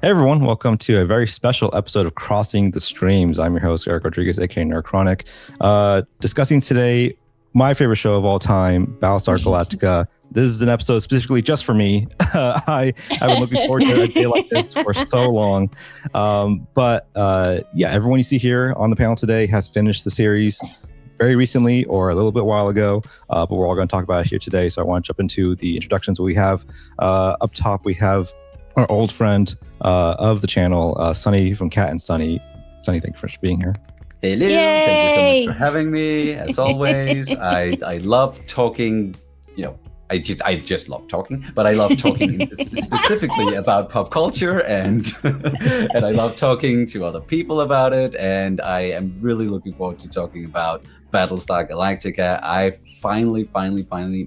Hey everyone, welcome to a very special episode of Crossing the Streams. I'm your host, Eric Rodriguez, aka Nerdchronic. Discussing today my favorite show of all time, Battlestar Galactica. This is an episode specifically just for me. I've been looking forward to a day like this for so long. But everyone you see here on the panel today has finished the series very recently or a little bit while ago, but we're all going to talk about it here today. So I want to jump into the introductions we have. Up top, we have our old friend of the channel, Sonny from Cat and Sonny. Sonny, thank you for being here. Hello, Yay! thank you so much for having me. As always, I love talking. I just love talking, but I love talking specifically about pop culture, and and I love talking to other people about it. And I am really looking forward to talking about Battlestar Galactica. I finally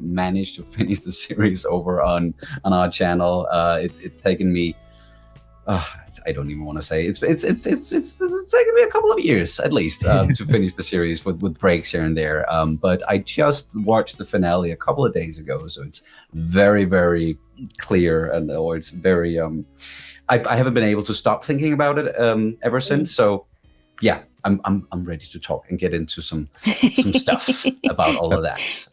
managed to finish the series over on our channel. It's taken me. I don't even want to say it's taken me a couple of years at least to finish the series with breaks here and there. But I just watched the finale a couple of days ago, so it's very clear, or it's very. I haven't been able to stop thinking about it ever since. So yeah, I'm ready to talk and get into some stuff about all of that.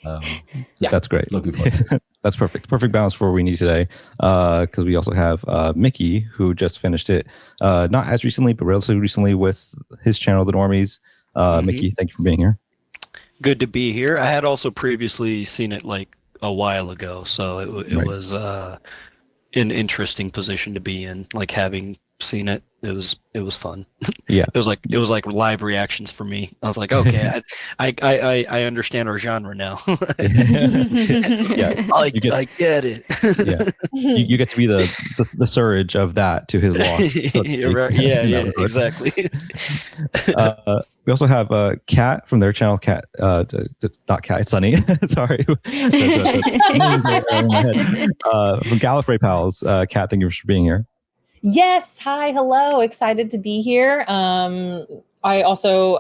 Yeah, that's great. Looking forward. That's perfect balance for what we need today, because we also have Mickey, who just finished it not as recently but relatively recently with his channel, The Normies. Mickey, thank you for being here. Good to be here. I had also previously seen it like a while ago, so it Right. was an interesting position to be in, like having seen it. It was fun. Yeah. It was like live reactions for me. I was like, okay, I understand our genre now. Yeah, I get it. yeah. You get to be the surge of that to his loss. So to speak. Right. Yeah, exactly. We also have Kat from their channel. Kat, not Kat, it's Sonny. Sorry. From Gallifrey Pals. Kat, thank you for being here. Yes. Hi. Hello. Excited to be here. I also,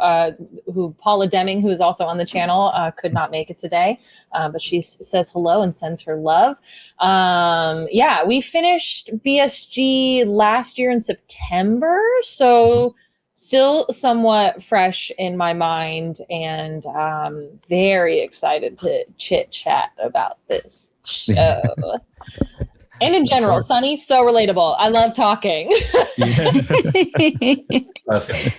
Paula Deming, who is also on the channel, could not make it today, but she says hello and sends her love. We finished BSG last year in September, so still somewhat fresh in my mind, and very excited to chit chat about this show. And in general, Sonny, so relatable. I love talking. Okay.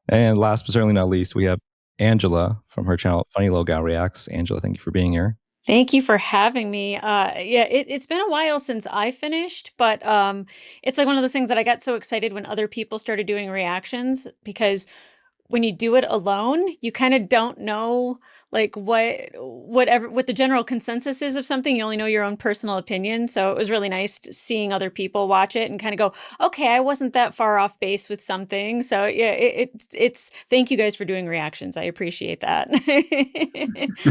And last but certainly not least, we have Angela from her channel, Funny Little Gal Reacts. Angela, thank you for being here. Thank you for having me. It's been a while since I finished, but it's like one of those things that I got so excited when other people started doing reactions, because when you do it alone, you kind of don't know like what the general consensus is of something. You only know your own personal opinion. So it was really nice seeing other people watch it and kind of go, okay, I wasn't that far off base with something. So yeah, it's thank you guys for doing reactions. I appreciate that.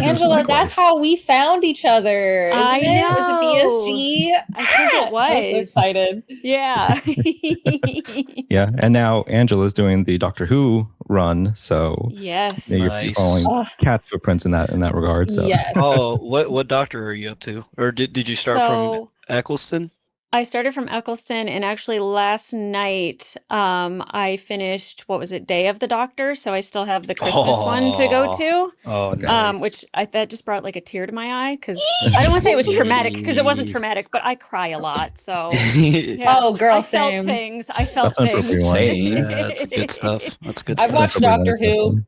Angela, that's how we found each other. Isn't I it? know. Was it BSG? I think it was. I'm so excited. Yeah. Yeah. And now Angela's doing the Doctor Who run. So Yes. you're Nice. following Kat's footprints in that regard. So Yes. Oh, what doctor are you up to? Or did you start from Eccleston? I started from Eccleston, and actually last night I finished, what was it, Day of the Doctor, so I still have the Christmas one to go to. Oh, nice. Which that just brought like a tear to my eye, because I don't want to say it was traumatic, because it wasn't traumatic, but I cry a lot, so yeah. Oh, girl, I felt same. things. I felt That's an things. appropriate one. Yeah, that's good stuff. That's good I've stuff. watched Doctor Who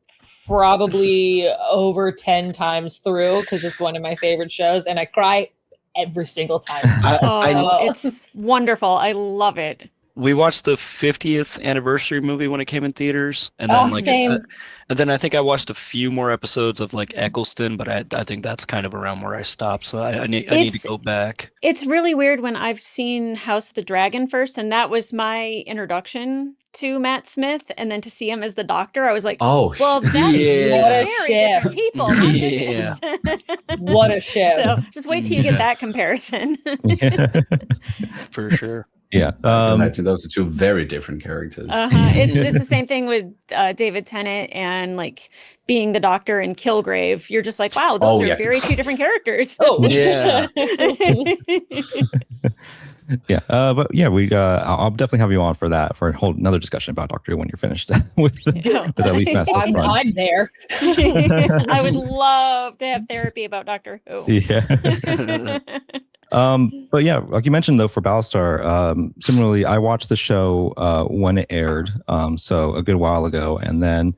probably over 10 times through, because it's one of my favorite shows, and I cry every single time. It's wonderful. I love it. We watched the 50th anniversary movie when it came in theaters, and then same. And then I think I watched a few more episodes of like Eccleston, but I think that's kind of around where I stopped. So I need to go back. It's really weird when I've seen House of the Dragon first, and that was my introduction to Matt Smith, and then to see him as the Doctor, I was like, Oh, well, that's What a very shift. different people. My Yeah. goodness. What a shift. So just wait till you get that comparison. For sure. Yeah. Imagine those are two very different characters. It's the same thing with David Tennant and like being the Doctor in Kilgrave. You're just like, wow, those are very two different characters. Oh, Yeah. Yeah, but yeah, I'll definitely have you on for that for a whole another discussion about Doctor Who when you're finished with, Yeah. with at least Master I'm, Crunch. I'm there. I would love to have therapy about Doctor Who. Yeah. But yeah, like you mentioned though, for Battlestar, similarly, I watched the show when it aired, so a good while ago, and then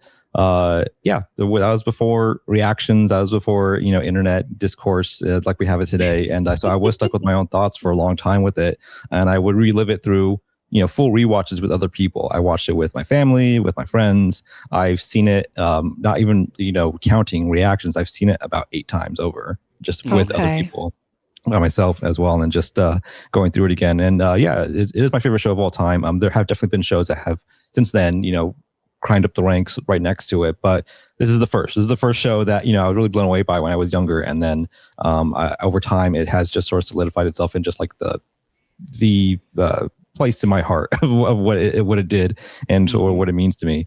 yeah, that was before reactions, that was before internet discourse like we have it today, and so I was stuck with my own thoughts for a long time with it, and I would relive it through full rewatches with other people. I watched it with my family, with my friends. I've seen it, not even counting reactions. I've seen it about 8 times over, just with other Okay. people, by myself as well, and just going through it again. And yeah, it is my favorite show of all time. There have definitely been shows that have since then, climbed up the ranks right next to it. But this is the first. This is the first show that I was really blown away by when I was younger, and then over time, it has just sort of solidified itself in just like the place in my heart of what it did and or what it means to me.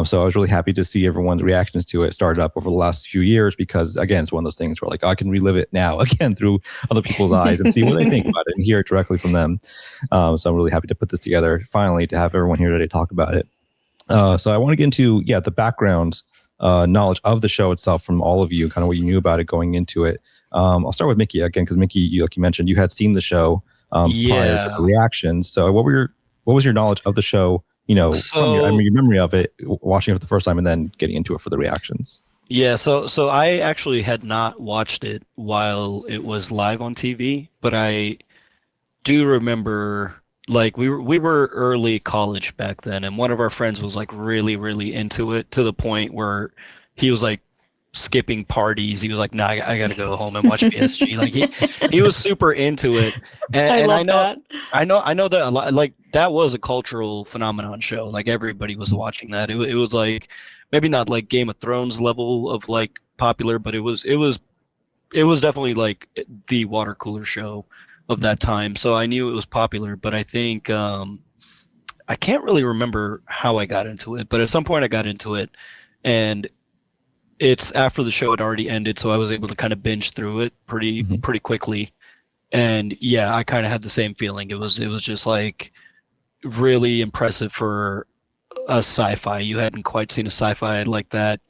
So I was really happy to see everyone's reactions to it started up over the last few years, because again, it's one of those things where like I can relive it now again through other people's eyes and see what they think about it and hear it directly from them. So I'm really happy to put this together finally, to have everyone here today talk about it. So I want to get into the background knowledge of the show itself from all of you, kind of what you knew about it going into it. I'll start with Mickey again, because Mickey, like you mentioned, you had seen the show prior to the reactions. So what was your knowledge of the show, from your memory of it, watching it for the first time and then getting into it for the reactions? Yeah, so I actually had not watched it while it was live on TV, but I do remember, like, we were early college back then, and one of our friends was like really, really into it, to the point where he was like skipping parties. He was like, "Nah, I gotta go home and watch PSG." Like he was super into it, and I love that. I know that a lot, like that was a cultural phenomenon show. Like everybody was watching that. It was like maybe not like Game of Thrones level of like popular, but it was definitely like the water cooler show of that time. So I knew it was popular, but I think I can't really remember how I got into it, but at some point I got into it, and it's after the show had already ended, so I was able to kind of binge through it pretty quickly. And yeah, I kind of had the same feeling. It was just like really impressive for a sci-fi. You hadn't quite seen a sci-fi like that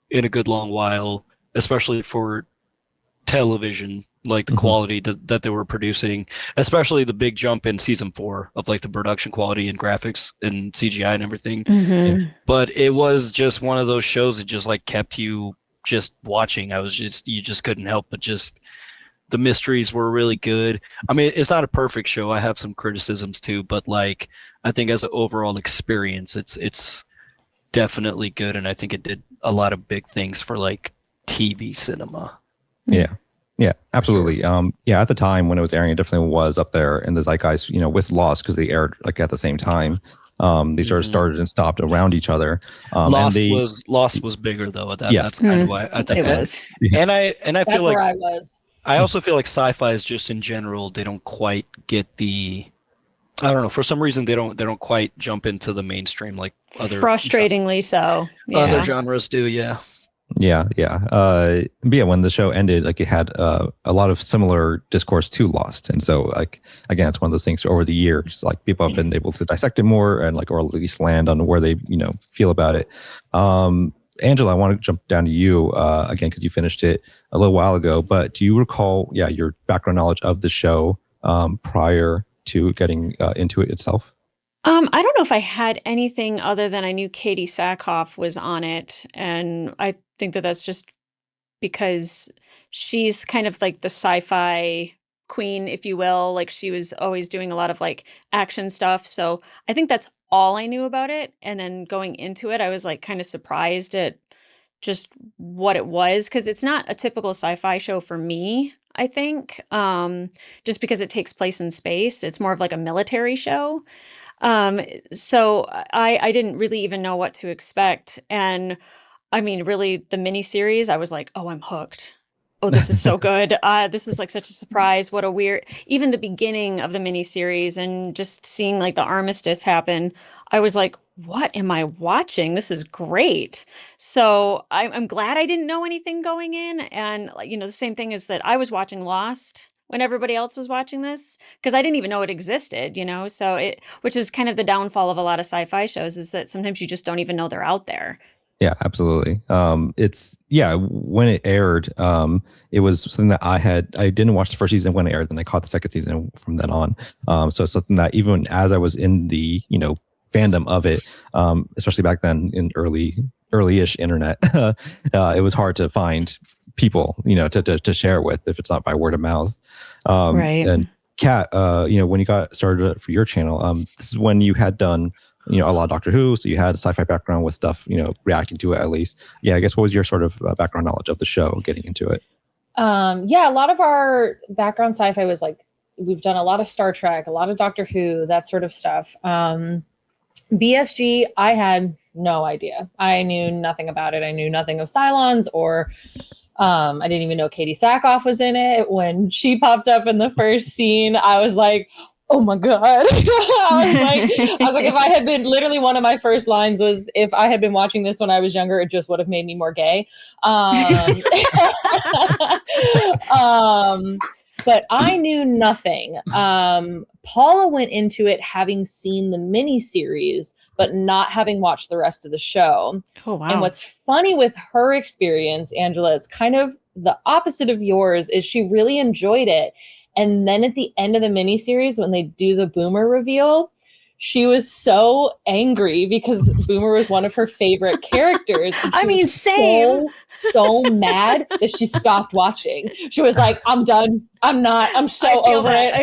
in a good long while, especially for television, like the quality that they were producing, especially the big jump in season 4 of like the production quality and graphics and CGI and everything. But it was just one of those shows that just like kept you just watching. You just couldn't help but just, the mysteries were really good. I mean, it's not a perfect show. I have some criticisms too, but like I think as an overall experience, it's definitely good, and I think it did a lot of big things for like TV cinema. Yeah, absolutely. Yeah, at the time when it was airing, it definitely was up there in the zeitgeist, with Lost, because they aired like at the same time. They sort of started and stopped around each other. Lost was bigger though. That's kind of why I think it was. And I That's feel like where I was. I also feel like sci-fi is just in general, they don't quite get I don't know, for some reason they don't quite jump into the mainstream like other Frustratingly so. Yeah. other genres do. Yeah. Yeah. But yeah, when the show ended, like it had a lot of similar discourse to Lost, and so like again, it's one of those things over the years, like people have been able to dissect it more and like, or at least land on where they feel about it. Angela, I want to jump down to you again, because you finished it a little while ago. But do you recall, your background knowledge of the show prior to getting into it itself? I don't know if I had anything other than I knew Katie Sackhoff was on it, and I think that that's just because she's kind of like the sci-fi queen, if you will. Like she was always doing a lot of like action stuff. So I think that's all I knew about it. And then going into it, I was like kind of surprised at just what it was, because it's not a typical sci-fi show for me, I think. Just because it takes place in space. It's more of like a military show. So I didn't really even know what to expect. And I mean, really, the miniseries, I was like, oh, I'm hooked. Oh, this is so good. This is like such a surprise. What a weird, even the beginning of the miniseries and just seeing like the armistice happen, I was like, what am I watching? This is great. So I'm glad I didn't know anything going in. And, the same thing is that I was watching Lost when everybody else was watching this, because I didn't even know it existed, so which is kind of the downfall of a lot of sci-fi shows, is that sometimes you just don't even know they're out there. Yeah, absolutely. When it aired, it was something that I didn't watch the first season when it aired, then I caught the second season from then on. So it's something that even as I was in the, fandom of it, especially back then in early-ish internet, it was hard to find people, to share with if it's not by word of mouth. Right. And Kat, when you got started for your channel, this is when you had done, a lot of Doctor Who, so you had a sci-fi background with stuff, reacting to it at least. Yeah, I guess what was your sort of background knowledge of the show getting into it? A lot of our background sci-fi was like, we've done a lot of Star Trek, a lot of Doctor Who, that sort of stuff. BSG, I had no idea. I knew nothing about it. I knew nothing of Cylons, or I didn't even know Katie Sackhoff was in it. When she popped up in the first scene, I was like, oh my God. I was like, if I had been, literally one of my first lines was, if I had been watching this when I was younger, it just would have made me more gay. But I knew nothing. Paula went into it having seen the miniseries, but not having watched the rest of the show. Oh, wow. And what's funny with her experience, Angela, is kind of the opposite of yours, is she really enjoyed it. And then at the end of the miniseries, when they do the Boomer reveal, she was so angry because Boomer was one of her favorite characters. I mean, same. So mad that she stopped watching. She was like, I'm done. I'm so over it.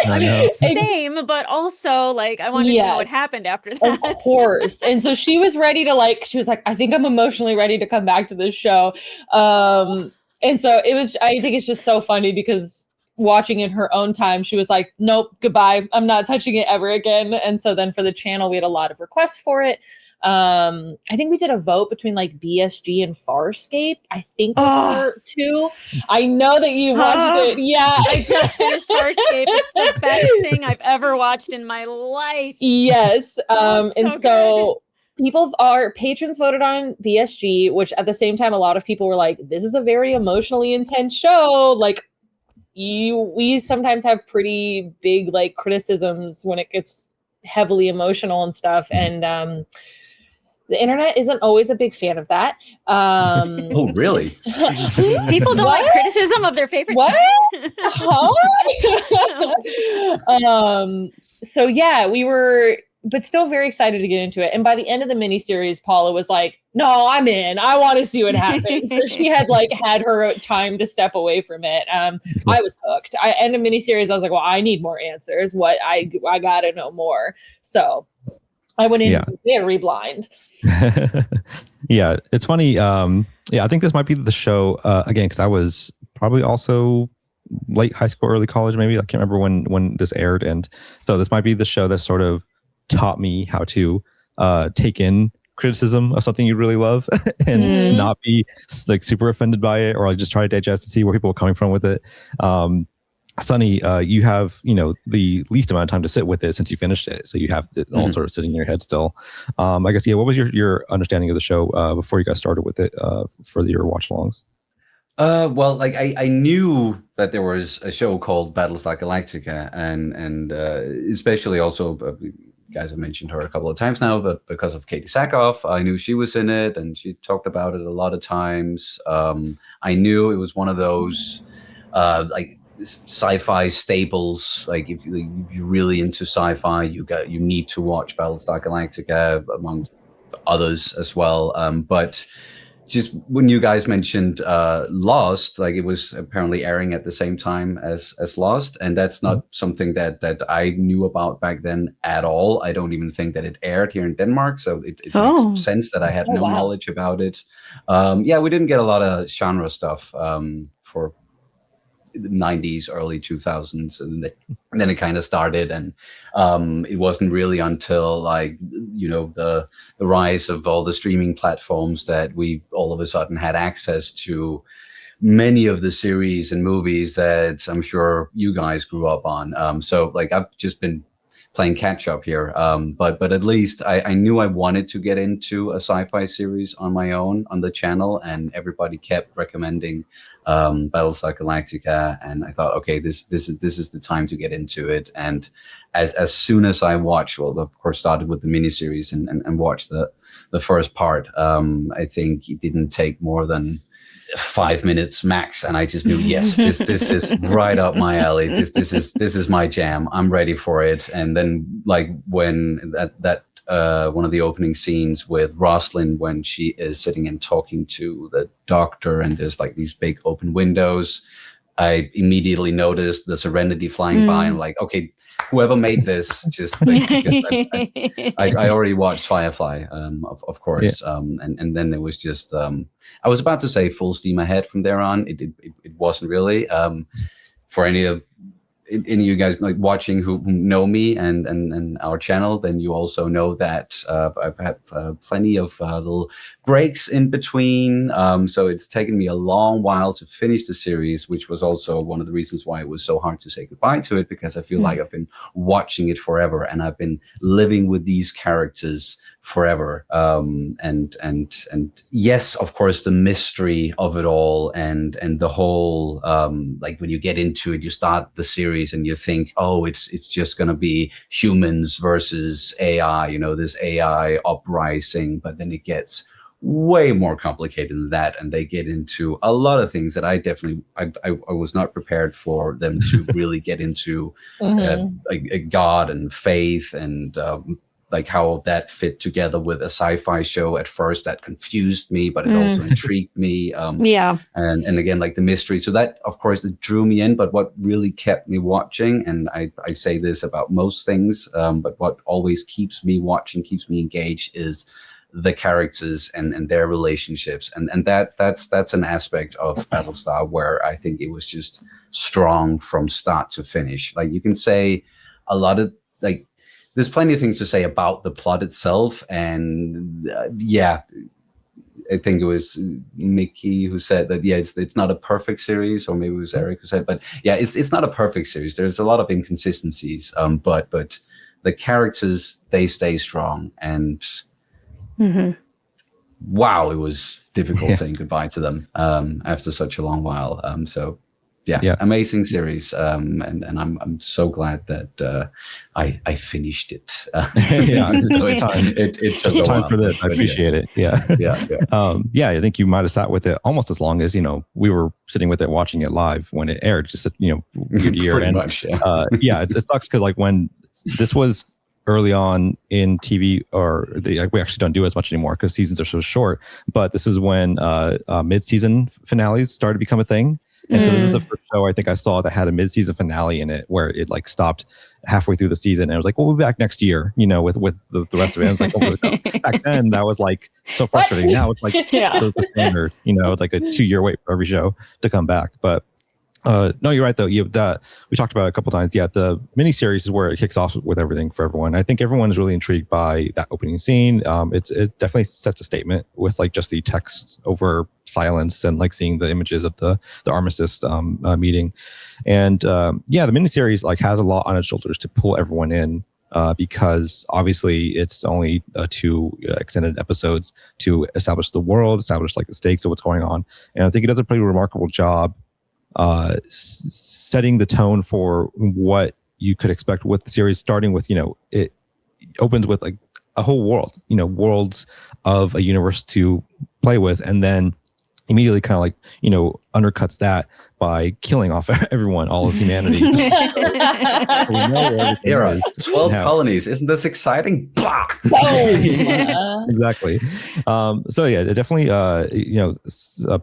I mean, same, but also like I wanted to know what happened after that. Of course. And so she was ready to she was like, I think I'm emotionally ready to come back to this show. And so I think it's just so funny because watching in her own time, she was like, nope, goodbye. I'm not touching it ever again. And so then for the channel, we had a lot of requests for it. I think we did a vote between like BSG and Farscape. I think was her too. I know that you watched it. Yeah. I just finished Farscape. It's the best thing I've ever watched in my life. Yes. And so good. Our patrons voted on BSG, which at the same time, a lot of people were like, this is a very emotionally intense show. Like, we sometimes have pretty big like criticisms when it gets heavily emotional and stuff, and the internet isn't always a big fan of that. Oh, really? People don't like criticism of their favorite. What? Huh? So yeah, we were, but still very excited to get into it. And by the end of the miniseries, Paula was like, no, I'm in. I want to see what happens. So she had had her time to step away from it. I was hooked. End of miniseries, I was like, well, I need more answers. I got to know more. So I went in very blind. Yeah, it's funny. I think this might be the show, again, because I was probably also late high school, early college, maybe. I can't remember when this aired. And so this might be the show that sort of taught me how to take in criticism of something you really love and not be like super offended by it, or I'll just try to digest and see where people are coming from with it. Sonny, you have the least amount of time to sit with it since you finished it, so you have it all sort of sitting in your head still. I guess what was your understanding of the show before you got started with it for your watch alongs? Well, like I knew that there was a show called Battlestar Galactica, and especially also you guys have mentioned her a couple of times now, but because of Katie Sackhoff, I knew she was in it, and she talked about it a lot of times. I knew it was one of those like sci-fi staples. Like if you're really into sci-fi, you need to watch Battlestar Galactica, among others as well. But just when you guys mentioned Lost, like it was apparently airing at the same time as Lost, and that's not something that I knew about back then at all. I don't even think that it aired here in Denmark, so it makes sense that I had no knowledge about it. We didn't get a lot of genre stuff for the 90s, early 2000s, and then it kind of started, and it wasn't really until the rise of all the streaming platforms that we all of a sudden had access to many of the series and movies that I'm sure you guys grew up on. So like I've just been playing catch up here. But at least I knew I wanted to get into a sci-fi series on my own on the channel, and everybody kept recommending Battlestar Galactica, and I thought, okay, this is the time to get into it. And as soon as I watched, well, of course, started with the miniseries and watched the first part. I think it didn't take more than 5 minutes max, and I just knew, yes, this is right up my alley. This is my jam. I'm ready for it. And then, like, when that one of the opening scenes with Rosalind, when she is sitting and talking to the doctor, and there's like these big open windows, I immediately noticed the Serenity flying by. I'm like, okay, whoever made this, just like, I already watched Firefly, of course, and then it was just I was about to say full steam ahead from there on. It wasn't really. For any of you guys like watching who know me and our channel, then you also know that I've had plenty of little breaks in between. So it's taken me a long while to finish the series, which was also one of the reasons why it was so hard to say goodbye to it, because I feel like I've been watching it forever, and I've been living with these characters forever. And yes, of course, the mystery of it all, and the whole like when you get into it, you start the series and you think, oh, it's just going to be humans versus AI, you know, this AI uprising, but then it gets way more complicated than that, and they get into a lot of things that I was not prepared for them to really get into, a God and faith, and like how that fit together with a sci-fi show. At first that confused me, but it also intrigued me. And again, like the mystery. So that, of course, it drew me in, but what really kept me watching, and I say this about most things, but what always keeps me watching, keeps me engaged, is the characters and their relationships. And that's an aspect of Battlestar where I think it was just strong from start to finish. Like, you can say a lot of, like, there's plenty of things to say about the plot itself. And I think it was Mickey who said that, it's not a perfect series, or maybe it was Eric who said, but it's not a perfect series. There's a lot of inconsistencies, but the characters, they stay strong. And wow, it was difficult saying goodbye to them after such a long while. Amazing series, and I'm so glad that I finished it. It took a time while for this. I appreciate it. I think you might have sat with it almost as long as, you know, we were sitting with it, watching it live when it aired. Just, you know, good year. Pretty and much, it sucks because, like, when this was early on in TV, or we actually don't do as much anymore because seasons are so short. But this is when mid-season finales started to become a thing. And so this is the first show I think I saw that had a mid-season finale in it, where it like stopped halfway through the season, and it was like, well, we'll be back next year, you know, with the rest of it. And it's like, oh, back then that was like so frustrating. Now it's like the standard, you know, it's like a 2-year wait for every show to come back. But no, you're right though. We talked about it a couple times. The miniseries is where it kicks off with everything for everyone. I think everyone is really intrigued by that opening scene. It definitely sets a statement with like just the text over silence, and like seeing the images of the armistice meeting. And the miniseries like has a lot on its shoulders to pull everyone in. Because obviously it's only 2 extended episodes to establish the world, establish like the stakes of what's going on. And I think it does a pretty remarkable job setting the tone for what you could expect with the series, starting with, you know, it opens with like a whole world, you know, worlds of a universe to play with, and then immediately kind of like, you know, undercuts that by killing off everyone, all of humanity. So we know where there are is 12 colonies. Isn't this exciting? Exactly. It definitely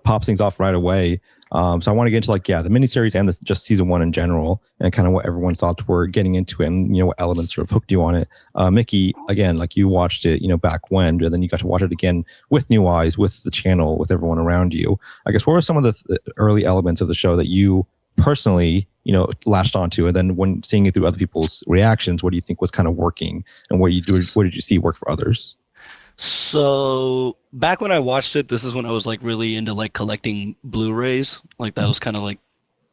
pops things off right away. So I want to get into the miniseries and just season 1 in general, and kind of what everyone's thoughts were getting into it, and, you know, what elements sort of hooked you on it. Mickey, again, like you watched it, you know, back when, and then you got to watch it again with new eyes, with the channel, with everyone around you. I guess what were some of the early elements of the show that you personally, you know, latched onto, and then when seeing it through other people's reactions, what do you think was kind of working, and what did you see work for others? So back when I watched it, this is when I was like really into like collecting Blu-rays. Like that was kind of like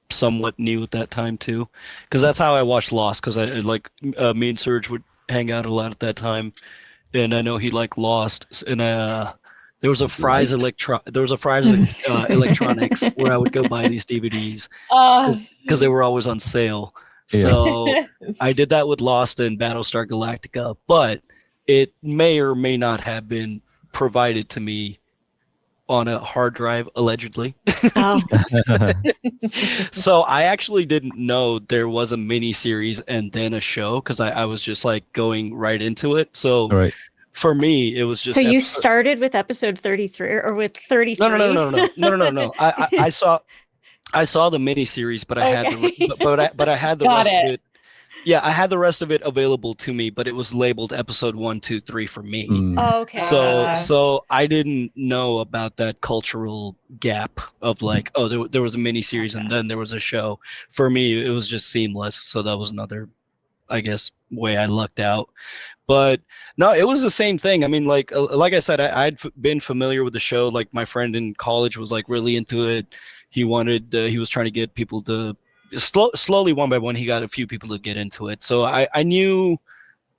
somewhat new at that time too, because that's how I watched Lost. Because me and Serge would hang out a lot at that time, and I know he liked Lost, and there was a Fry's Electronics where I would go buy these DVDs Oh, because they were always on sale. Yeah. So I did that with Lost and Battlestar Galactica, but it may or may not have been provided to me on a hard drive, allegedly. Oh, So I actually didn't know there was a mini series and then a show because I was just like going right into it. So Right. for me, it was just so you started with episode 33 or with 33? no. I saw the mini series, but I had but I had the Got rest it. of it. Yeah, I had the rest of it available to me, but it was labeled episode 1, 2, 3 for me. Oh, okay. So I didn't know about that cultural gap of like, oh, there was a mini series and then there was a show. For me, it was just seamless. So that was another, I guess, way I lucked out. But no, it was the same thing. I mean, like I said, I'd been familiar with the show. Like my friend in college was like really into it. He was trying to get people to slowly, one by one, he got a few people to get into it. So I knew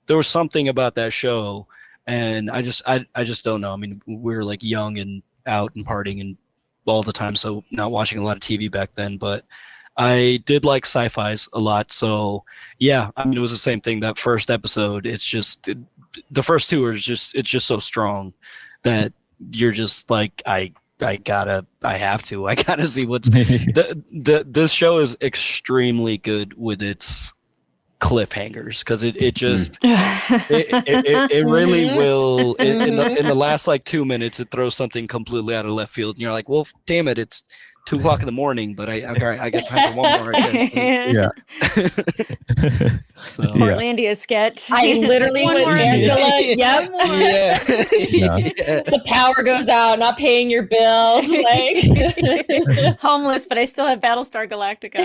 there was something about that show, and I just don't know. I mean, we were like young and out and partying and all the time, so not watching a lot of TV back then. But I did like sci-fis a lot, so yeah. I mean, it was the same thing. That first episode, the first two it's just so strong that you're just like I have to see what's this show is extremely good with its cliffhangers because it just it really will in the last like 2 minutes it throws something completely out of left field and you're like, well, damn it, it's 2 o'clock in the morning, but I got time for one more, I guess. Yeah. So Portlandia sketch. I literally One with more. Angela. Yep. yeah. The power goes out, not paying your bills. Like Homeless, but I still have Battlestar Galactica.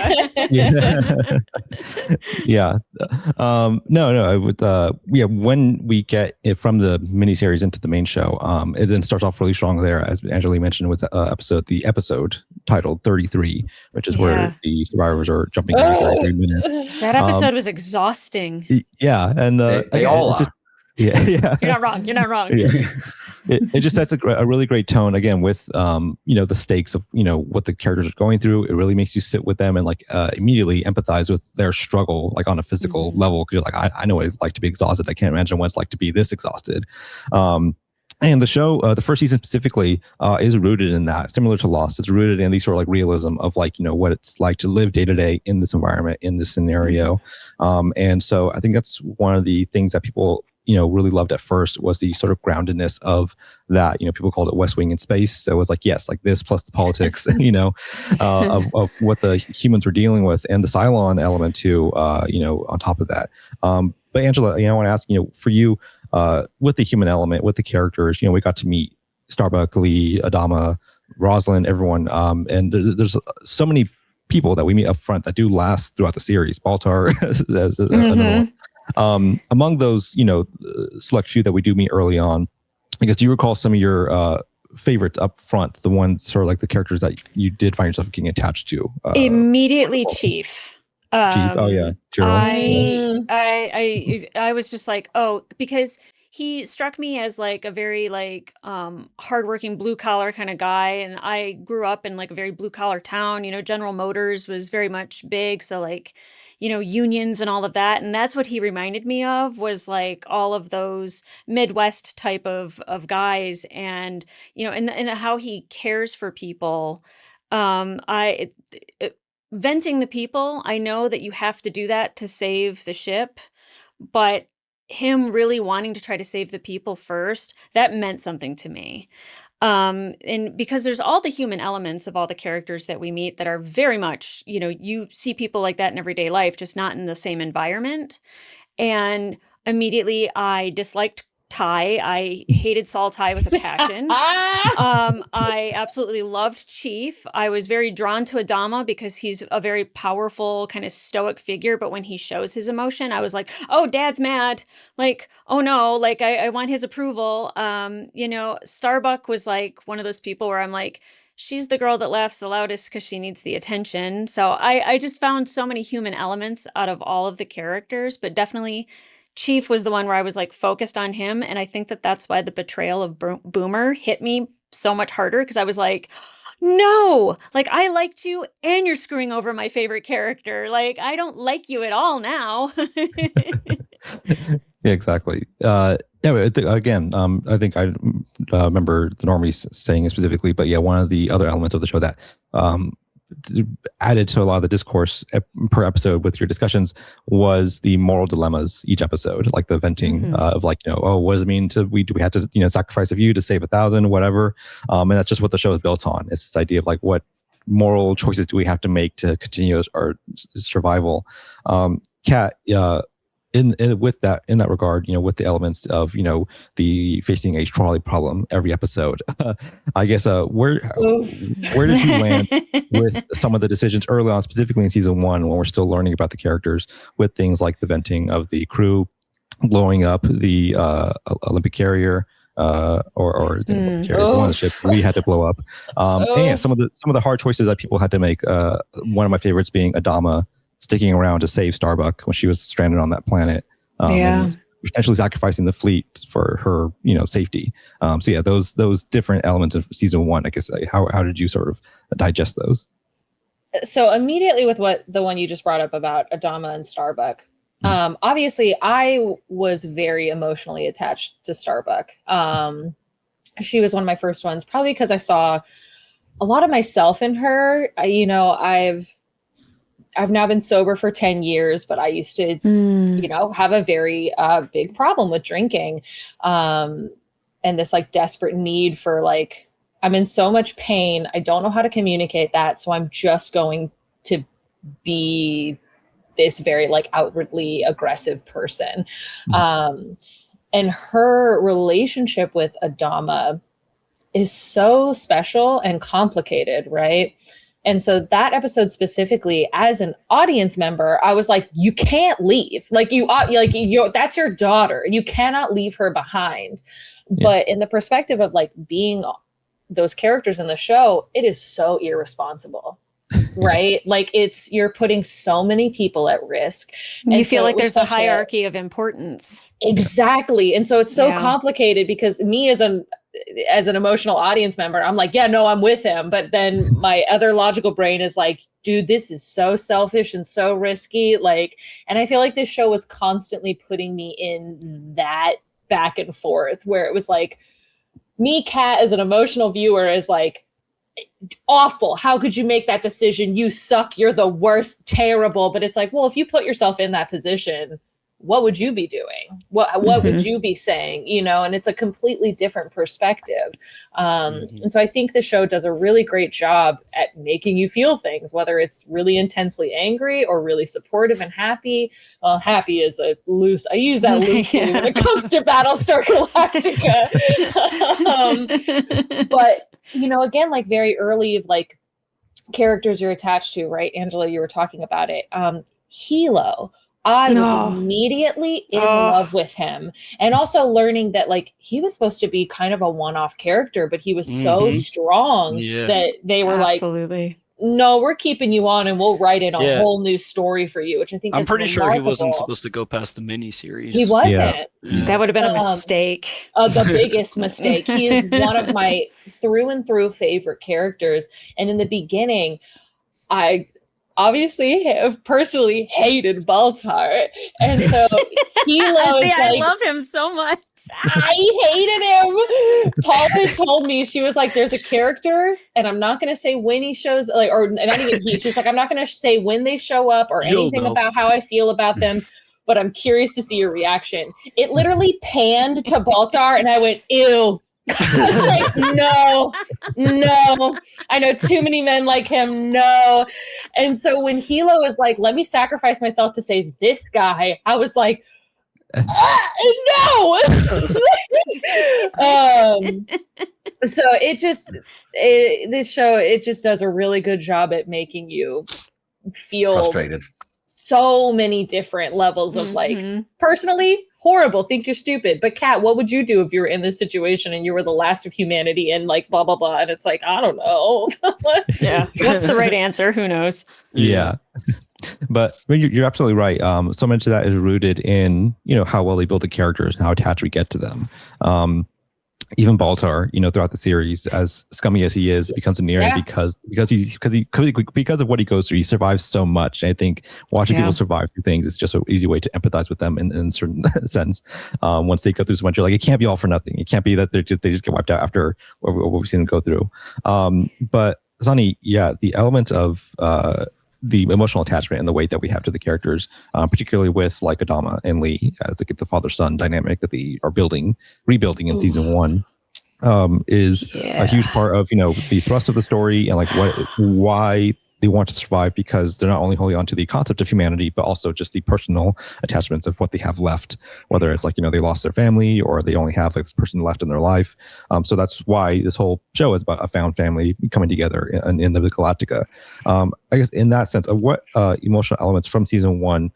Yeah. No, I would, when we get it from the miniseries into the main show, it then starts off really strong there, as Angela mentioned, with the episode titled 33, which is where the survivors are jumping every 33 minutes. That episode was exhausting. Yeah. And they all are. Yeah. You're not wrong. You're not wrong. Yeah. It just sets a really great tone again with the stakes of what the characters are going through. It really makes you sit with them and like immediately empathize with their struggle, like on a physical level, because you're like, I know what it's like to be exhausted. I can't imagine what it's like to be this exhausted. And the show, the first season specifically, is rooted in that, similar to Lost. It's rooted in these sort of like realism of like what it's like to live day to day in this environment, in this scenario. And so I think that's one of the things that people really loved at first was the sort of groundedness of that. People called it West Wing in space. So it was like, yes, like this plus the politics, of what the humans were dealing with, and the Cylon element too, on top of that. But Angela, I want to ask, for you, with the human element, with the characters, we got to meet Starbuck, Lee, Adama, Rosalind, everyone. And there's so many people that we meet up front that do last throughout the series. Baltar as another one. Among those, select few that we do meet early on, I guess, do you recall some of your favorites up front, the ones sort of like the characters that you did find yourself getting attached to? Immediately Chief. Oh yeah, Gerald. I was just like, oh, because he struck me as like a very like hardworking blue collar kind of guy, and I grew up in like a very blue collar town. General Motors was very much big, so like unions and all of that, and that's what he reminded me of, was like all of those Midwest type of guys, and and how he cares for people. Venting the people, I know that you have to do that to save the ship, but him really wanting to try to save the people first, that meant something to me. And because there's all the human elements of all the characters that we meet that are very much, you see people like that in everyday life, just not in the same environment. And immediately I disliked Ty. I hated Saul Ty with a passion. I absolutely loved Chief. I was very drawn to Adama because he's a very powerful kind of stoic figure. But when he shows his emotion, I was like, oh, Dad's mad. Like, oh no, like I want his approval. Starbuck was like one of those people where I'm like, she's the girl that laughs the loudest because she needs the attention. So I just found so many human elements out of all of the characters, but definitely Chief was the one where I was like focused on him. And I think that that's why the betrayal of Boomer hit me so much harder, because I was like, no, like I liked you and you're screwing over my favorite character. Like I don't like you at all now. Yeah, exactly. Again, I think I remember the normies saying it specifically, but yeah, one of the other elements of the show that added to a lot of the discourse per episode with your discussions was the moral dilemmas each episode, like the venting of like, oh, what does it mean do we have to, sacrifice a few to save 1,000, whatever. And that's just what the show is built on. It's this idea of like, what moral choices do we have to make to continue our survival? Kat, in that regard, with the elements of the facing a trolley problem every episode, I guess where did you land with some of the decisions early on, specifically in season 1, when we're still learning about the characters, with things like the venting of the crew, blowing up the Olympic carrier, or the Olympic carrier, one of the ships we had to blow up, and yeah, some of the hard choices that people had to make. One of my favorites being Adama sticking around to save Starbuck when she was stranded on that planet, and potentially sacrificing the fleet for her, safety. So yeah, those different elements of season 1, I guess. How did you sort of digest those? So immediately with the one you just brought up about Adama and Starbuck, obviously I was very emotionally attached to Starbuck. She was one of my first ones, probably because I saw a lot of myself in her. I've now been sober for 10 years, but I used to, have a very big problem with drinking, and this like desperate need for like, I'm in so much pain. I don't know how to communicate that. So I'm just going to be this very like outwardly aggressive person. And her relationship with Adama is so special and complicated, right? And so that episode specifically, as an audience member, I was like, you can't leave. Like that's your daughter. You cannot leave her behind. Yeah. But in the perspective of like being those characters in the show, it is so irresponsible, right? Like you're putting so many people at risk. And you feel like there's a hierarchy of importance. Exactly. And so it's so complicated, because me as an emotional audience member, I'm like, yeah, no, I'm with him. But then my other logical brain is like, dude, this is so selfish and so risky. Like, and I feel like this show was constantly putting me in that back and forth, where it was like, me, Kat, as an emotional viewer, is like, awful. How could you make that decision? You suck. You're the worst. Terrible. But it's like, well, if you put yourself in that position, what would you be doing? What would you be saying? And it's a completely different perspective. And so I think the show does a really great job at making you feel things, whether it's really intensely angry or really supportive and happy. Well, happy is I use that loosely when it comes to Battlestar Galactica. But, again, like very early of like characters you're attached to, right? Angela, you were talking about it. Hilo. I was immediately in love with him. And also learning that like he was supposed to be kind of a one-off character, but he was so strong that they were like, no, we're keeping you on and we'll write in a whole new story for you, which I think I'm pretty sure he wasn't supposed to go past the miniseries. He wasn't. Yeah. That would have been a mistake. The biggest mistake. He is one of my through and through favorite characters. And in the beginning, I obviously have personally hated Baltar, and so Hilo I love him so much. I hated him. Paula told me, she was like, there's a character, and I'm not going to say when he shows, like, or not even he. She's like, I'm not going to say when they show up or anything about how I feel about them, but I'm curious to see your reaction. It literally panned to Baltar, and I went, ew. I was like, no, I know too many men like him. No. And so when Hilo was like, let me sacrifice myself to save this guy, I was like, no. So this show, it just does a really good job at making you feel frustrated. So many different levels of like personally horrible, think you're stupid. But Kat, what would you do if you were in this situation and you were the last of humanity and like blah blah blah? And it's like, I don't know. Yeah. What's the right answer? Who knows? Yeah. But you're absolutely right. So much of that is rooted in, how well they build the characters and how attached we get to them. Even Baltar, throughout the series, as scummy as he is, becomes endearing because of what he goes through. He survives so much. And I think watching people survive through things is just an easy way to empathize with them in a certain sense. Once they go through so much, you're like, it can't be all for nothing. It can't be that they just get wiped out after what we've seen them go through. But Sonny, the element of the emotional attachment and the weight that we have to the characters, particularly with like Adama and Lee, as the father-son dynamic that they are rebuilding in season 1, is a huge part of the thrust of the story and like why they want to survive, because they're not only holding on to the concept of humanity, but also just the personal attachments of what they have left, whether it's like, they lost their family or they only have like this person left in their life. So that's why this whole show is about a found family coming together in the Galactica. I guess in that sense, what emotional elements from season 1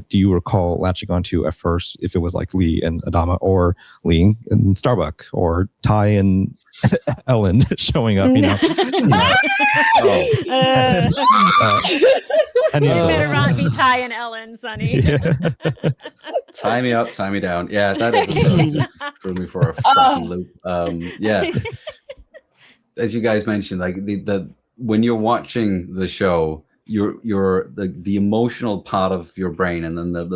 do you recall latching onto at first, if it was like Lee and Adama, or Lee and Starbuck, or Ty and Ellen showing up, You better not be Ty and Ellen, Sonny. Tie me up, tie me down. Yeah, that episode just threw me for a fucking loop. As you guys mentioned, like the when you're watching the show, you're the emotional part of your brain and then the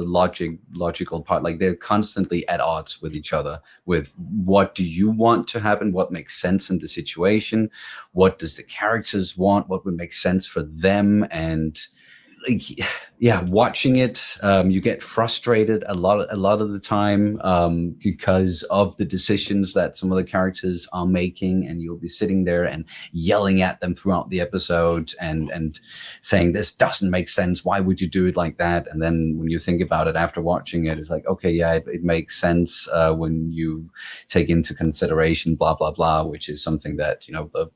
logical part, like they're constantly at odds with each other, with what do you want to happen, what makes sense in the situation, what does the characters want, what would make sense for them. And watching it, you get frustrated a lot of the time because of the decisions that some of the characters are making, and you'll be sitting there and yelling at them throughout the episode and saying, this doesn't make sense, why would you do it like that? And then when you think about it after watching it, it's like, okay, it makes sense when you take into consideration blah blah blah, which is something that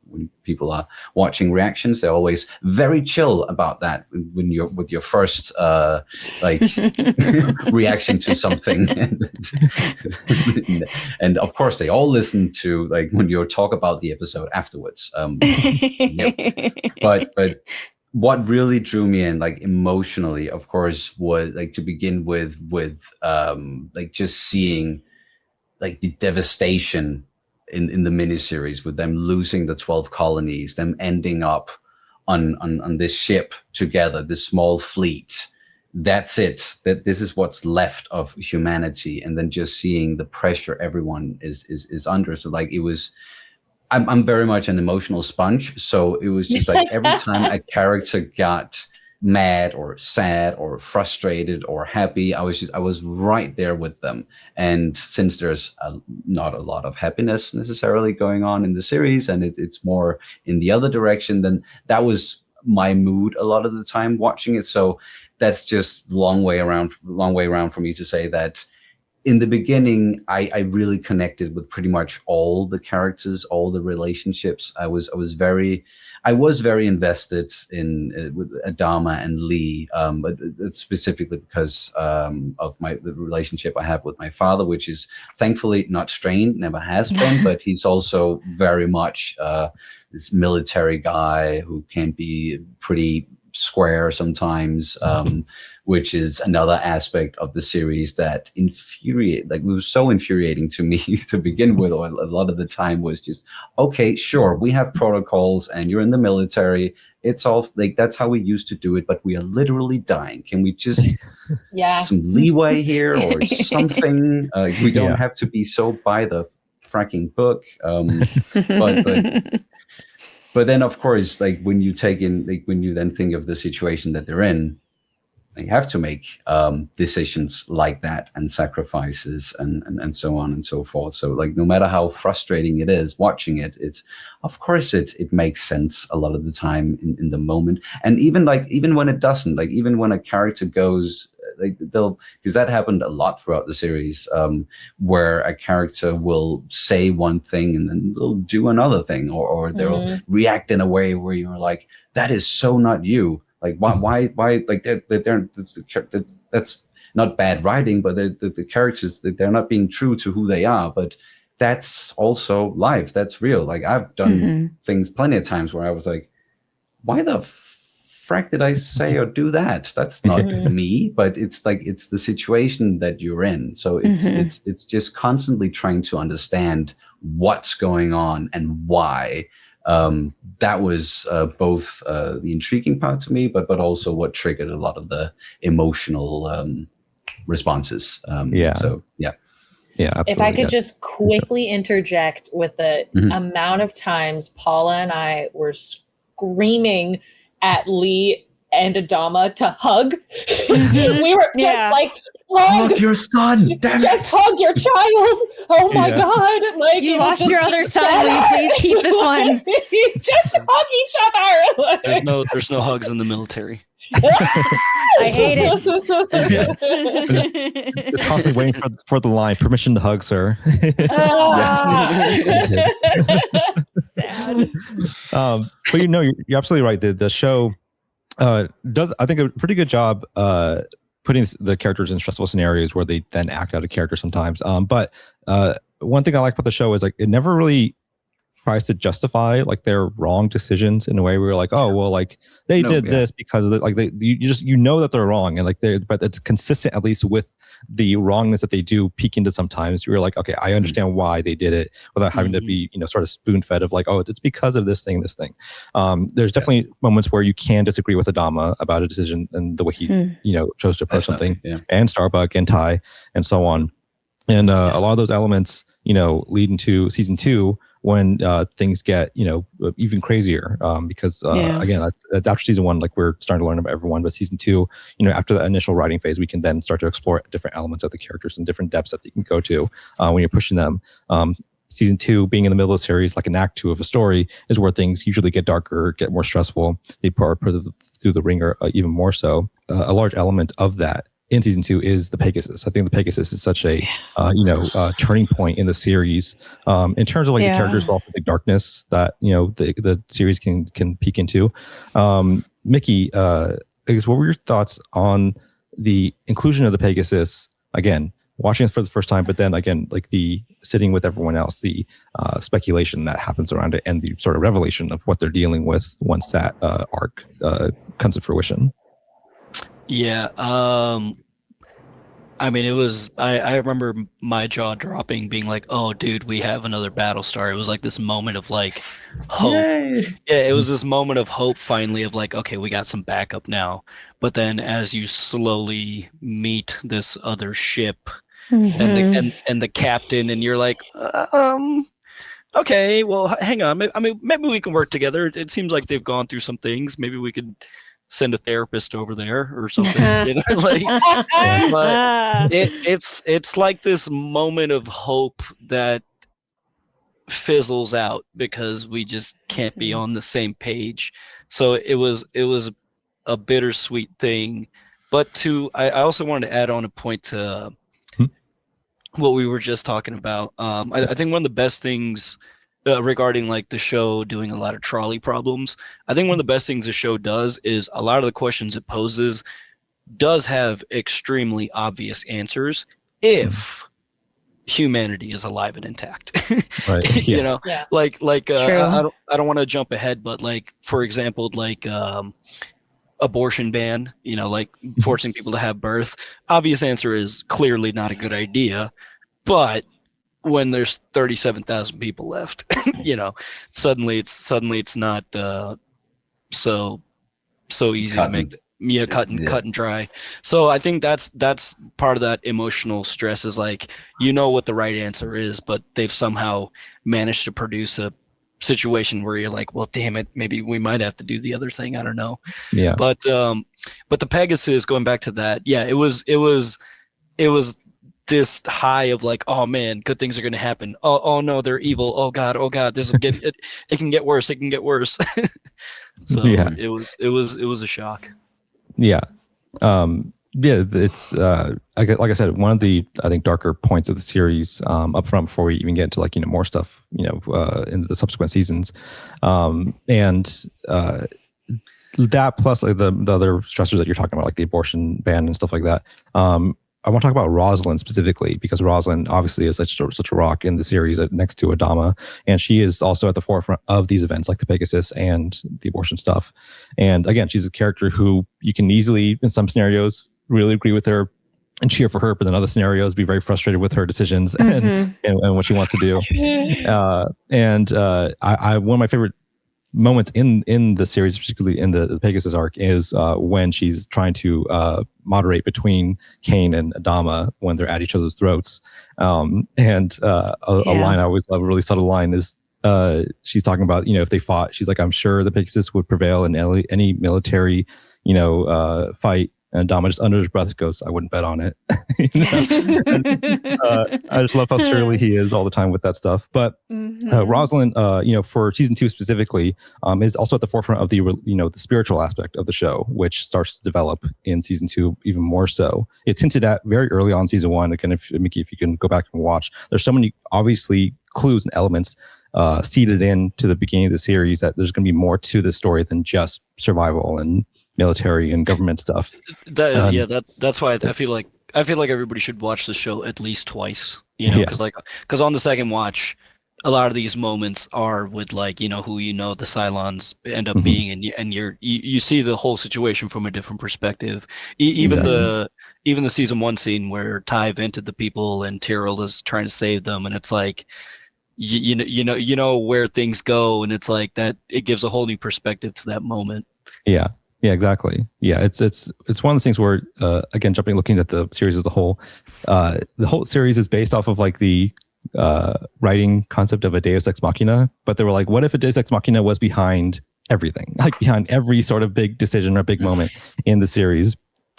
when people are watching reactions, they're always very chill about that when you're with your first reaction to something. And of course they all listen to like when you talk about the episode afterwards. But what really drew me in, like emotionally, of course, was like to begin with like just seeing like the devastation in the miniseries, with them losing the 12 colonies, them ending up on this ship together, this small fleet. That's it. That this is what's left of humanity, and then just seeing the pressure everyone is under. So like it was, I'm very much an emotional sponge. So it was just like every time a character got mad or sad or frustrated or happy, I was right there with them. And since there's not a lot of happiness necessarily going on in the series, and it's more in the other direction, then that was my mood a lot of the time watching it. So that's just long way around for me to say that in the beginning, I really connected with pretty much all the characters, all the relationships. I was very invested in with Adama and Lee, but it's specifically because of the relationship I have with my father, which is thankfully not strained, never has been. But he's also very much this military guy who can be pretty square sometimes, which is another aspect of the series that it was so infuriating to me to begin with, or a lot of the time was just, okay, sure, we have protocols and you're in the military, it's all like that's how we used to do it, but we are literally dying. Can we just some leeway here or something? We don't have to be so by the fracking book. But then, of course, like when you then think of the situation that they're in, they have to make decisions like that and sacrifices and so on and so forth. So like, no matter how frustrating it is watching it, of course it makes sense a lot of the time in the moment. And even when it doesn't, like even when a character goes, like because that happened a lot throughout the series, where a character will say one thing and then they'll do another thing, or they'll react in a way where you're like, that is so not you. Like why like that's not bad writing, but the characters, they're not being true to who they are. But that's also life. That's real. Like I've done things plenty of times where I was like, why the frack did I say or do that? That's not me, but it's like, it's the situation that you're in. So it's just constantly trying to understand what's going on and why. That was both the intriguing part to me, but also what triggered a lot of the emotional responses. So yeah. Yeah, absolutely. If I could just quickly interject with the amount of times Paula and I were screaming at Lee and Adama to hug. We were just like, hug your son, damn it. Just hug your child. Oh my God. Like, you lost your other son. Will you please keep this one? Just hug each other. There's no hugs in the military. I hate it. Just constantly waiting for the line. Permission to hug, sir. Sad. But you're absolutely right. The show does, I think, a pretty good job putting the characters in stressful scenarios where they then act out a character sometimes. But one thing I like about the show is like it never really tries to justify like their wrong decisions in a way where you're like, oh well, like they did this because of like you know that they're wrong, and like but it's consistent at least with the wrongness that they do peek into sometimes. You're like, okay, I understand why they did it without having to be sort of spoon fed of like, oh, it's because of this thing. There's definitely moments where you can disagree with Adama about a decision and the way he chose to approach something, and Starbuck and Ty and so on, and a lot of those elements lead into season 2 when things get even crazier, because again, after season 1, like we're starting to learn about everyone, but season 2, after the initial writing phase, we can then start to explore different elements of the characters and different depths that they can go to when you're pushing them. Season 2, being in the middle of the series, like an act 2 of a story, is where things usually get darker, get more stressful. They put through the ringer even more so. A large element of that in season 2 is the Pegasus. I think the Pegasus is such a turning point in the series in terms of like the characters, but also the darkness that the series can peek into. Mickey, I guess, what were your thoughts on the inclusion of the Pegasus? Again, watching it for the first time, but then again, like the sitting with everyone else, the speculation that happens around it, and the sort of revelation of what they're dealing with once that arc comes to fruition. Yeah, I mean, it was. I remember my jaw dropping, being like, "Oh, dude, we have another Battlestar." It was like this moment of like hope. Yay! Yeah, it was this moment of hope finally of like, okay, we got some backup now. But then, as you slowly meet this other ship and the captain, and you're like, okay, well, hang on. I mean, maybe we can work together. It seems like they've gone through some things. Maybe we could send a therapist over there or something. But it's like this moment of hope that fizzles out because we just can't be on the same page. So it was a bittersweet thing. But I also wanted to add on a point to what we were just talking about. I think one of the best things regarding like the show doing a lot of trolley problems, I think one of the best things the show does is a lot of the questions it poses does have extremely obvious answers if humanity is alive and intact. Right. Like I don't want to jump ahead, but like, for example, like abortion ban, like forcing people to have birth. Obvious answer is clearly not a good idea, but when there's 37,000 people left, suddenly it's not so easy to make. Cut and dry. So I think that's part of that emotional stress is like, what the right answer is, but they've somehow managed to produce a situation where you're like, well, damn it, maybe we might have to do the other thing. I don't know. Yeah. But the Pegasus, going back to that, yeah, it was this high of like, oh man, good things are going to happen. Oh no, they're evil. Oh god, this will get it can get worse. It can get worse. So yeah. It was a shock. Yeah. It's like I said, one of the, I think, darker points of the series up front before we even get into like, more stuff, in the subsequent seasons. And that plus like the other stressors that you're talking about, like the abortion ban and stuff like that, I want to talk about Rosalind specifically, because Rosalind obviously is such a rock in the series next to Adama, and she is also at the forefront of these events like the Pegasus and the abortion stuff. And again, she's a character who you can easily, in some scenarios, really agree with her and cheer for her, but in other scenarios, be very frustrated with her decisions and what she wants to do. I one of my favorite moments in the series, particularly in the Pegasus arc, is when she's trying to moderate between Kane and Adama when they're at each other's throats. A line I always love, a really subtle line, is she's talking about, if they fought, she's like, I'm sure the Pegasus would prevail in any military, fight. And Adama just under his breath goes, I wouldn't bet on it. I just love how surly he is all the time with that stuff. But Rosalind, for season 2 specifically, is also at the forefront of the the spiritual aspect of the show, which starts to develop in season 2 even more so. It's hinted at very early on in season 1. Again, Mickey, if you can go back and watch, there's so many obviously clues and elements seeded into the beginning of the series that there's going to be more to the story than just survival and military and government stuff. That's why I feel like everybody should watch the show at least twice. Because on the second watch, a lot of these moments are with who the Cylons end up being, and you see the whole situation from a different perspective. Even the season 1 scene where Ty vented the people and Tyrell is trying to save them, and it's like you know where things go, and it's like that it gives a whole new perspective to that moment. Yeah, exactly. Yeah, it's one of those things where, again, looking at the series as a whole, the whole series is based off of the writing concept of a Deus Ex Machina. But they were like, what if a Deus Ex Machina was behind everything, behind every sort of big decision or big moment in the series?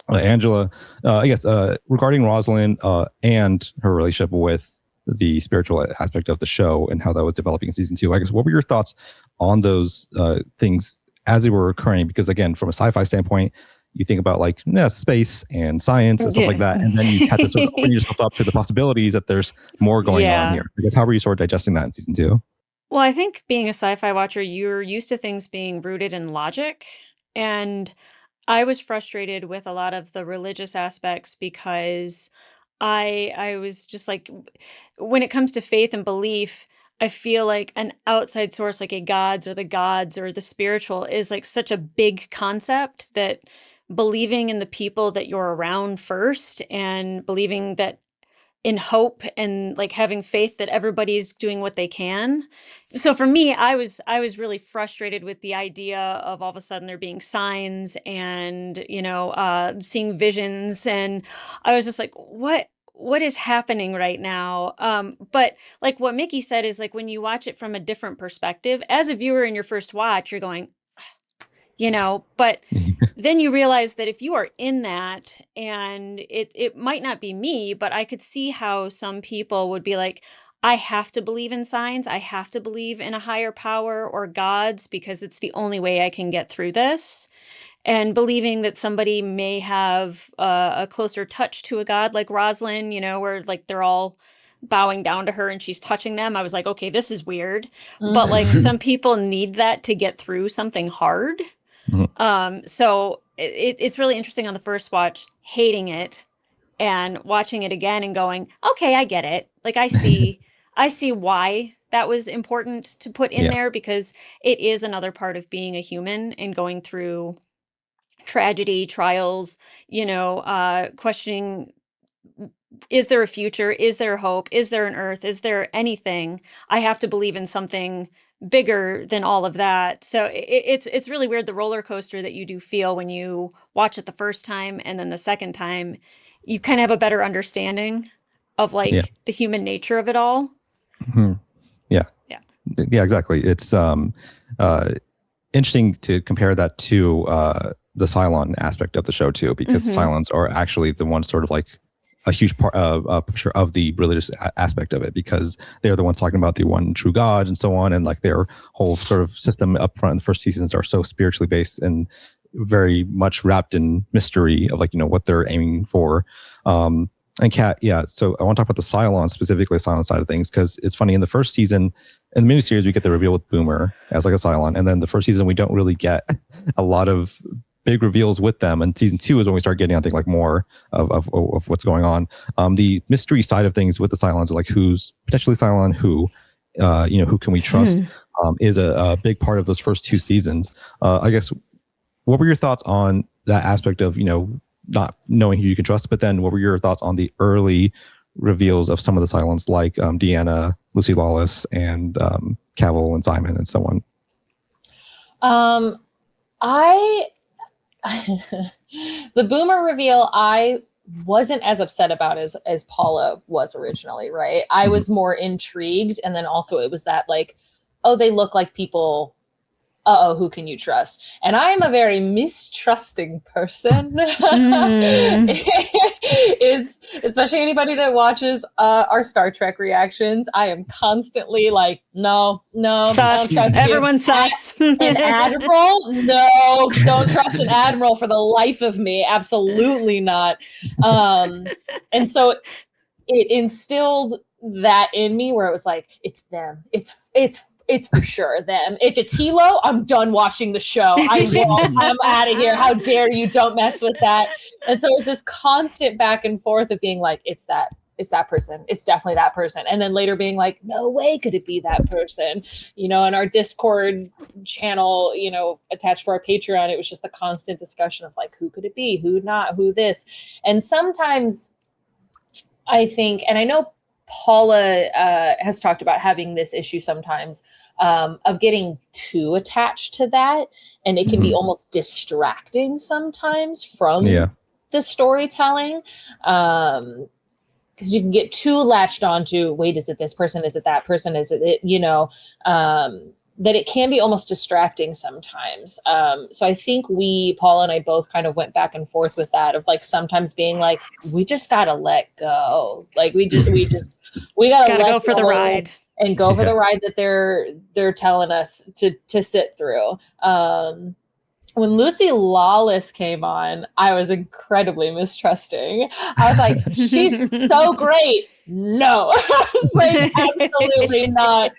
Angela, I guess, regarding Rosalind and her relationship with the spiritual aspect of the show and how that was developing in season 2, I guess, what were your thoughts on those things as they were occurring? Because again, from a sci-fi standpoint, you think about space and science and stuff like that, and then you have to sort of open yourself up to the possibilities that there's more going on here. Because how were you sort of digesting that in season 2? Well, I think being a sci-fi watcher, you're used to things being rooted in logic, and I was frustrated with a lot of the religious aspects because I was just like, when it comes to faith and belief, I feel like an outside source, like the gods or the spiritual, is like such a big concept that believing in the people that you're around first, and believing that in hope, and having faith that everybody's doing what they can. So for me, I was really frustrated with the idea of all of a sudden there being signs and, seeing visions. And I was just like, what is happening right now? But like what Mickey said is, when you watch it from a different perspective, as a viewer in your first watch, you're going, but then you realize that if you are in that, and it might not be me, but I could see how some people would be like, I have to believe in signs. I have to believe in a higher power or gods because it's the only way I can get through this. And believing that somebody may have a closer touch to a god like Rosalind, where they're all bowing down to her and she's touching them. I was like, okay, this is weird. But some people need that to get through something hard. So it's really interesting on the first watch, hating it, and watching it again and going, okay, I get it. I see why that was important to put in there, because it is another part of being a human and going through tragedy, trials, questioning, is there a future? Is there hope? Is there an earth? Is there anything? I have to believe in something bigger than all of that. So it's really weird, the roller coaster that you do feel when you watch it the first time, and then the second time you kind of have a better understanding of the human nature of it all. Yeah, exactly. It's interesting to compare that to the Cylon aspect of the show too, because the Cylons are actually the ones sort of a huge part picture of the religious aspect of it, because they're the ones talking about the one true God and so on, and their whole sort of system up front in the first seasons are so spiritually based and very much wrapped in mystery of what they're aiming for. And Kat, so I want to talk about the Cylon, specifically the Cylon side of things, because it's funny, in the first season, in the miniseries, we get the reveal with Boomer as a Cylon, and then the first season we don't really get a lot of big reveals with them. And season 2 is when we start getting, I think, like more of what's going on. The mystery side of things with the Cylons, like who's potentially Cylon, who can we trust, is a big part of those first 2 seasons. I guess, what were your thoughts on that aspect of, not knowing who you can trust, but then what were your thoughts on the early reveals of some of the Cylons, like Deanna, Lucy Lawless, and Cavill and Simon and so on? The Boomer reveal, I wasn't as upset about as Paula was originally, right? I was more intrigued, and then also it was that like, oh, they look like people. Who can you trust? And I'm a very mistrusting person. It's especially anybody that watches our Star Trek reactions. I am constantly like, no, Sus. don't trust Everyone's you. sus. An admiral? No, don't trust an admiral for the life of me. Absolutely not. And so it instilled that in me, where it was like, it's them. It's for sure them. If it's Hilo, I'm done watching the show. I'm out of here. How dare you? Don't mess with that. And so it's this constant back and forth of being like, it's that person. It's definitely that person. And then later being like, no way could it be that person. In our Discord channel, attached to our Patreon, it was just a constant discussion of like, who could it be? Who not? Who this? And sometimes I think, and I know Paula has talked about having this issue sometimes of getting too attached to that, and it can be almost distracting sometimes from the storytelling, because you can get too latched onto, wait, is it this person? Is it that person? Is it that it can be almost distracting sometimes. So I think Paula and I both kind of went back and forth with that, of like sometimes being like, we just gotta let go. Like we gotta go for the ride and go for the ride that they're telling us to sit through. When Lucy Lawless came on, I was incredibly mistrusting. I was like, she's so great. No, I was like, absolutely not.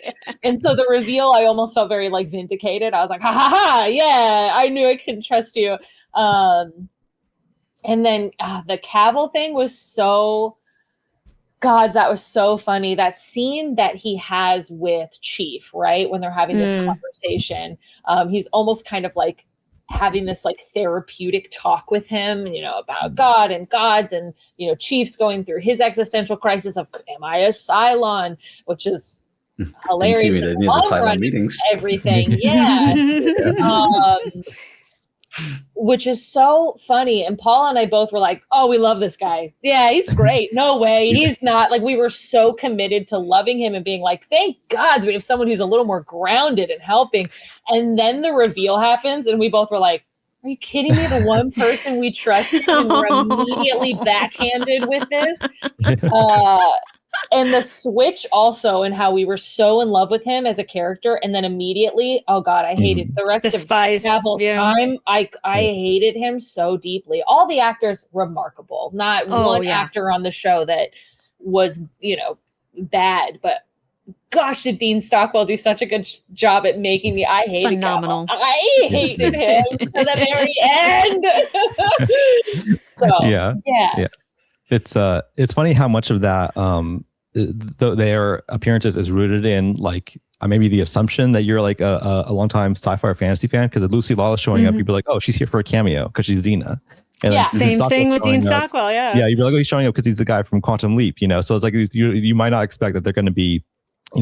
And so the reveal, I almost felt very like vindicated. I was like, ha ha ha, yeah, I knew I couldn't trust you. And then the Cavill thing was that was so funny. That scene that he has with Chief, right? When they're having this conversation, he's almost kind of like having this like therapeutic talk with him, about God and gods, and, Chief's going through his existential crisis of, am I a Cylon? Which is hilarious. Intimidated in the Cylon meetings. Everything. Yeah. Which is so funny. And Paula and I both were like, oh, we love this guy. Yeah, he's great. No way. He's not. Like, we were so committed to loving him and being like, thank God we have someone who's a little more grounded and helping. And then the reveal happens and we both were like, are you kidding me? The one person we trusted, and we're immediately backhanded with this. And the switch also, and how we were so in love with him as a character, and then immediately, oh God, I hated the rest of Cavill's time. I hated him so deeply. All the actors, remarkable. Not one actor on the show that was, bad, but gosh, did Dean Stockwell do such a good job at making me? I hated Cavill. I hated him to the very end. So yeah. It's funny how much of that their appearances is rooted in like maybe the assumption that you're like a longtime sci-fi or fantasy fan, because Lucy Lawless showing up, you'd be like, oh, she's here for a cameo because she's Xena. And same thing with Dean Stockwell. Yeah, you'd be like, oh, he's showing up because he's the guy from Quantum Leap. So it's like you might not expect that they're going to be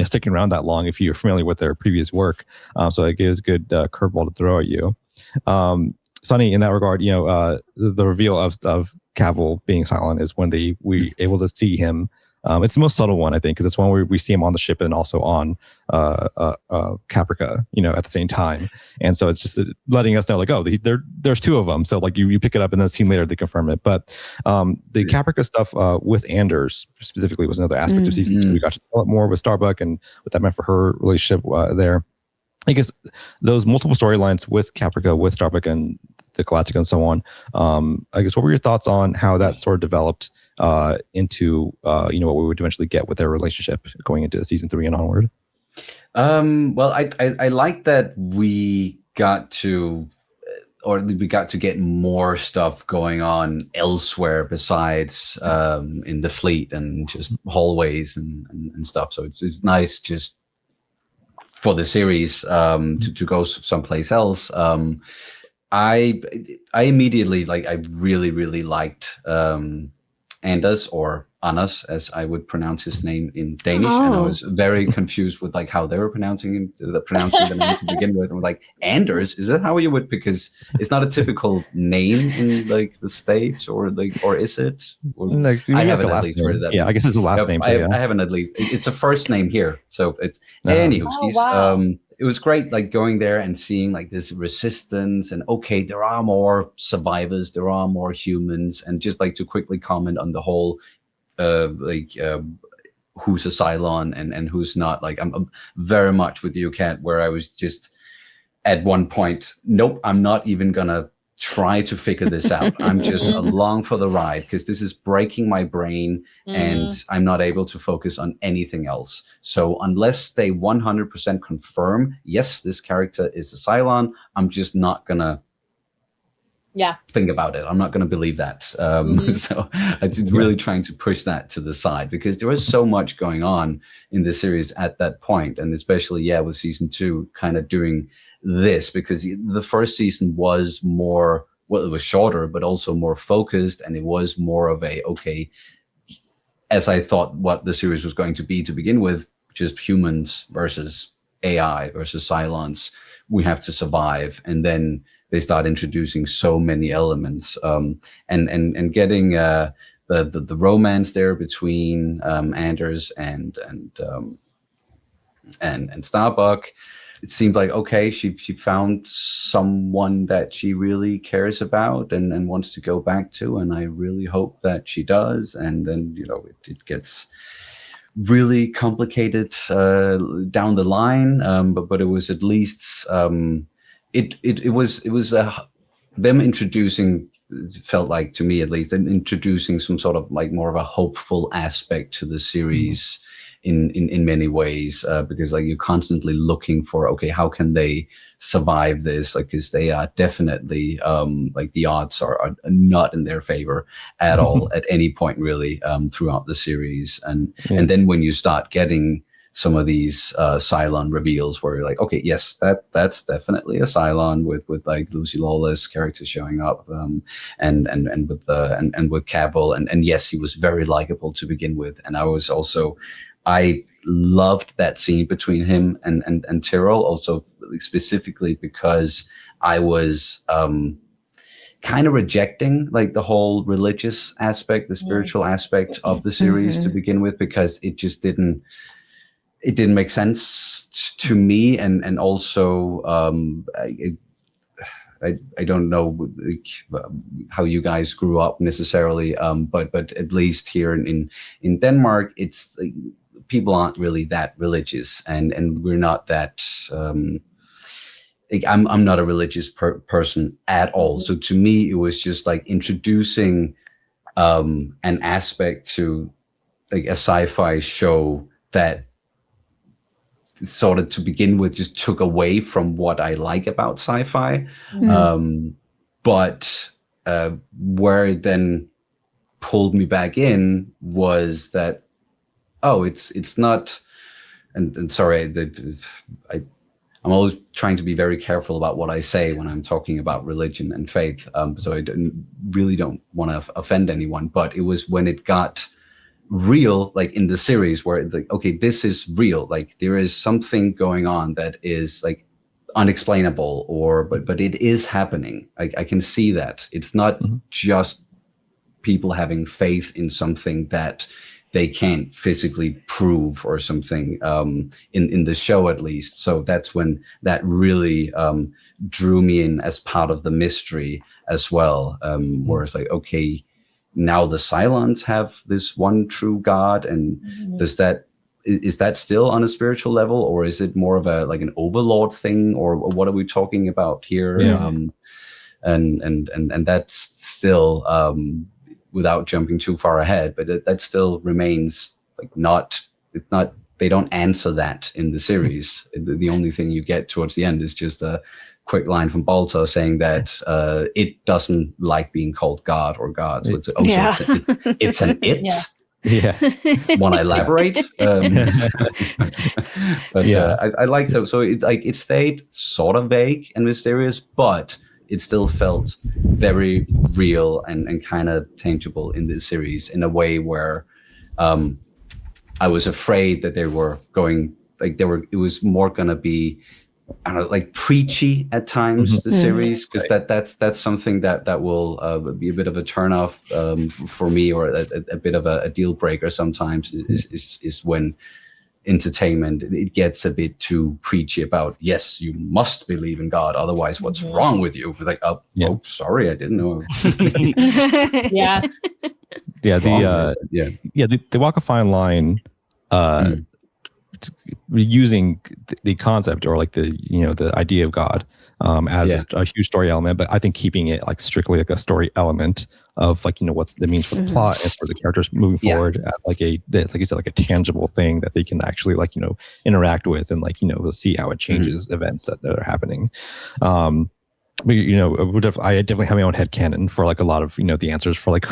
sticking around that long if you're familiar with their previous work. So it gives a good curveball to throw at you. Sonny, in that regard, the reveal of Cavill being Cylon is when we able to see him. It's the most subtle one, I think, because it's one where we see him on the ship and also on Caprica, at the same time. And so it's just letting us know, like, oh, there's two of them. So like you pick it up and then see later they confirm it. But the Caprica stuff with Anders specifically was another aspect of season 2. We got to develop more with Starbuck and what that meant for her relationship there. I guess those multiple storylines with Caprica, with Starbuck and the Galactica and so on. I guess what were your thoughts on how that sort of developed into what we would eventually get with their relationship going into season 3 and onward? Well, I like that we got to or we got to get more stuff going on elsewhere besides in the fleet and just hallways and stuff. So it's nice just for the series to go someplace else. I immediately, like, I really liked Anders, or Anders, as I would pronounce his name in Danish, and I was very confused with like how they were pronouncing the name to begin with. I'm like, Anders, is that how you would? Because it's not a typical name in like the States, or is it? Or, No, I haven't at least heard of that. Yeah, I guess it's the last name. I haven't at least. It's a first name here, so it's anywho. It was great, like going there and seeing like this resistance, and okay, there are more survivors, there are more humans, and just like to quickly comment on the whole, who's a Cylon and who's not. Like I'm very much with you, Kat, where I was just at one point, nope, I'm not even gonna try to figure this out. I'm just along for the ride because this is breaking my brain and I'm not able to focus on anything else. So unless they 100% confirm, yes, this character is a Cylon, I'm just not gonna think about it. I'm not going to believe that. So I'm really trying to push that to the side because there was so much going on in the series at that point, and especially with season 2 kind of doing this, because the first season was more, well, it was shorter but also more focused, and it was more of a, okay, as I thought what the series was going to be to begin with, just humans versus AI versus Cylons, we have to survive. And then they start introducing so many elements, and getting the romance there between Anders and Starbuck. It seemed like, okay, she found someone that she really cares about and wants to go back to, and I really hope that she does. And then it gets really complicated down the line, but it was at least. It was them introducing, felt like to me at least, them introducing some sort of like more of a hopeful aspect to the series in many ways, because like you're constantly looking for, okay, how can they survive this? Like, because they are definitely like the odds are not in their favor at all at any point really throughout the series, and then when you start getting some of these Cylon reveals where you're like, okay, yes, that's definitely a Cylon with like Lucy Lawless character showing up, and with Cavill, and yes, he was very likable to begin with, and I loved that scene between him and Tyrell, also specifically because I was kind of rejecting like the whole religious aspect, the spiritual aspect of the series to begin with, because it just didn't make sense to me, and also I don't know how you guys grew up necessarily, but at least here in Denmark, it's like, people aren't really that religious, and we're not that. I'm not a religious person at all. So to me, it was just like introducing an aspect to like a sci-fi show that sort of to begin with just took away from what I like about sci-fi, but where it then pulled me back in was that, oh, it's not, and sorry, I'm always trying to be very careful about what I say when I'm talking about religion and faith, so I really don't want to offend anyone, but it was when it got real, like in the series, where it's like, okay, this is real, like there is something going on that is like unexplainable, but it is happening. I can see that it's not just people having faith in something that they can't physically prove or something, in the show at least. So that's when that really drew me in as part of the mystery as well, where it's like, okay, now the Cylons have this one true God, and is that still on a spiritual level, or is it more of a like an overlord thing, or what are we talking about here? And that's still, without jumping too far ahead, but that still remains like it's not they don't answer that in the series. The only thing you get towards the end is just a quick line from Baltar saying that it doesn't like being called God or God. So it's an it. Yeah. Yeah. Want to elaborate? But Yeah. I liked it. So it stayed sort of vague and mysterious, but it still felt very real and kind of tangible in this series in a way where I was afraid that they were going it was more going to be, I don't know, like preachy at times, the series, because that's something that will be a bit of a turnoff for me, or a bit of a deal breaker sometimes, is when entertainment, it gets a bit too preachy about, yes, you must believe in God, otherwise what's wrong with you? Like, oh, sorry, I didn't know. Yeah. They walk a fine line using the concept, or like the idea of God as a huge story element, but I think keeping it like strictly like a story element of like, what that means for the plot and for the characters moving forward as like like you said, like a tangible thing that they can actually like, interact with and like, see how it changes events that are happening. But, I definitely have my own headcanon for like a lot of, the answers for like,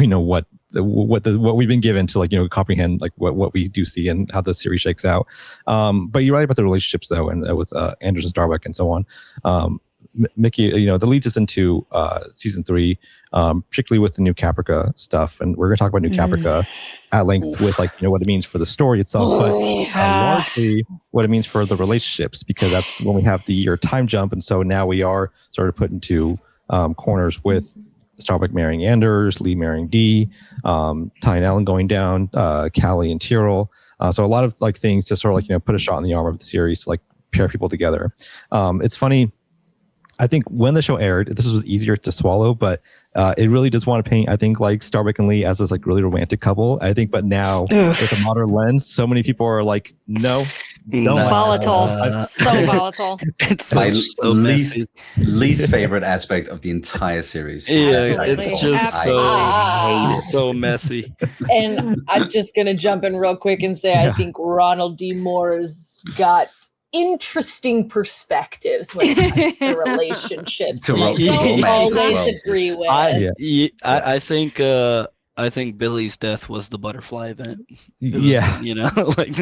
what we've been given to like, comprehend like what we do see and how the series shakes out. But you're right about the relationships though, and with Anders and Starbuck and so on. Mickey, that leads us into season 3, particularly with the New Caprica stuff, and we're going to talk about New Caprica at length with like what it means for the story itself, but largely what it means for the relationships, because that's when we have the year time jump, and so now we are sort of put into corners with Starbuck marrying Anders, Lee marrying Dee, Ty and Ellen going down, Callie and Tyrell. So a lot of like things to sort of like put a shot in the arm of the series to like pair people together. It's funny. I think when the show aired, this was easier to swallow, but it really does want to paint, I think, like Starbuck and Lee as this like really romantic couple. I think, but now with a modern lens, so many people are like, no, don't. Volatile, so volatile. It's My so messy. least favorite aspect of the entire series. Yeah, Absolutely. it's just so messy. And I'm just going to jump in real quick and say, I think Ronald D. Moore's got interesting perspectives when it comes to relationships. To I romance don't as always well. agree with. I think Billy's death was the butterfly event. It was, Yeah. like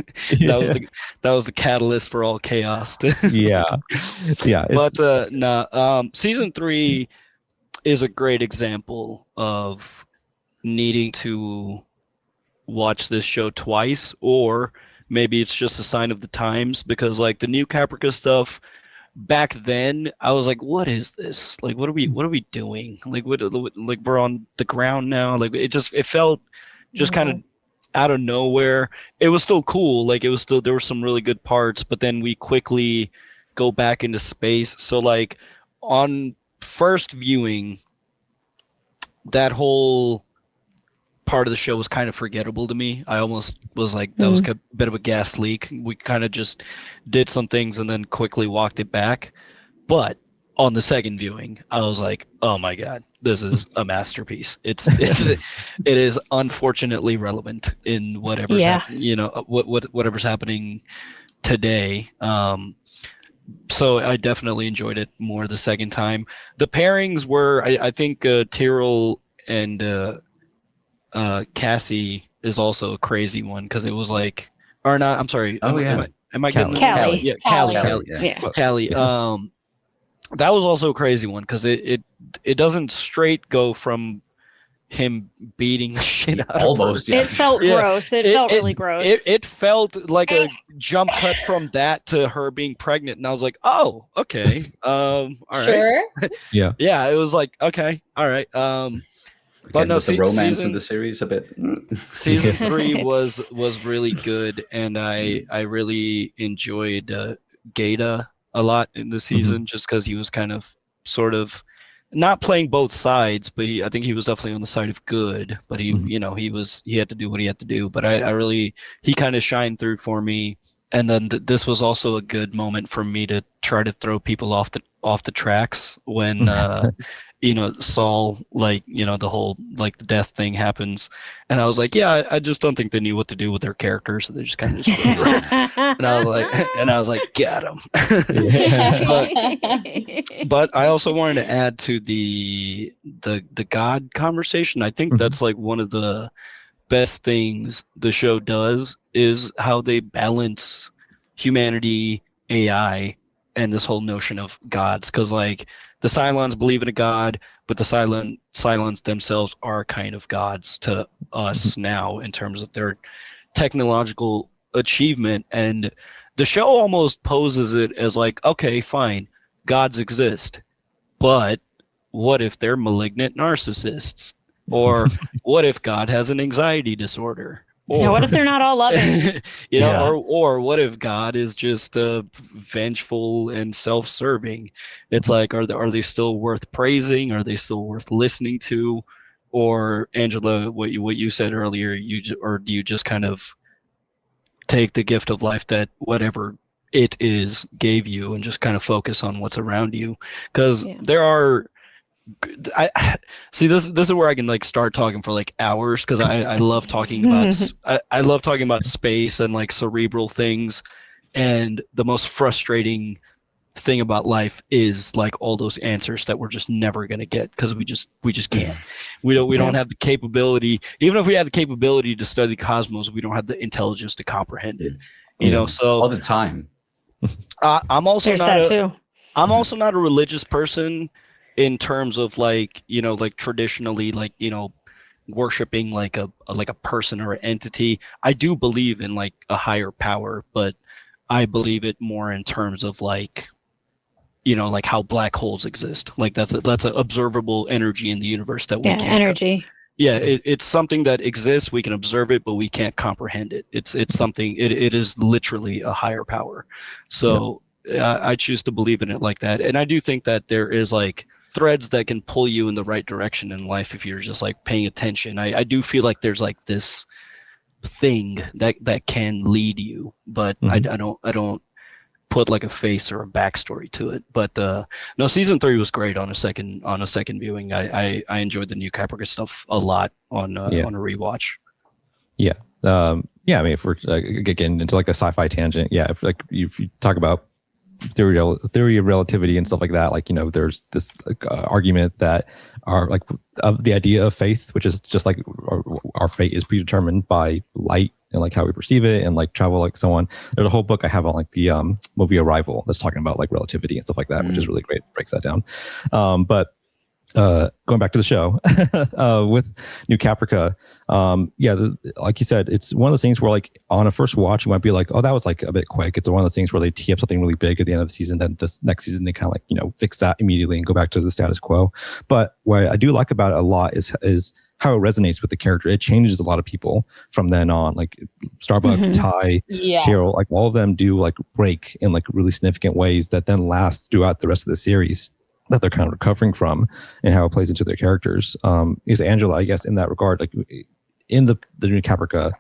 that was the catalyst for all chaos. Yeah. But season 3 is a great example of needing to watch this show twice, or maybe it's just a sign of the times, because like the New Caprica stuff back then, I was like, what is this? Like, what are we doing? Like, like we're on the ground now. Like it felt just kind of out of nowhere. It was still cool. Like there were some really good parts, but then we quickly go back into space. So like on first viewing, that whole part of the show was kind of forgettable to me. I almost was like, that was a bit of a gas leak. We kind of just did some things and then quickly walked it back. But on the second viewing, I was like, oh my God, this is a masterpiece. It is unfortunately relevant in whatever's whatever's happening today. So I definitely enjoyed it more the second time. The pairings were, I think Tyrell and Cassie is also a crazy one, because it was like, or not, I'm sorry. Am I getting Callie. Yeah, Callie. Callie. That was also a crazy one, because it doesn't straight go from him beating the shit out Almost, of her. It felt gross. It felt really gross. It felt like a jump cut from that to her being pregnant, and I was like, oh, okay. All right. Sure. Yeah. Yeah, it was like, okay, all right. But no, the romance in the series a bit. Season 3 was really good, and I really enjoyed Gaeta a lot in the season, just because he was kind of sort of not playing both sides, but I think he was definitely on the side of good. But he had to do what he had to do. But I really, he kind of shined through for me. And then this was also a good moment for me to try to throw people off the tracks when Saul, like, the whole like the death thing happens, and I was like, yeah, I just don't think they knew what to do with their characters, so they just kind of just wrote it. And I was like, get him. But I also wanted to add to the God conversation. I think that's like one of the best things the show does is how they balance humanity, AI, and this whole notion of gods. Because like the Cylons believe in a god, but the Cylons themselves are kind of gods to us now in terms of their technological achievement. And the show almost poses it as like, okay, fine, gods exist, but what if they're malignant narcissists? Or what if God has an anxiety disorder? Or what if they're not all loving? Or what if God is just vengeful and self-serving? It's like, are they still worth praising? Are they still worth listening to? Or Angela, what you said earlier, or do you just kind of take the gift of life that whatever it is gave you and just kind of focus on what's around you? Because there are. I see this is where I can like start talking for like hours, because I love talking about I love talking about space and like cerebral things, and the most frustrating thing about life is like all those answers that we're just never going to get because we just can't. We don't have the capability. Even if we had the capability to study the cosmos, we don't have the intelligence to comprehend it. So all the time. I'm also I'm also not a religious person in terms of like, like traditionally, like, worshiping like a person or an entity. I do believe in like a higher power, but I believe it more in terms of like, like how black holes exist. Like that's an observable energy in the universe that we can't. Energy. It's something that exists. We can observe it, but we can't comprehend it. It's something. It is literally a higher power. So I choose to believe in it like that, and I do think that there is like threads that can pull you in the right direction in life if you're just like paying attention. I do feel like there's like this thing that can lead you, but I don't put like a face or a backstory to it. But no, season 3 was great on a second viewing. I enjoyed the New Caprica stuff a lot on a rewatch. I mean, if we're getting into like a sci-fi tangent, if like if you talk about theory of relativity and stuff like that, like, there's this argument that are like of the idea of faith, which is just like our fate is predetermined by light and like how we perceive it and like travel, like so on. There's a whole book I have on like the movie Arrival that's talking about like relativity and stuff like that, which is really great. It breaks that down. But going back to the show with New Caprica, like you said, it's one of those things where like on a first watch you might be like, oh, that was like a bit quick. It's one of those things where they tee up something really big at the end of the season, then this next season they kind of like fix that immediately and go back to the status quo. But what I do like about it a lot is how it resonates with the character. It changes a lot of people from then on, like Starbuck, Ty, Carol, like all of them do like break in like really significant ways that then last throughout the rest of the series, that they're kind of recovering from, and how it plays into their characters. Is Angela, I guess, in that regard, like in the New Caprica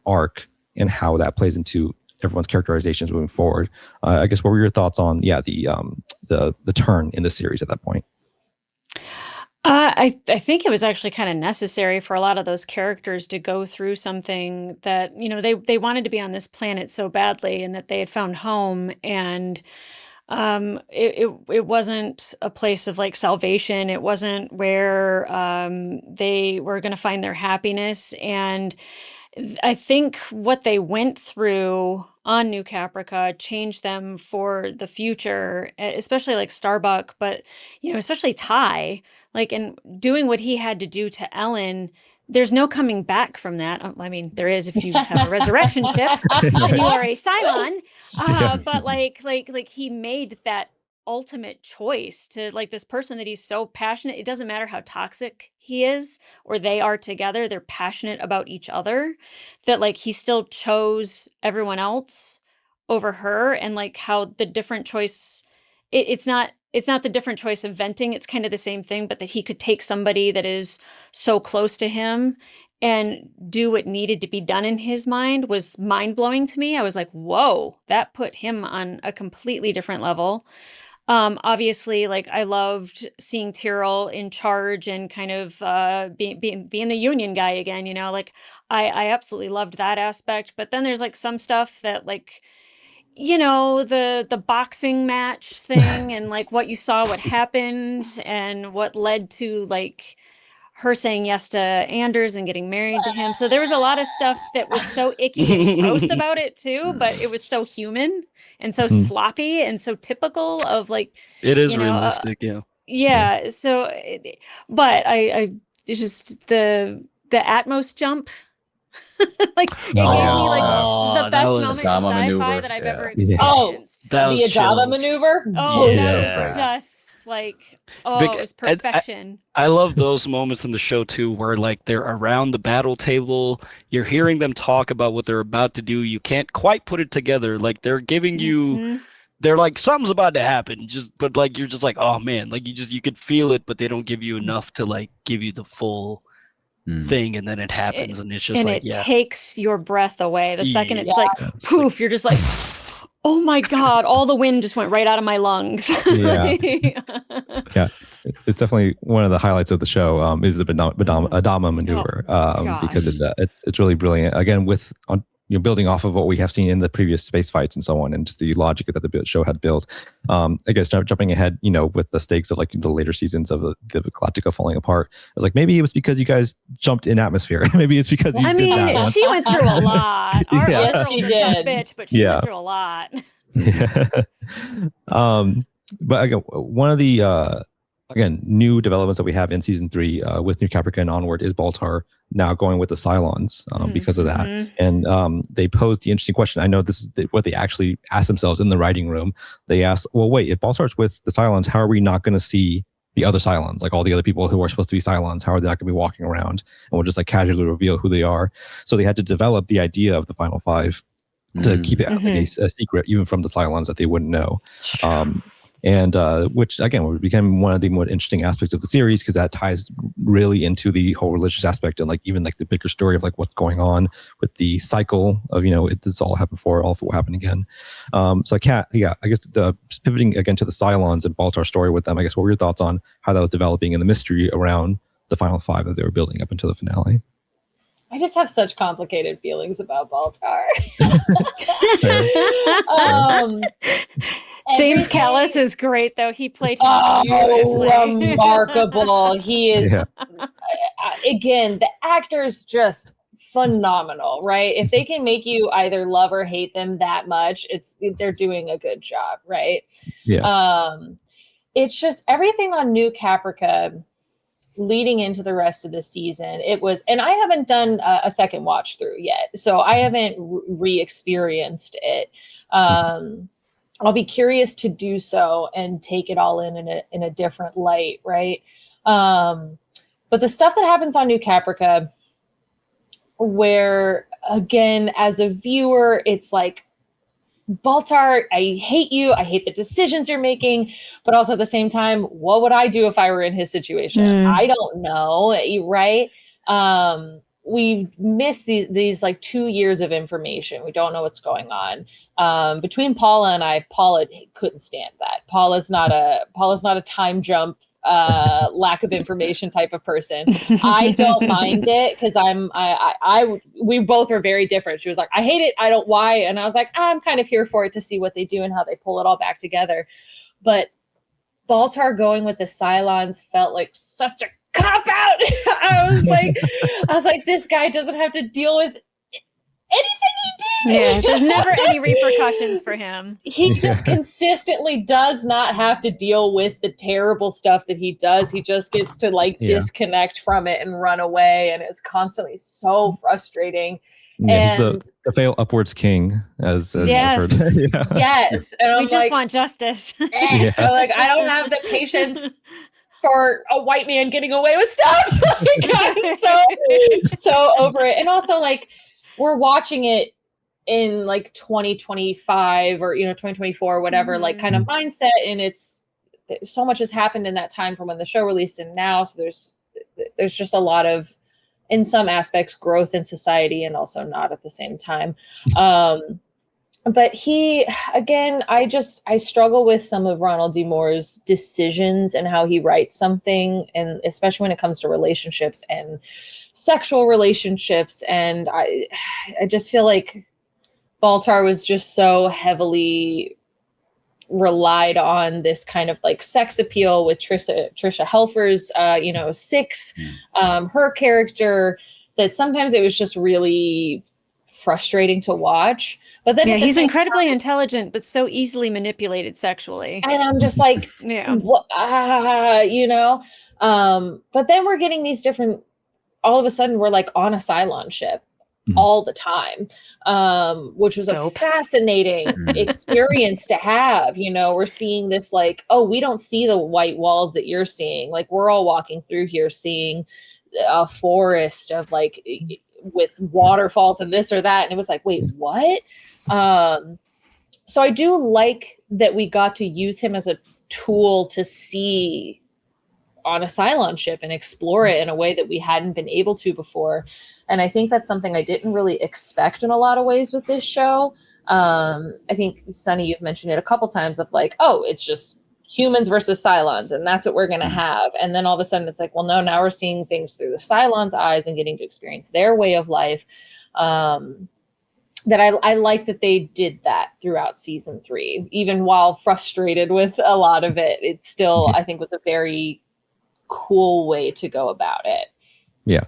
arc and how that plays into everyone's characterizations moving forward. I guess what were your thoughts on the turn in the series at that point? I think it was actually kind of necessary for a lot of those characters to go through something that, they wanted to be on this planet so badly, and that they had found home, and it wasn't a place of like salvation. It wasn't where they were going to find their happiness. And I think what they went through on New Caprica changed them for the future, especially like Starbuck, but especially Ty, like, and doing what he had to do to Ellen. There's no coming back from that. I mean, there is if you have a resurrection chip and you are a Cylon. But like he made that ultimate choice to like this person that he's so passionate. It doesn't matter how toxic he is or they are together. They're passionate about each other, that like he still chose everyone else over her. And like how the different choice, it's not the different choice of venting. It's kind of the same thing, but that he could take somebody that is so close to him and do what needed to be done in his mind was mind-blowing to me. I was like, whoa, that put him on a completely different level. Obviously, like I loved seeing Tyrell in charge and kind of being the Union guy again. Like I absolutely loved that aspect. But then there's like some stuff that like the boxing match thing and like what you saw, what happened, and what led to like her saying yes to Anders and getting married to him. So there was a lot of stuff that was so icky and gross about it too, but it was so human and so Mm. sloppy and so typical of like, It is you know, realistic, yeah. yeah. So, but I it's just the Atmos jump. Like it gave me like the that best was- moment in Adama sci-fi maneuver, that I've yeah. ever Yeah. experienced. That the was Adama chills. maneuver. Oh, Yeah. that was just like, Big- it was perfection. I love those moments in the show too, where like they're around the battle table, you're hearing them talk about what they're about to do. You can't quite put it together. Like they're giving you, Mhm. they're like something's about to happen. But like you're just like, oh man, like you could feel it, but they don't give you enough to like give you the full thing, and then it happens, and it's just and like, it yeah. takes your breath away. The second it's Yeah. like poof, you're just like, oh my god, all the wind just went right out of my lungs. Yeah. Yeah, it's definitely one of the highlights of the show. Is the Adama maneuver, because it's really brilliant. Again, with building off of what we have seen in the previous space fights and so on, and just the logic that the show had built. I guess jumping ahead, with the stakes of like the later seasons of the Galactica falling apart, I was like, maybe it was because you guys jumped in atmosphere. Maybe it's because you did that once. She went through a lot. Our Yeah. girl's She a did. tough bitch, but she Yeah. went through a lot. Yeah. But again, one of the new developments that we have in season 3 with New Caprica and onward is Baltar now going with the Cylons because of that. And they posed the interesting question. I know this is what they actually asked themselves in the writing room. They asked, well, wait, if Baltar's with the Cylons, how are we not going to see the other Cylons, like all the other people who are supposed to be Cylons? How are they not going to be walking around? And we'll just like casually reveal who they are. So they had to develop the idea of the Final Five to keep it like a secret, even from the Cylons, that they wouldn't know. And which again became one of the more interesting aspects of the series, because that ties really into the whole religious aspect and like even like the bigger story of like what's going on with the cycle of this all happened before, all will happen again. So I guess pivoting again to the Cylons and Baltar's story with them, I guess what were your thoughts on how that was developing and the mystery around the final 5 that they were building up until the finale? I just have such complicated feelings about Baltar. James Callis is great, though. He played him beautifully. Remarkable. He is, again, the actor's just phenomenal, right? If they can make you either love or hate them that much, they're doing a good job, right? Yeah. It's just everything on New Caprica leading into the rest of the season. It was, and I haven't done a second watch through yet, so I haven't re-experienced it. I'll be curious to do so and take it all in a different light, right? But the stuff that happens on New Caprica, where again, as a viewer, it's like, Baltar, I hate you. I hate the decisions you're making, but also at the same time, what would I do if I were in his situation? I don't know, right? We missed these like 2 years of information. We don't know what's going on. Between Paula and I, Paula couldn't stand that. Paula's not a time jump, lack of information type of person. I don't mind it because we both are very different. She was like, I hate it. I don't why. And I was like, I'm kind of here for it to see what they do and how they pull it all back together. But Baltar going with the Cylons felt like such a cop out. I was like, this guy doesn't have to deal with anything he did. Yeah, there's never any repercussions for him. He just consistently does not have to deal with the terrible stuff that he does. He just gets to disconnect from it and run away, and it's constantly so frustrating. Yeah, he's the fail upwards king, as yes. I've heard. Yes, and we just want justice. I'm like, I don't have the patience for a white man getting away with stuff. I'm so over it. And also, like, we're watching it in like 2025 or 2024 or whatever, like kind of mindset, and so much has happened in that time from when the show released and now. So there's just a lot of, in some aspects, growth in society, and also not at the same time. but he, again, I struggle with some of Ronald D. Moore's decisions and how he writes something, and especially when it comes to relationships and sexual relationships. And I just feel like Baltar was just so heavily relied on this kind of like sex appeal with Trisha Helfer's, Six, her character, that sometimes it was just really frustrating to watch. But then Yeah, he's incredibly intelligent, but so easily manipulated sexually. and I'm just like, Yeah. But then we're getting these different, all of a sudden we're like on a Cylon ship all the time, which was Dope. a fascinating experience to have. We're seeing this like, oh, we don't see the white walls that you're seeing. Like, we're all walking through here seeing a forest of like with waterfalls and this or that, and it was like, wait, what? So I do like that we got to use him as a tool to see on a Cylon ship and explore it in a way that we hadn't been able to before. And I think that's something I didn't really expect in a lot of ways with this show. I think, Sonny, you've mentioned it a couple times of like, oh, it's just humans versus Cylons, and that's what we're going to have. And then all of a sudden it's like, well, no, now we're seeing things through the Cylons' eyes and getting to experience their way of life. That I like that they did that throughout season 3, even while frustrated with a lot of it. It still, I think, was a very cool way to go about it. Yeah.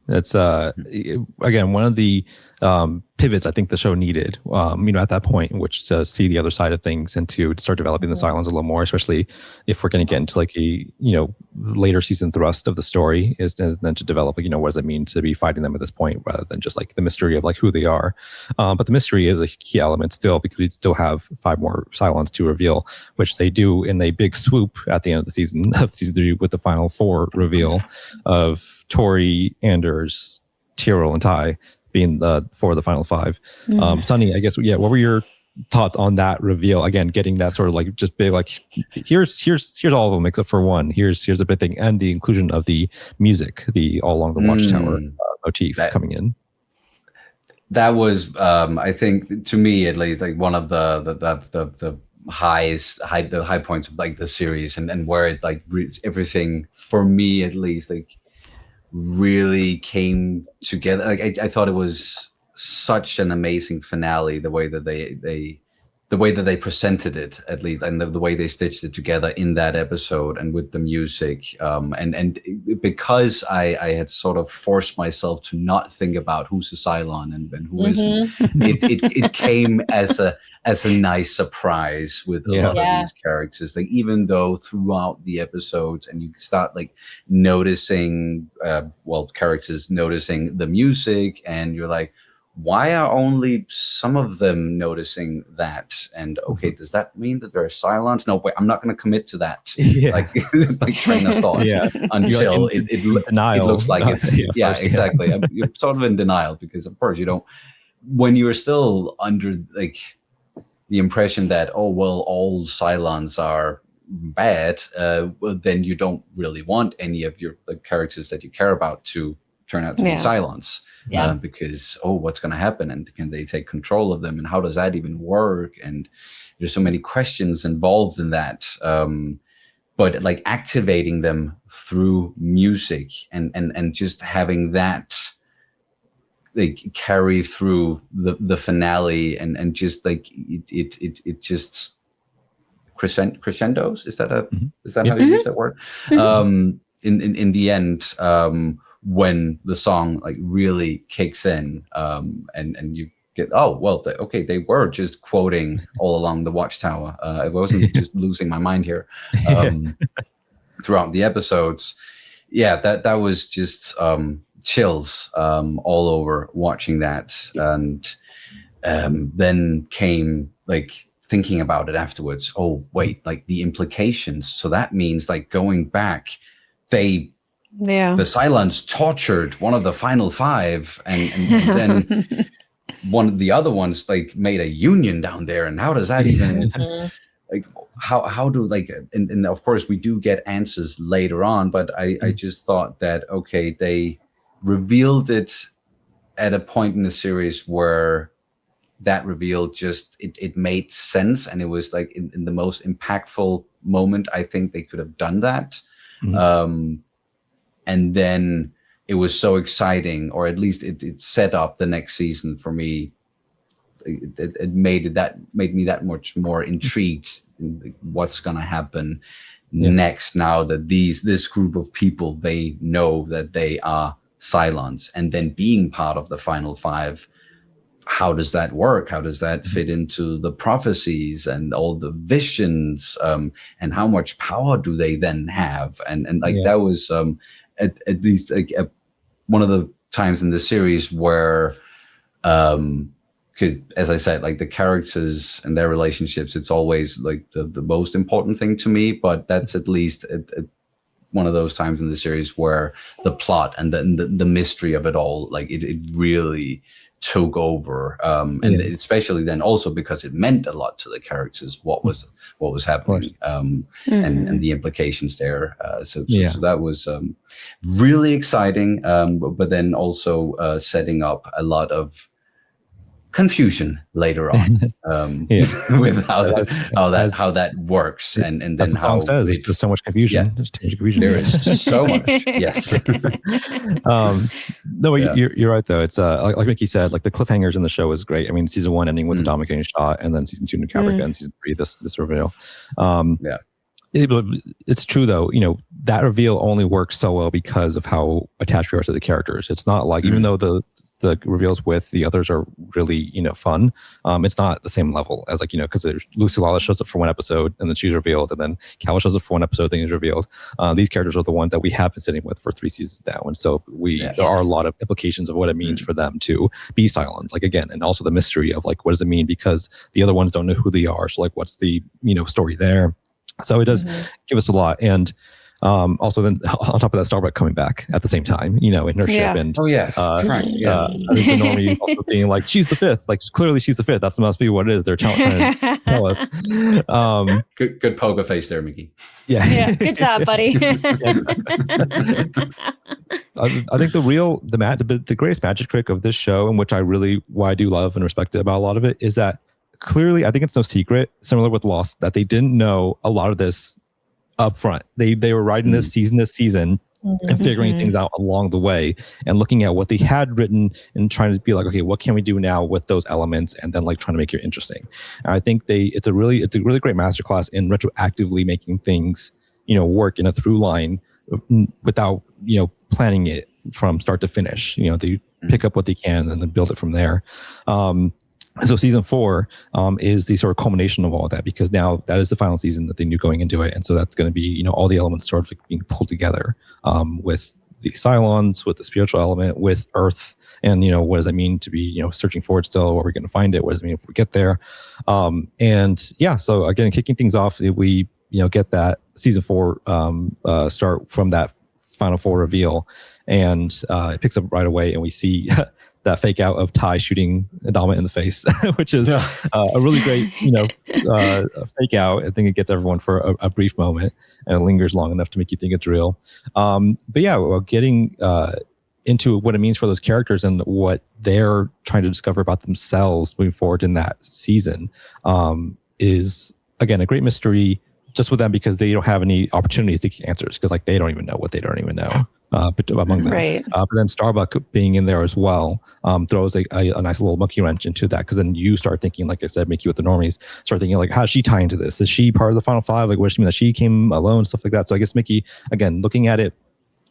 That's again one of the pivots I think the show needed. At that point in which to see the other side of things and to start developing the Cylons a little more, especially if we're going to get into like a later season thrust of the story, is then to develop what does it mean to be fighting them at this point, rather than just like the mystery of like who they are. But the mystery is a key element still, because we still have 5 more Cylons to reveal, which they do in a big swoop at the end of the season 3 with the final 4 reveal of Tori, Anders, Tyrell, and Ty being the 4 of the final 5. Sonny, I guess, what were your thoughts on that reveal? Again, getting that sort of like just big, like here's all of them except for one. Here's a big thing, and the inclusion of the music, the all along the Watchtower motif coming in. That was, I think, to me at least, like one of the high points of like the series, and where it like everything for me at least like really came together. Like I thought it was such an amazing finale, the way that they presented it, at least, and the way they stitched it together in that episode, and with the music, and because I had sort of forced myself to not think about who's a Cylon and who isn't, it came as a nice surprise with a lot of these characters. Like, even though throughout the episodes, and you start like noticing, characters noticing the music, and you're like, why are only some of them noticing that? And okay, does that mean that there are Cylons? No, wait, I'm not going to commit to that. Like train of thought until it looks like it's exactly. You're sort of in denial, because of course you don't, when you're still under like the impression that all Cylons are bad, then you don't really want any of your characters that you care about to turn out to be Cylons. Because what's going to happen, and can they take control of them, and how does that even work? And there's so many questions involved in that. But like activating them through music, and just having that like carry through the finale, and just like it just crescendos. Is that how you use that word? In the end, when the song like really kicks in, and you get, they were just quoting all along the Watchtower. I wasn't just losing my mind here throughout the episodes. That was just chills all over watching that. And then came like thinking about it afterwards. Oh wait, like the implications. So that means like going back, the Cylons tortured one of the final 5, and then one of the other ones like made a union down there. And how does that even like how do like, and of course we do get answers later on, but I just thought that they revealed it at a point in the series where that reveal just it made sense, and it was like in the most impactful moment I think they could have done that. And then it was so exciting, or at least it set up the next season for me. It made me that much more intrigued in what's gonna happen next. Now that this group of people, they know that they are Cylons, and then being part of the final five, how does that work? How does that fit into the prophecies and all the visions? And how much power do they then have? And like that was at least like one of the times in the series where, because as I said, like the characters and their relationships, it's always like the most important thing to me. But that's at least one of those times in the series where the plot and the mystery of it all, like it really took over, and especially then also because it meant a lot to the characters what was happening, and the implications there. So that was really exciting, but then also setting up a lot of confusion later on, with how that works, and then how says, there's so much confusion. There's too much confusion. There is so much. Yes. No, you're right though. It's like Mickey said, like the cliffhangers in the show is great. I mean, season 1 ending with the Dominic getting shot, and then season 2 new Caprica, and season 3 this reveal. It's true though. You know, that reveal only works so well because of how attached we are to the characters. It's not like even though the reveals with the others are really, fun. It's not the same level as because Lucy Lawless shows up for one episode and then she's revealed, and then Cal shows up for one episode, then he's revealed. These characters are the ones that we have been sitting with for 3 seasons now, and so there are a lot of implications of what it means for them to be silent. Like again, and also the mystery of like what does it mean because the other ones don't know who they are. So like what's the story there? So it does give us a lot. And also then on top of that, Starbuck coming back at the same time, in her ship, and Frank, the normies also being like, she's the fifth, like clearly she's the fifth. That must be what it is. They're trying to tell us. Good poker face there, Mickey. Yeah, good job, buddy. I think the greatest magic trick of this show, and why I do love and respect it about a lot of it, is that clearly, I think it's no secret, similar with Lost, that they didn't know a lot of this up front. They were writing this season and figuring things out along the way, and looking at what they had written and trying to be like, okay, what can we do now with those elements, and then like trying to make it interesting. And I think it's a really great masterclass in retroactively making things work in a through line without planning it from start to finish. They pick up what they can and then build it from there. So season 4 is the sort of culmination of all of that, because now that is the final season that they knew going into it. And so that's going to be, all the elements sort of like being pulled together with the Cylons, with the spiritual element, with Earth. And, what does that mean to be, searching for it still? Where are we going to find it? What does it mean if we get there? So again, kicking things off, we, get that season 4 start from that final 4 reveal. And it picks up right away, and we see that fake out of Ty shooting Adama in the face, which is a really great, fake out. I think it gets everyone for a brief moment, and it lingers long enough to make you think it's real. Getting into what it means for those characters and what they're trying to discover about themselves moving forward in that season is, again, a great mystery just with them, because they don't have any opportunities to get answers, because like they don't even know what they don't even know. But among them, right. But then Starbuck being in there as well throws a nice little monkey wrench into that, because then you start thinking, like I said, Mickey with the normies, start thinking like, how does she tie into this? Is she part of the final 5? Like, what does she mean that she came alone, stuff like that? So I guess Mickey, again, looking at it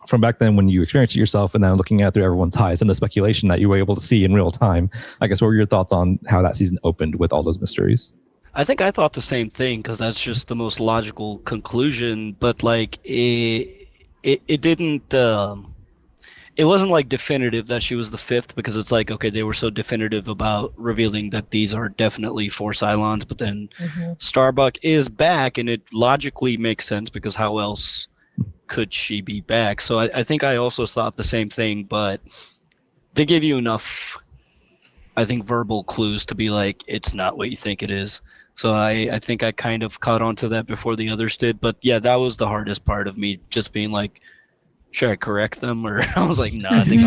from back then when you experienced it yourself, and then looking at it through everyone's eyes and the speculation that you were able to see in real time, I guess what were your thoughts on how that season opened with all those mysteries? I think I thought the same thing, because that's just the most logical conclusion. But like it didn't. It wasn't like definitive that she was the 5th, because it's like, okay, they were so definitive about revealing that these are definitely 4 Cylons, but then Starbuck is back, and it logically makes sense, because how else could she be back? So I think I also thought the same thing, but they gave you enough, I think, verbal clues to be like, it's not what you think it is. So I think I kind of caught on to that before the others did. But yeah, that was the hardest part of me, just being like, should I correct them? Or I was like, no, I think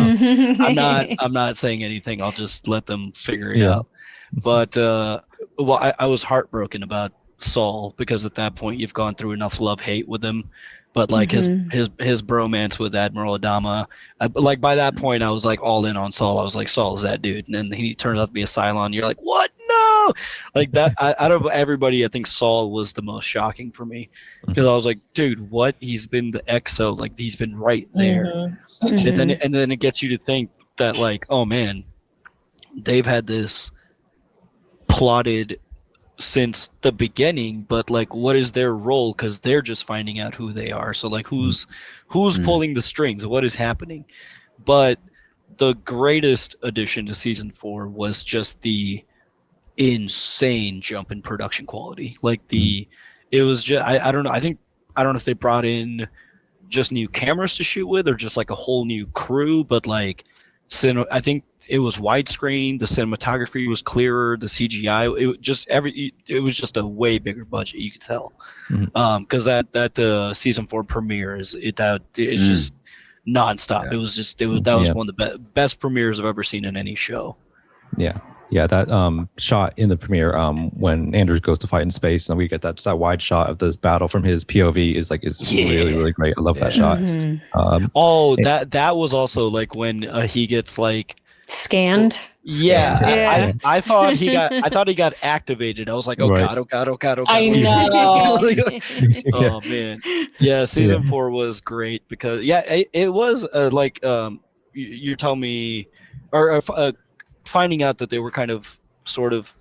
I'm not saying anything. I'll just let them figure it out. But I was heartbroken about Saul because at that point you've gone through enough love-hate with him. But like his bromance with Admiral Adama, like by that point I was like all in on Saul. I was like, Saul is that dude, and then he turns out to be a Cylon. You're like, what? No, like that. Out of everybody, I think Saul was the most shocking for me because I was like, dude, what? He's been the EXO, like he's been right there, and then it gets you to think that like, oh man, they've had this plotted since the beginning, but like what is their role, because they're just finding out who they are, so like who's pulling the strings, what is happening. But the greatest addition to season 4 was just the insane jump in production quality. Like it was just I don't know, I don't know if they brought in just new cameras to shoot with or just like a whole new crew, but like I think it was widescreen. The cinematography was clearer. The CGI, it was just a way bigger budget. You could tell, because that season 4 premiere it's just nonstop. Yeah. That was one of the best premieres I've ever seen in any show. Yeah, that shot in the premiere when Andrews goes to fight in space, and we get that wide shot of this battle from his POV is really, really great. I love that shot. That was also like when he gets like scanned. Yeah. I thought he got activated. I was like, oh god. I know. Oh man. Yeah, season 4 was great because it was like you tell me or finding out that they were kind of sort of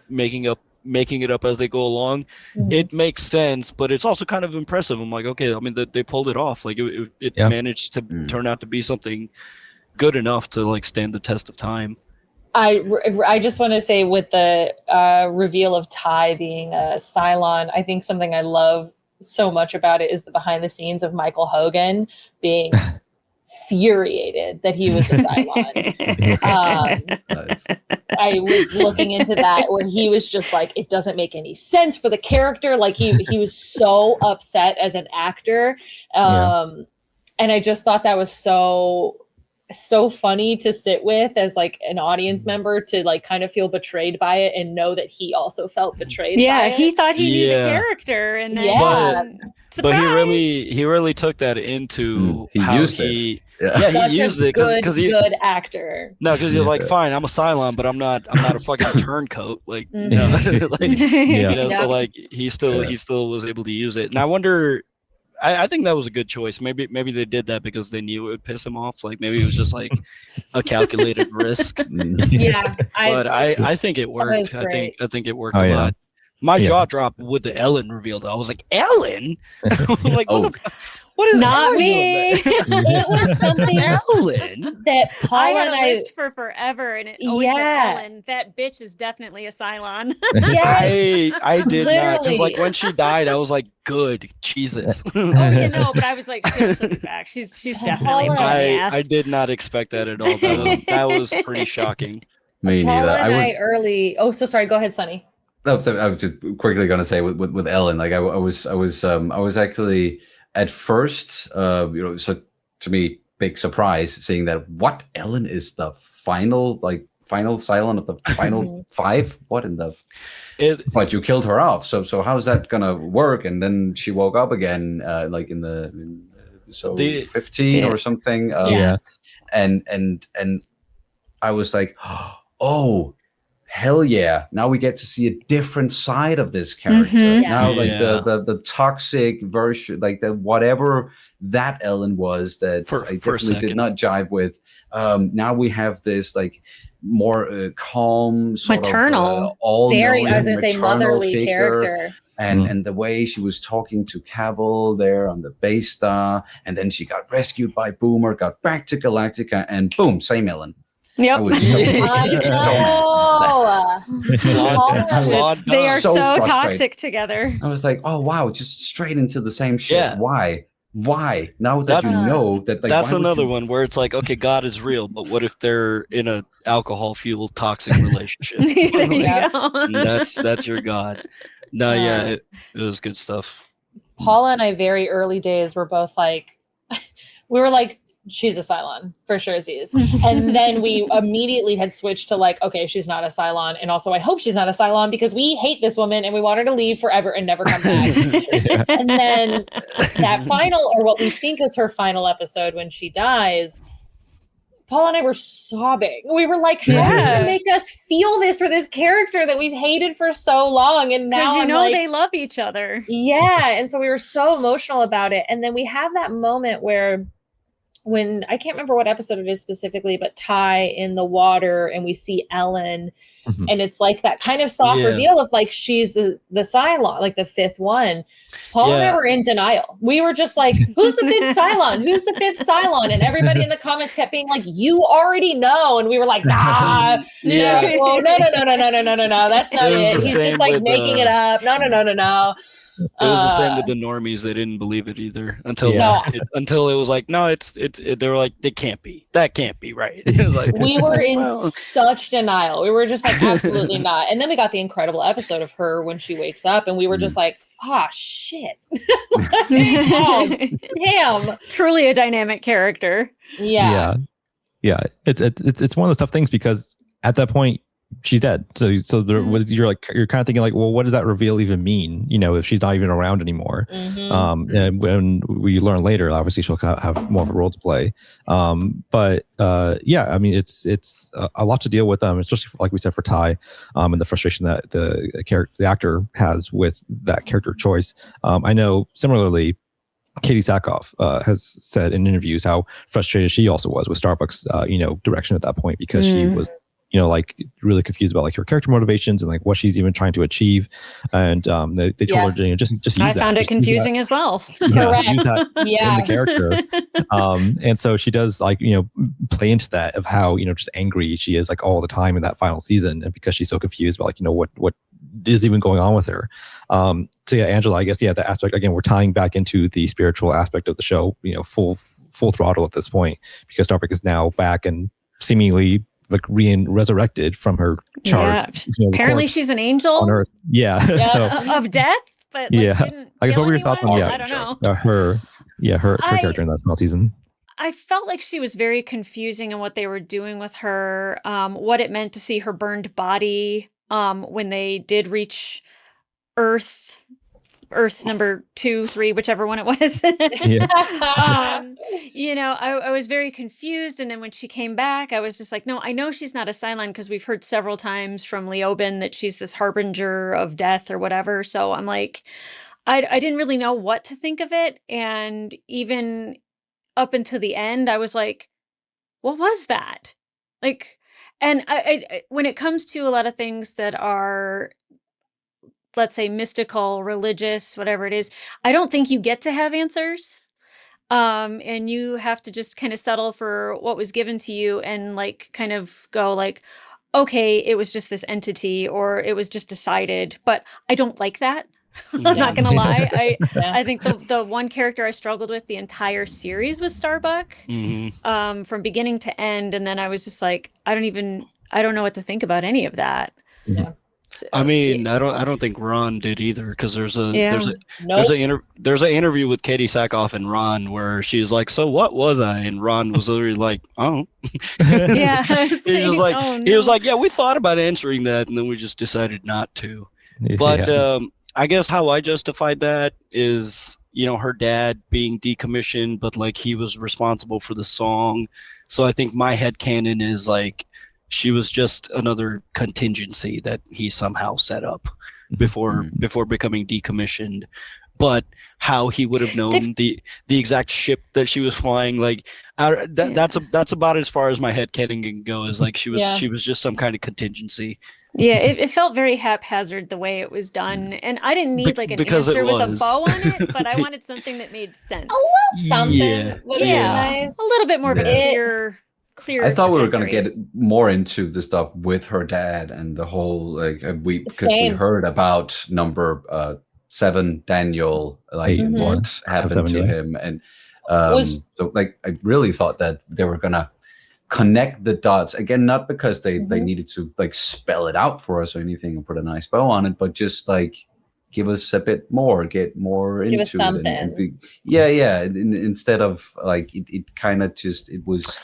making it up as they go along. It makes sense, but it's also kind of impressive. I'm like, okay, I mean they pulled it off. Like it managed to turn out to be something good enough to like stand the test of time. I just want to say with the reveal of Ty being a Cylon, I think something I love so much about it is the behind the scenes of Michael Hogan being infuriated that he was a Cylon. Nice. I was looking into that when he was just like, it doesn't make any sense for the character. Like he was so upset as an actor. And I just thought that was so funny to sit with as like an audience member, to like kind of feel betrayed by it and know that he also felt betrayed by it. He thought he knew the character, and then but he really took that into he how used he it. Yeah. He used it because he good actor. No, because he was like, fine, I'm a Cylon, but I'm not a fucking turncoat. Like, so like he still was able to use it. And I wonder, I think that was a good choice. Maybe they did that because they knew it would piss him off. Like maybe it was just like a calculated risk. But I think it worked. I think it worked a lot. My jaw dropped with the Ellen reveal. I was like, Ellen? Like, what is not Ellen me? It was something Ellen that Paul I had and a list for forever, and it always said Ellen. That bitch is definitely a Cylon. I did not, because like Literally. when she died, I was like, good Jesus. But I was like, she has something back. She's definitely Paula, part of the ass. I did not expect that at all. That was pretty shocking. Me neither. So sorry. Go ahead, Sonny. No, so I was just quickly going to say with Ellen, like I was actually at first, so to me, big surprise seeing that what Ellen is the final Cylon of the final 5. What in the? But you killed her off. So how's that gonna work? And then she woke up again, like in the 15 or something. And I was like, oh. Hell yeah! Now we get to see a different side of this character. Now, like the toxic version, like the whatever that Ellen was, that I definitely did not jive with. Now we have this like more calm, sort maternal, of all-knowing, I was gonna say motherly figure. character. And the way she was talking to Cavill there on the base star, and then she got rescued by Boomer, got back to Galactica, and boom, same Ellen. Yep. They are so toxic together. I was like, oh wow, just straight into the same shit. Yeah. Why? Now that you know that, like, that's another one where it's like, okay, God is real, but what if they're in a alcohol-fueled toxic relationship? That's your God. No, it was good stuff. Paula and I, very early days, were both like, we were like she's a Cylon for sure. And then we immediately had switched to like, okay, she's not a Cylon, and also I hope she's not a Cylon because we hate this woman and we want her to leave forever and never come back. Yeah. And then that final, or what we think is her final episode when she dies, Paul and I were sobbing. We were like, how are you gonna make us feel this for this character that we've hated for so long? And now Because like, they love each other. Yeah. And so we were so emotional about it. And then we have that moment where when I can't remember what episode it is specifically, but Ty in the water and we see Ellen and it's like that kind of soft reveal of like, she's the Cylon, like the fifth one. Paul and I were in denial. We were just like, who's the fifth Cylon? Who's the fifth Cylon? And everybody in the comments kept being like, you already know. And we were like, nah, no, that's not it. He's just like making it up. No. It was the same with the normies. They didn't believe it either until it was like, no, they were like, that can't be right. It was like, we were in such denial. We were just like, absolutely not. And then we got the incredible episode of her when she wakes up, and we were just like, oh shit. Oh, damn. Truly a dynamic character. Yeah. It's one of those tough things because at that point she's dead. So you're kind of thinking like, well, what does that reveal even mean? You know, if she's not even around anymore. And when we learn later, obviously she'll have more of a role to play. I mean, it's a lot to deal with, especially like we said for Ty, and the frustration that the actor has with that character choice. I know similarly, Katie Sackhoff has said in interviews how frustrated she also was with Starbucks, direction at that point, because she was, like really confused about like her character motivations and like what she's even trying to achieve. And they told her, just use I found it confusing as well. Use that in the character. And so she does like, play into that of how, just angry she is like all the time in that final season. And because she's so confused about like, what is even going on with her. So yeah, Angela, I guess, the aspect, again, we're tying back into the spiritual aspect of the show, full throttle at this point, because Starbuck is now back and seemingly like resurrected from her charge. Apparently she's an angel on Earth. Of death, but I guess what were your thoughts on I don't know. Her character in that small season? I felt like she was very confusing in what they were doing with her, what it meant to see her burned body when they did reach Earth number 2, 3, whichever one it was. I was very confused. And then when she came back, I was just like, no, I know she's not a Cylon because we've heard several times from Leoben that she's this harbinger of death or whatever. So I'm like, I didn't really know what to think of it. And even up until the end, I was like, what was that? Like, and I when it comes to a lot of things that are, let's say, mystical, religious, whatever it is, I don't think you get to have answers. And you have to just kind of settle for what was given to you and like kind of go like, okay, it was just this entity or it was just decided, but I don't like that. I'm not going to lie. I think the one character I struggled with the entire series was Starbuck, from beginning to end. And then I was just like, I don't know what to think about any of that. Yeah. So, I mean, I don't think Ron did either, because there's an interview with Katie Sackhoff and Ron where she's like, so what was I? And Ron was literally like, oh. Yeah. He was like, yeah, we thought about answering that, and then we just decided not to. But I guess how I justified that is, her dad being decommissioned, but like he was responsible for the song. So I think my headcanon is like, she was just another contingency that he somehow set up before becoming decommissioned. But how he would have known the exact ship that she was flying, like that's about as far as my headcanon can go. Is like she was just some kind of contingency. Yeah, it felt very haphazard the way it was done, and I didn't need like an answer with a bow on it, but I wanted something that made sense. A little something would be nice. A little bit more of a clear. I thought we were going to get more into the stuff with her dad and the whole we heard about number 7 Daniel, like what happened to him, and so like I really thought that they were gonna connect the dots again, not because they needed to like spell it out for us or anything and put a nice bow on it, but just like give us a bit more, get more Give into us it, something. instead of like it kind of just it was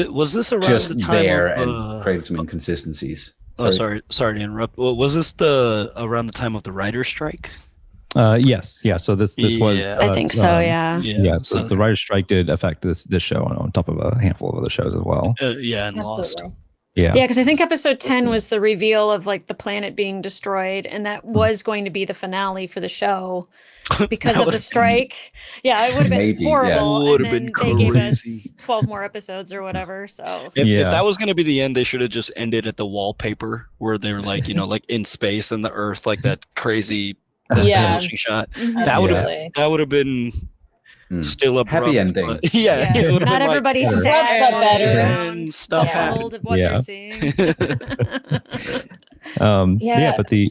Was this around just the time there of? and created some inconsistencies. Sorry to interrupt. Was this around the time of the writer's strike? Yes, yeah. So this was Yeah. I think so. Yeah. yeah. So So the writer's strike did affect this show on top of a handful of other shows as well. yeah, and Lost. Absolutely. Yeah. Yeah, because I think episode 10 was the reveal of like the planet being destroyed, and that was going to be the finale for the show because That of the would've strike. Yeah, it would have been Maybe, yeah. horrible. Would've And then been they gave us crazy. 12 more episodes or whatever. So If Yeah. that was going to be the end, they should have just ended at the wallpaper where they were like, like in space and the Earth, like that crazy establishing shot. Mhm. That would have Absolutely. that would have been still abrupt. Happy ending. but- yeah, Yeah. it would've Not been like, everybody Abrupt sad but better. and stuff Yeah. baffled of what Yeah. they're seeing. Yeah, but the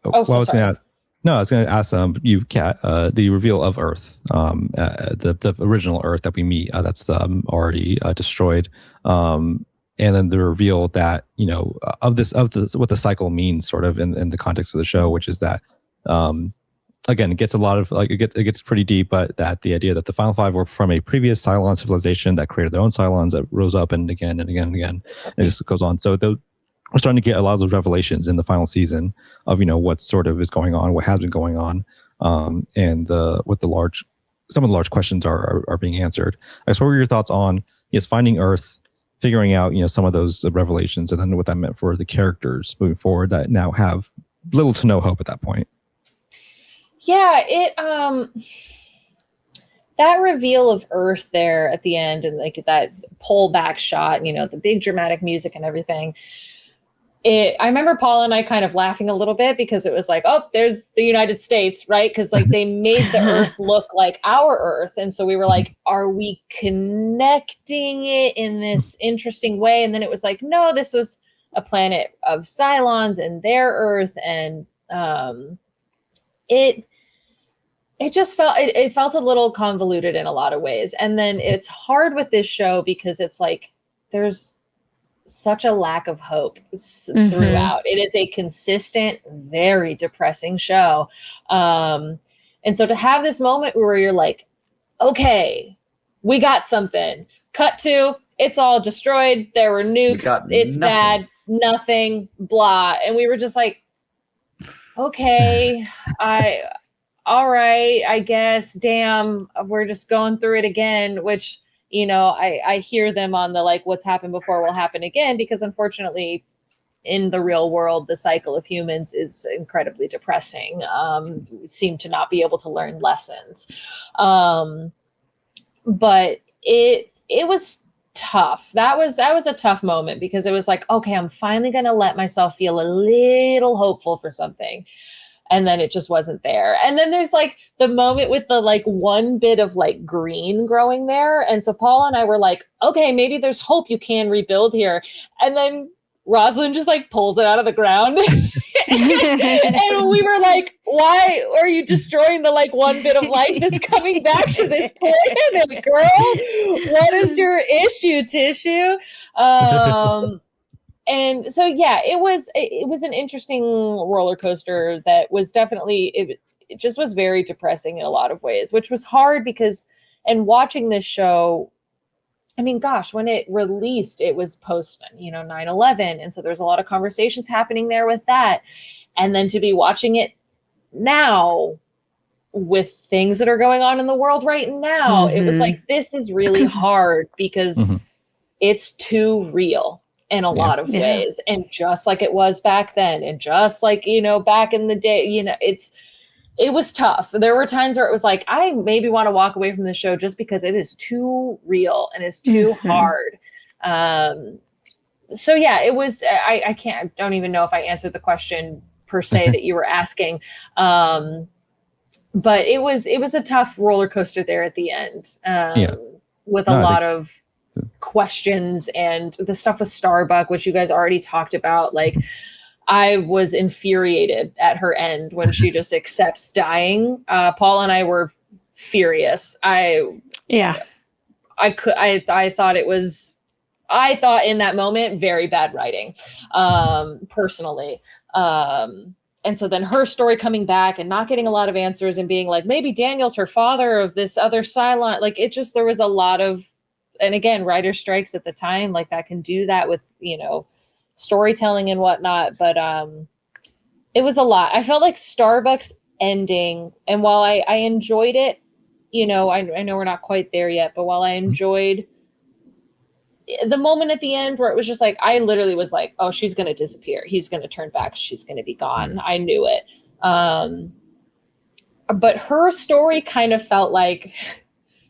Oh, so I was sorry. going to ask. No, I was going to ask you, Kat, the reveal of Earth, the original Earth that we meet, that's already destroyed, and then the reveal that of this what the cycle means, sort of in the context of the show, which is that again, it gets a lot of like it gets pretty deep, but that the idea that the final five were from a previous Cylon civilization that created their own Cylons that rose up and again and again and again, and it just goes on. So we're starting to get a lot of those revelations in the final season of what sort of is going on, what has been going on, and what some of the large questions are being answered. I guess what were your thoughts on finding Earth, figuring out some of those revelations, and then what that meant for the characters moving forward that now have little to no hope at that point? Yeah, that reveal of Earth there at the end and like that pull back shot, the big dramatic music and everything. I remember Paul and I kind of laughing a little bit because it was like, oh, there's the United States, right? Because like they made the Earth look like our Earth. And so we were like, are we connecting it in this interesting way? And then it was like, no, this was a planet of Cylons and their Earth. And it just felt a little convoluted in a lot of ways. And then it's hard with this show because it's like there's such a lack of hope throughout. It is a consistent, very depressing show. And so to have this moment where you're like, okay, we got something. Cut to, it's all destroyed. There were nukes. It's nothing. bad. Nothing, blah. And we were just like, okay, all right, I guess, damn, we're just going through it again, which I hear them on the like what's happened before will happen again, because unfortunately in the real world, the cycle of humans is incredibly depressing. We seem to not be able to learn lessons. But it was tough. That was a tough moment because it was like, okay, I'm finally going to let myself feel a little hopeful for something. And then it just wasn't there. And then there's like the moment with the like one bit of like green growing there. And so Paul and I were like, okay, maybe there's hope you can rebuild here. And then Rosalind just like pulls it out of the ground. And we were like, why are you destroying the like one bit of life that's coming back to this planet, girl? What is your issue, Tissue? And so, yeah, it was an interesting roller coaster that was definitely, it just was very depressing in a lot of ways, which was hard because, and watching this show, I mean, gosh, when it released, it was post, 9/11. And so there's a lot of conversations happening there with that. And then to be watching it now with things that are going on in the world right now, it was like, this is really hard because it's too real in a lot of ways. And just like it was back then, and just like, back in the day, it was tough. There were times where it was like, I maybe want to walk away from the show just because it is too real and it's too hard. So yeah, it was, I don't even know if I answered the question per se that you were asking. But it was a tough roller coaster there at the end, with a lot of questions, and the stuff with Starbuck, which you guys already talked about. Like, I was infuriated at her end when she just accepts dying. Paul and I were furious. I thought in that moment, very bad writing, personally. and so then her story coming back and not getting a lot of answers and being like, maybe Daniel's her father of this other Cylon. Like it just, there was a lot of, and again, writer strikes at the time, like that can do that with, you know, storytelling and whatnot. But it was a lot. I felt like Starbucks ending, and while I enjoyed it, you know, I know we're not quite there yet, but while I enjoyed the moment at the end where it was just like, I literally was like, oh, she's going to disappear. He's going to turn back. She's going to be gone. I knew it. But her story kind of felt like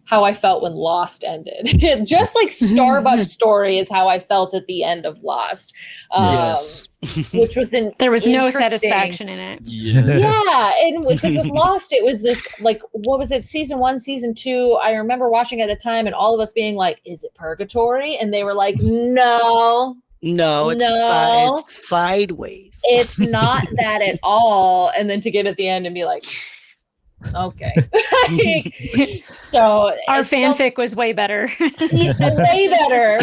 how I felt when Lost ended. Just like Starbucks' story is how I felt at the end of Lost. Yes. Which was there was no satisfaction in it. Yeah. Yeah, and because with Lost, it was this, like, what was it, season 1, season 2? I remember watching at a time and all of us being like, is it purgatory? And they were like, no, It's sideways. it's not that at all. And then to get at the end and be like, okay. So Our fanfic was way better. way better.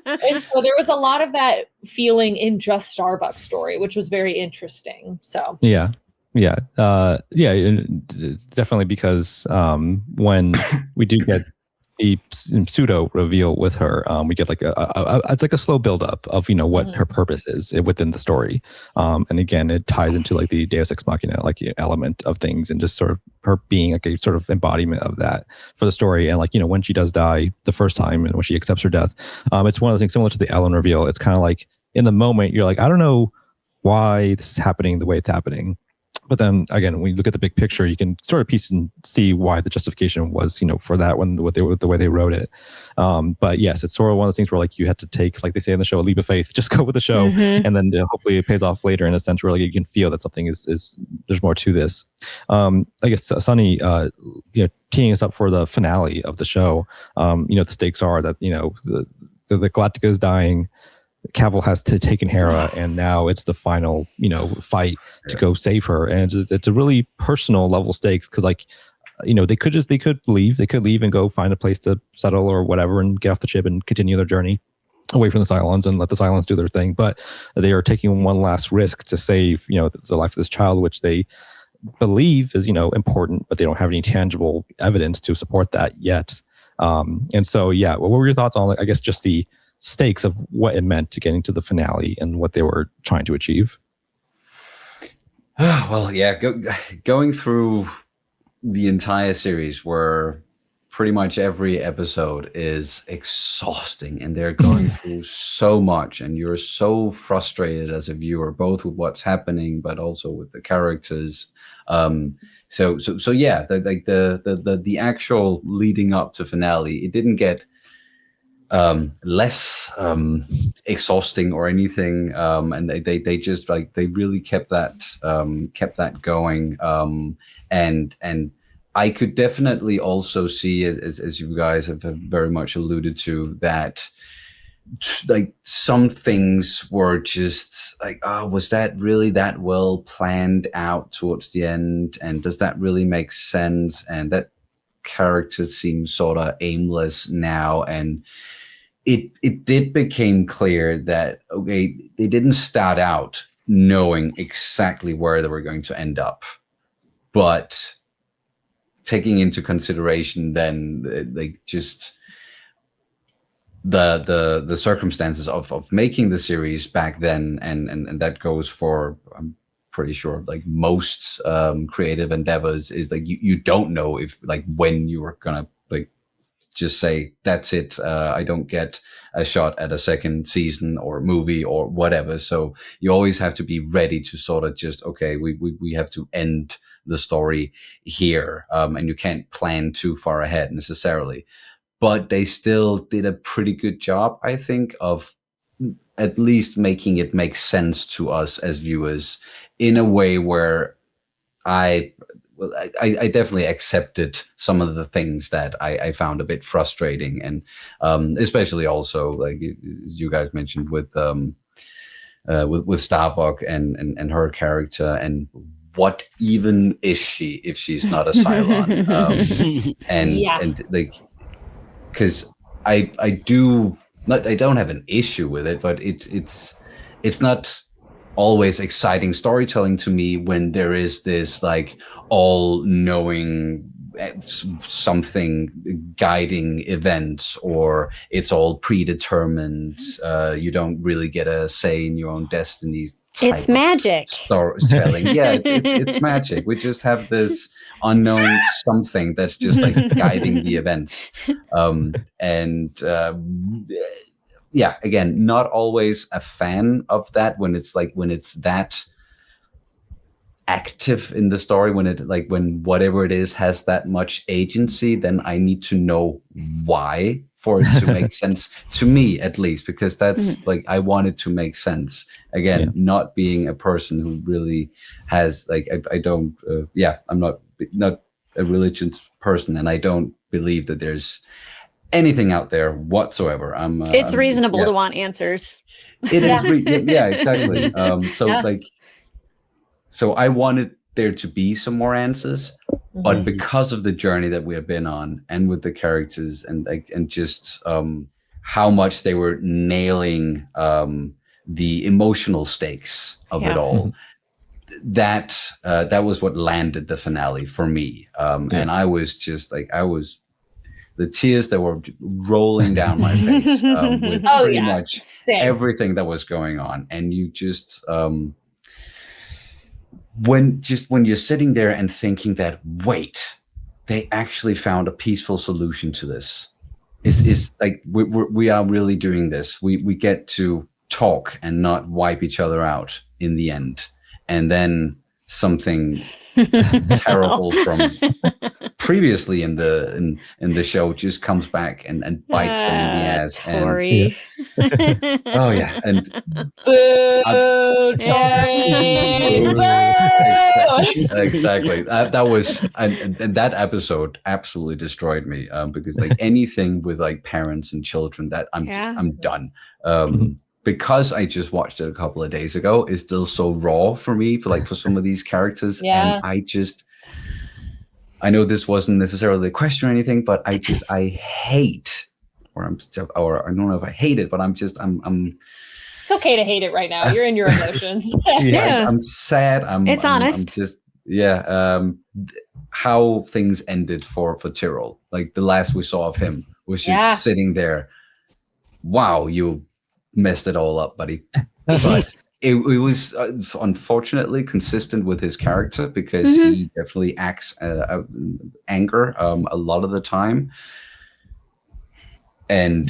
And so there was a lot of that feeling in just Starbucks story, which was very interesting. So Yeah, definitely, because when we do get the pseudo reveal with her, we get like it's like a slow build up of, you know, what her purpose is within the story, and again, it ties into like the Deus Ex Machina like element of things, and just sort of her being like a sort of embodiment of that for the story. And like, you know, when she does die the first time and when she accepts her death, it's one of the things similar to the Ellen reveal. It's kind of like in the moment you're like, I don't know why this is happening the way it's happening. But then again, when you look at the big picture, you can sort of piece and see why the justification was, you know, for that one, the way they wrote it. But yes, it's sort of one of those things where like you have to take, like they say in the show, a leap of faith. Just go with the show, and then hopefully it pays off later in a sense where like you can feel that something is there's more to this. I guess Sonny, you know, teeing us up for the finale of the show. You know, the stakes are that, you know, the Galactica is dying. Cavill has taken Hera, and now it's the final, you know, fight to go save her, and it's a really personal level stakes, because like, you know, they could leave and go find a place to settle or whatever and get off the ship and continue their journey away from the Cylons and let the Cylons do their thing, but they are taking one last risk to save, you know, the life of this child, which they believe is, you know, important, but they don't have any tangible evidence to support that yet. And so, yeah, what were your thoughts on, like, I guess, just the stakes of what it meant to getting to the finale and what they were trying to achieve? Well, yeah, going through the entire series where pretty much every episode is exhausting and they're going through so much and you're so frustrated as a viewer, both with what's happening, but also with the characters. So yeah, the actual leading up to finale, it didn't get less exhausting or anything, and they just like they really kept that going, and I could definitely also see, as you guys have very much alluded to, that like some things were just like, oh, was that really that well planned out towards the end, and does that really make sense? And that character seems sort of aimless now, and it did become clear that, okay, they didn't start out knowing exactly where they were going to end up, but taking into consideration then like just the circumstances of making the series back then, and that goes for, I'm pretty sure, like most creative endeavors, is like you don't know if like when you were gonna like just say that's it, I don't get a shot at a second season or movie or whatever. So you always have to be ready to sort of just, okay, we have to end the story here, and you can't plan too far ahead necessarily. But they still did a pretty good job, I think, of at least making it make sense to us as viewers in a way where I definitely accepted some of the things that I found a bit frustrating, and especially also, like you guys mentioned, with Starbuck and her character, and what even is she if she's not a Cylon? And like, because I don't have an issue with it, but it's not always exciting storytelling to me when there is this like all-knowing something guiding events, or it's all predetermined. You don't really get a say in your own destiny. It's magic. Storytelling. Yeah, it's magic. We just have this unknown something that's just like guiding the events. Yeah, again, not always a fan of that when it's that active in the story, when whatever it is has that much agency, then I need to know why for it to make sense to me, at least, because that's like, I want it to make sense. Again, not being a person who really has like, I don't, I'm not a religious person, and I don't believe that there's anything out there whatsoever. It's reasonable to want answers. It is, exactly. So I wanted there to be some more answers, but because of the journey that we have been on, and with the characters, and just how much they were nailing the emotional stakes of it all, that was what landed the finale for me. And I was just like, the tears that were rolling down my face with pretty much everything that was going on. And you just, when you're sitting there and thinking that, wait, they actually found a peaceful solution to this. Is like, we are really doing this. We get to talk and not wipe each other out in the end. And then something terrible from previously in the show just comes back and bites them in the ass. Tori. And oh yeah, and exactly. That was and that episode absolutely destroyed me, because like anything with like parents and children, that I'm done. Because I just watched it a couple of days ago, it's still so raw for me for some of these characters. And I know this wasn't necessarily a question or anything, but I hate, or I don't know if I hate it, but I'm it's okay to hate it right now. You're in your emotions. I'm sad. It's honest. I'm just, how things ended for Tyrell. Like the last we saw of him was just sitting there. Wow, you messed it all up, buddy. But it was unfortunately consistent with his character, because he definitely acts anger a lot of the time. And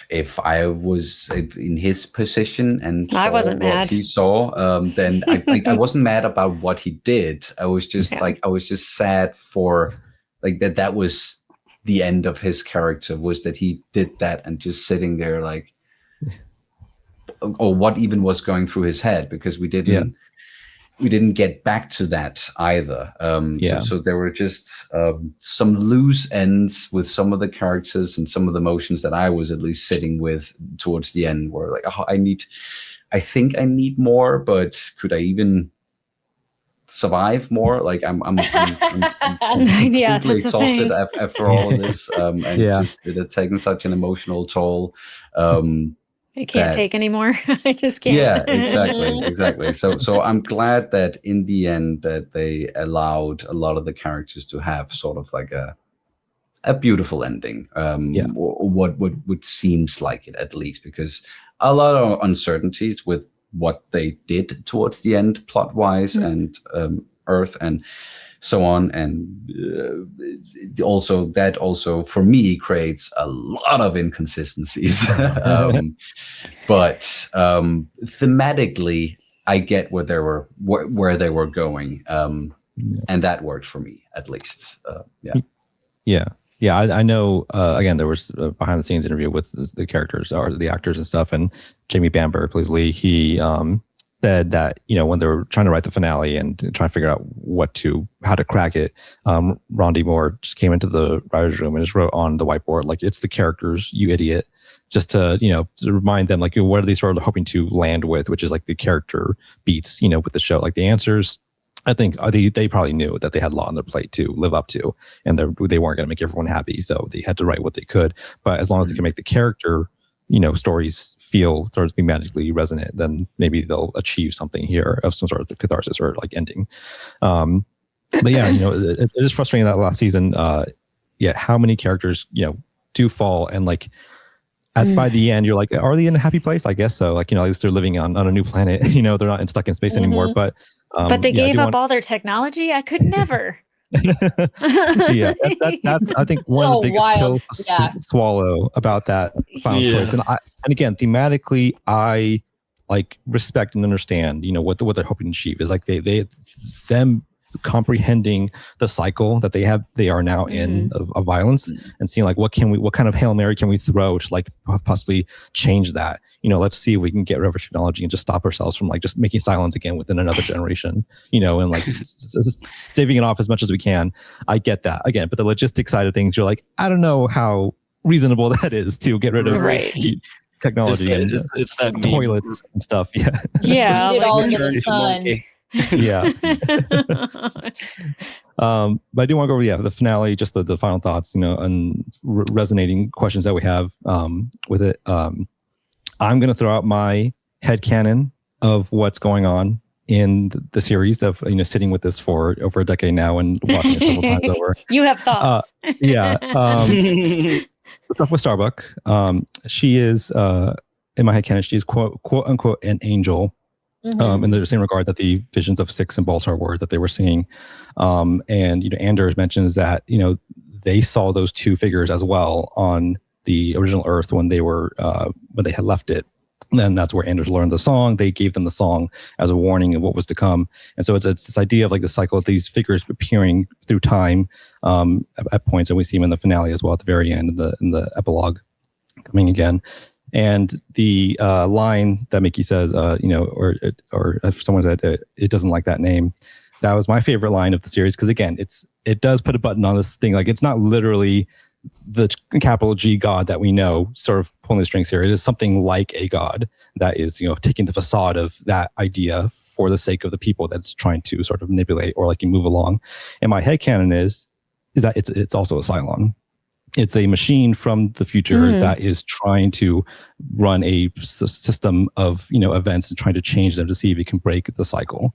if I was in his position and I wasn't what mad. he saw, then I wasn't mad about what he did. I was just I was just sad for like that was the end of his character, was that he did that, and just sitting there like, or what even was going through his head, because we didn't get back to that either. So there were just some loose ends with some of the characters and some of the emotions that I was at least sitting with towards the end, where like, I think I need more, but could I even survive more? Like I'm completely exhausted after all of this, and just it had taken such an emotional toll. I can't take anymore. I just can't. Yeah, exactly. So I'm glad that in the end that they allowed a lot of the characters to have sort of like a beautiful ending. Or what seems like it, at least, because a lot of uncertainties with what they did towards the end, plot wise, and Earth and so on, and also for me creates a lot of inconsistencies. But thematically, I get where they were going, and that worked for me, at least. I know. Again, there was a behind the scenes interview with the characters or the actors and stuff, and Jamie Bamber plays Lee. He said that, when they were trying to write the finale and trying to figure out how to crack it, Ron D. Moore just came into the writer's room and just wrote on the whiteboard, like, it's the characters, you idiot, just to remind them, like, what are they sort of hoping to land with, which is like the character beats, with the show. Like the answers, I think they probably knew that they had a lot on their plate to live up to, and they weren't going to make everyone happy, so they had to write what they could. But as long as they can make the character stories feel sort of thematically resonant, then maybe they'll achieve something here of some sort of catharsis or like ending. But yeah, it is frustrating that last season, how many characters, do fall, and like by the end, you're like, are they in a happy place? I guess so. Like, at least they're living on a new planet. They're not stuck in space anymore. But they gave up all their technology. I could never. Yeah, that's I think one of the biggest pills to swallow about that final choice. And again, thematically, I like respect and understand, what they're hoping to achieve is like them comprehending the cycle that they are now in of violence, and seeing like what kind of Hail Mary can we throw to like possibly change that. Let's see if we can get rid of technology and just stop ourselves from like just making silence again within another generation, and like saving it off as much as we can. I get that again, but the logistic side of things, you're like, I don't know how reasonable that is to get rid of technology it's that toilets and stuff. Yeah, it all into the sun. Yeah. But I do want to go over the finale, just the final thoughts, and resonating questions that we have with it. I'm going to throw out my headcanon of what's going on in the series of sitting with this for over a decade now and watching it several times over. You have thoughts. Let's talk with Starbuck. She is in my headcanon, she is quote unquote an angel. In the same regard that the visions of Six and Baltar were that they were seeing. And Anders mentions that they saw those two figures as well on the original Earth when they had left it. And then that's where Anders learned the song. They gave them the song as a warning of what was to come. And so it's this idea of like the cycle of these figures appearing through time at points, and we see them in the finale as well at the very end in the epilogue coming again. And the line that Mickey says, or if someone said it doesn't like that name, that was my favorite line of the series, because again, it does put a button on this thing. Like, it's not literally the capital G God that we know, sort of pulling the strings here. It is something like a God that is, taking the facade of that idea for the sake of the people that it's trying to sort of manipulate or like you move along. And my headcanon is that it's also a Cylon. It's a machine from the future that is trying to run a system of events and trying to change them to see if it can break the cycle.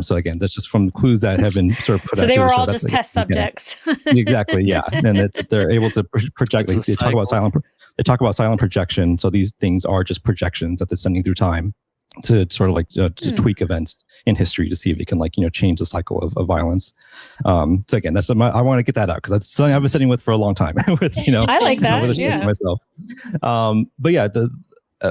So again, that's just from clues that have been sort of put out. So they were all show. just test subjects. Exactly, yeah. And they're able to project. They talk about silent projection. So these things are just projections that they're sending through time to sort of like to tweak events in history to see if it can change the cycle of violence. So again, that's I want to get that out because that's something I've been sitting with for a long time. With I like that. Yeah. Myself. But yeah, the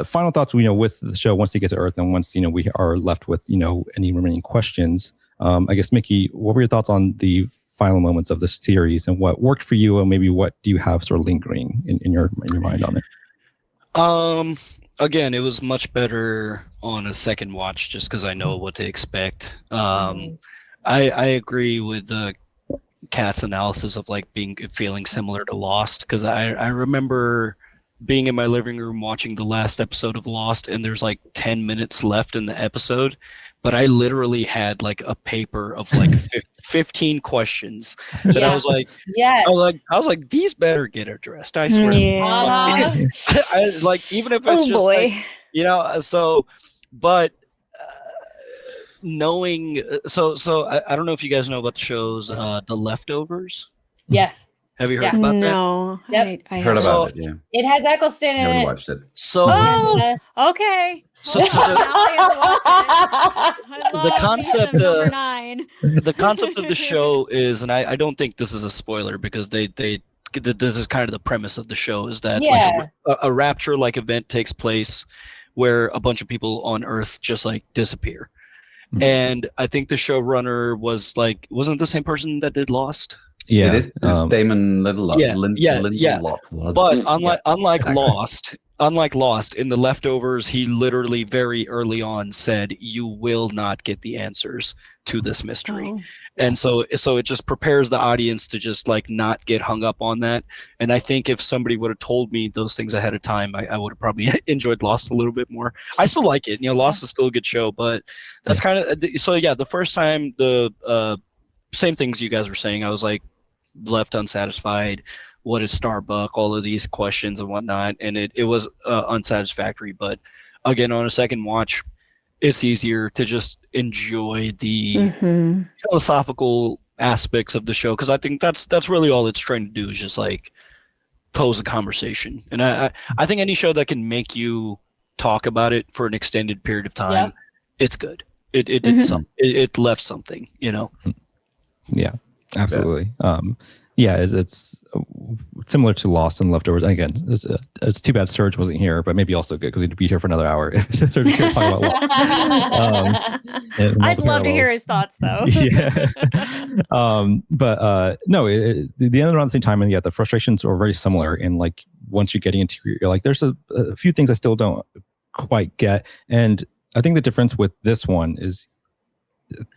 final thoughts. With the show, once they get to Earth and once we are left with any remaining questions. I guess Mickey, what were your thoughts on the final moments of the series and what worked for you, and maybe what do you have sort of lingering in your mind on it? Again, it was much better on a second watch just because I know what to expect. I agree with Kat's analysis of feeling similar to Lost, because I remember being in my living room watching the last episode of Lost, and there's 10 minutes left in the episode, but I literally had a paper of 15 questions that I was like, yes. I was like, these better get addressed. I swear. Yeah. I even if it's but knowing, I don't know if you guys know about the shows, The Leftovers. Yes. Have you heard about that? No. Yep. I Heard about it, yeah. It has Eccleston in Never it. watched it. So, okay. The concept number 9. The concept of the show is, and I don't think this is a spoiler because this is kind of the premise of the show, is that a rapture-like event takes place where a bunch of people on Earth just disappear. Mm-hmm. And I think the showrunner was wasn't it the same person that did Lost? Yeah, it is. It's Damon Lindelof. Yeah. But unlike Lost, in The Leftovers, he literally very early on said, "You will not get the answers to this mystery." Oh. And so it just prepares the audience to just not get hung up on that. And I think if somebody would have told me those things ahead of time, I would have probably enjoyed Lost a little bit more. I still like it. Lost is still a good show, but that's kind of the first time the same things you guys were saying, I was left unsatisfied what is Starbuck, all of these questions and whatnot, and it was unsatisfactory. But again, on a second watch, it's easier to just enjoy the philosophical aspects of the show, because I think that's really all it's trying to do, is just like pose a conversation. And I think any show that can make you talk about it for an extended period of time, it's good. It did something. It left something, you know. Yeah, absolutely. It's similar to Lost and Leftovers. And again, it's too bad Serge wasn't here, but maybe also good because he'd be here for another hour if Serge is here talking about Lost. I'd love to hear his thoughts, though. The end around the same time, and the frustrations are very similar. And like once you're getting into, you're like, there's a few things I still don't quite get. And I think the difference with this one is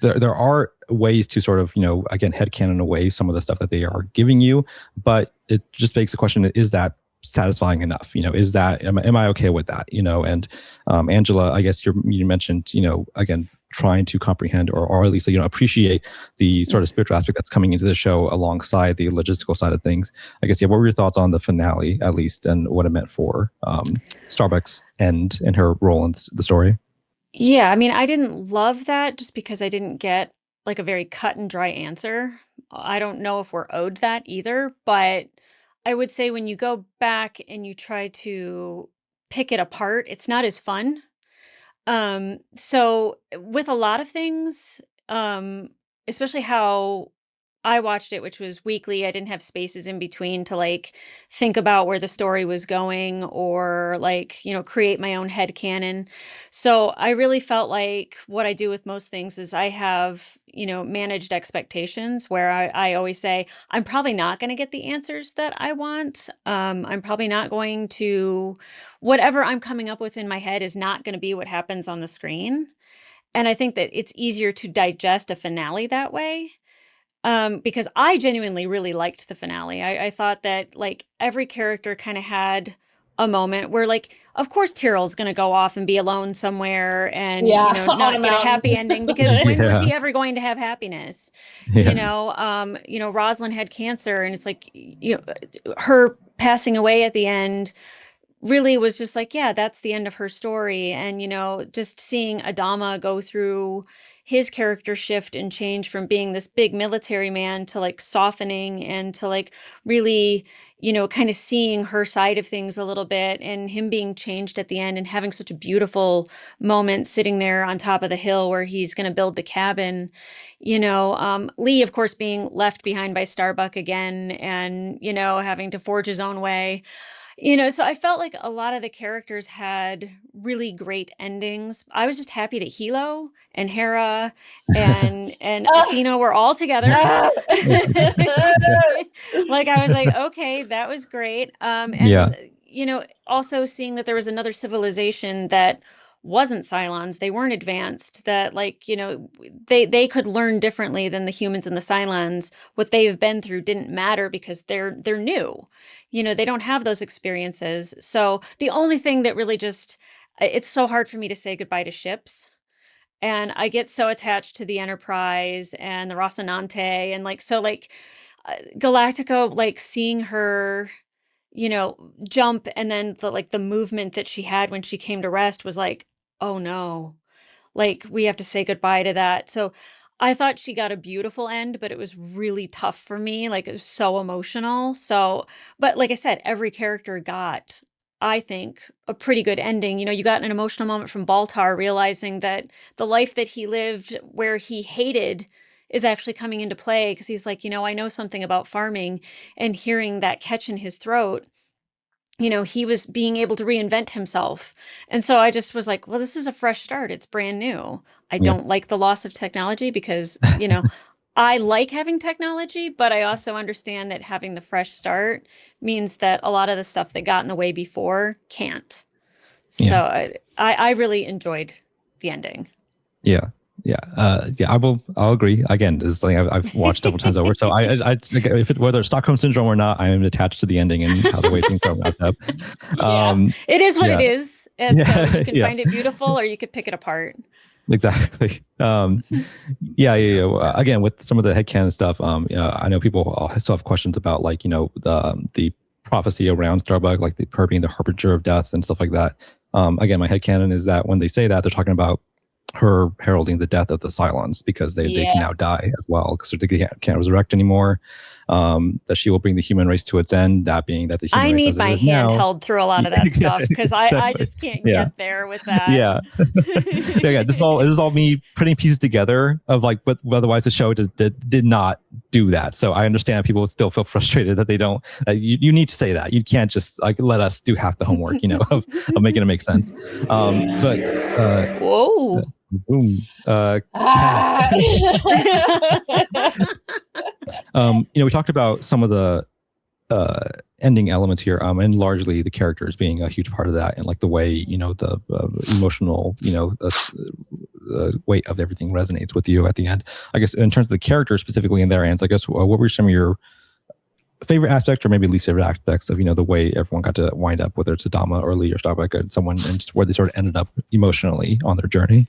there are ways to sort of, again, headcanon away some of the stuff that they are giving you, but it just begs the question, is that satisfying enough? Is that, am I okay with that? And Angela, I guess you mentioned, again, trying to comprehend or at least, appreciate the sort of spiritual aspect that's coming into the show alongside the logistical side of things. I guess, what were your thoughts on the finale, at least, and what it meant for Starbuck's end and her role in the story? Yeah, I mean, I didn't love that just because I didn't get like a very cut and dry answer. I don't know if we're owed that either, but I would say when you go back and you try to pick it apart, it's not as fun. So with a lot of things, especially how I watched it, which was weekly, I didn't have spaces in between to like think about where the story was going or like, create my own headcanon. So I really felt like what I do with most things is I have, managed expectations where I always say, I'm probably not going to get the answers that I want. I'm probably not going to, whatever I'm coming up with in my head is not going to be what happens on the screen. And I think that it's easier to digest a finale that way. Because I genuinely really liked the finale. I thought that like every character kind of had a moment where like, of course Tyrell's going to go off and be alone somewhere and, not get a happy ending because when was he ever going to have happiness? Rosalind had cancer and it's like, her passing away at the end really was just like, yeah, that's the end of her story. And, just seeing Adama go through his character shift and change from being this big military man to like softening and to like really, kind of seeing her side of things a little bit and him being changed at the end and having such a beautiful moment sitting there on top of the hill where he's going to build the cabin, Lee, of course, being left behind by Starbuck again and, having to forge his own way. So I felt like a lot of the characters had really great endings. I was just happy that Hilo and Hera and Athena were all together. Like I was like, okay, that was great. Also seeing that there was another civilization that wasn't Cylons, they weren't advanced, that like, they could learn differently than the humans and the Cylons. What they've been through didn't matter because they're new. They don't have those experiences. So the only thing that really it's so hard for me to say goodbye to ships. And I get so attached to the Enterprise and the Rocinante and Galactica, like seeing her, jump and then the movement that she had when she came to rest was like, oh no, like we have to say goodbye to that. So I thought she got a beautiful end, but it was really tough for me. Like it was so emotional. So, but like I said, every character got, I think, a pretty good ending. You got an emotional moment from Baltar realizing that the life that he lived where he hated is actually coming into play because he's like, I know something about farming, and hearing that catch in his throat, he was being able to reinvent himself. And so I just was like, well, this is a fresh start. It's brand new. I don't like the loss of technology because, I like having technology, but I also understand that having the fresh start means that a lot of the stuff that got in the way before can't. So I really enjoyed the ending. I'll agree. Again, this is something I've watched several times over. So whether it's Stockholm syndrome or not, I am attached to the ending and how the way things are wrapped up. It is what it is. And so you can find it beautiful or you could pick it apart. Exactly. Yeah. Again, with some of the headcanon stuff, I know people still have questions about like, the prophecy around Starbuck, like her being the harbinger of death and stuff like that. Again, my headcanon is that when they say that, they're talking about her heralding the death of the Cylons because they can now die as well because they can't resurrect anymore. That she will bring the human race to its end. That being that the human I race need as it my is hand now, held through a lot of that stuff because I Exactly. just can't Yeah. get there with that. Yeah. This is all me putting pieces together of like, but otherwise the show did not do that. So I understand people would still feel frustrated that they don't. You need to say that. You can't just like let us do half the homework, of making it make sense. Whoa. Boom. We talked about some of the ending elements here, and largely the characters being a huge part of that, and like the way the emotional weight of everything resonates with you at the end. I guess in terms of the characters specifically in their hands, I guess what were some of your favorite aspects or maybe least favorite aspects of the way everyone got to wind up, whether it's Adama or Lee or Starbuck and someone, and just where they sort of ended up emotionally on their journey?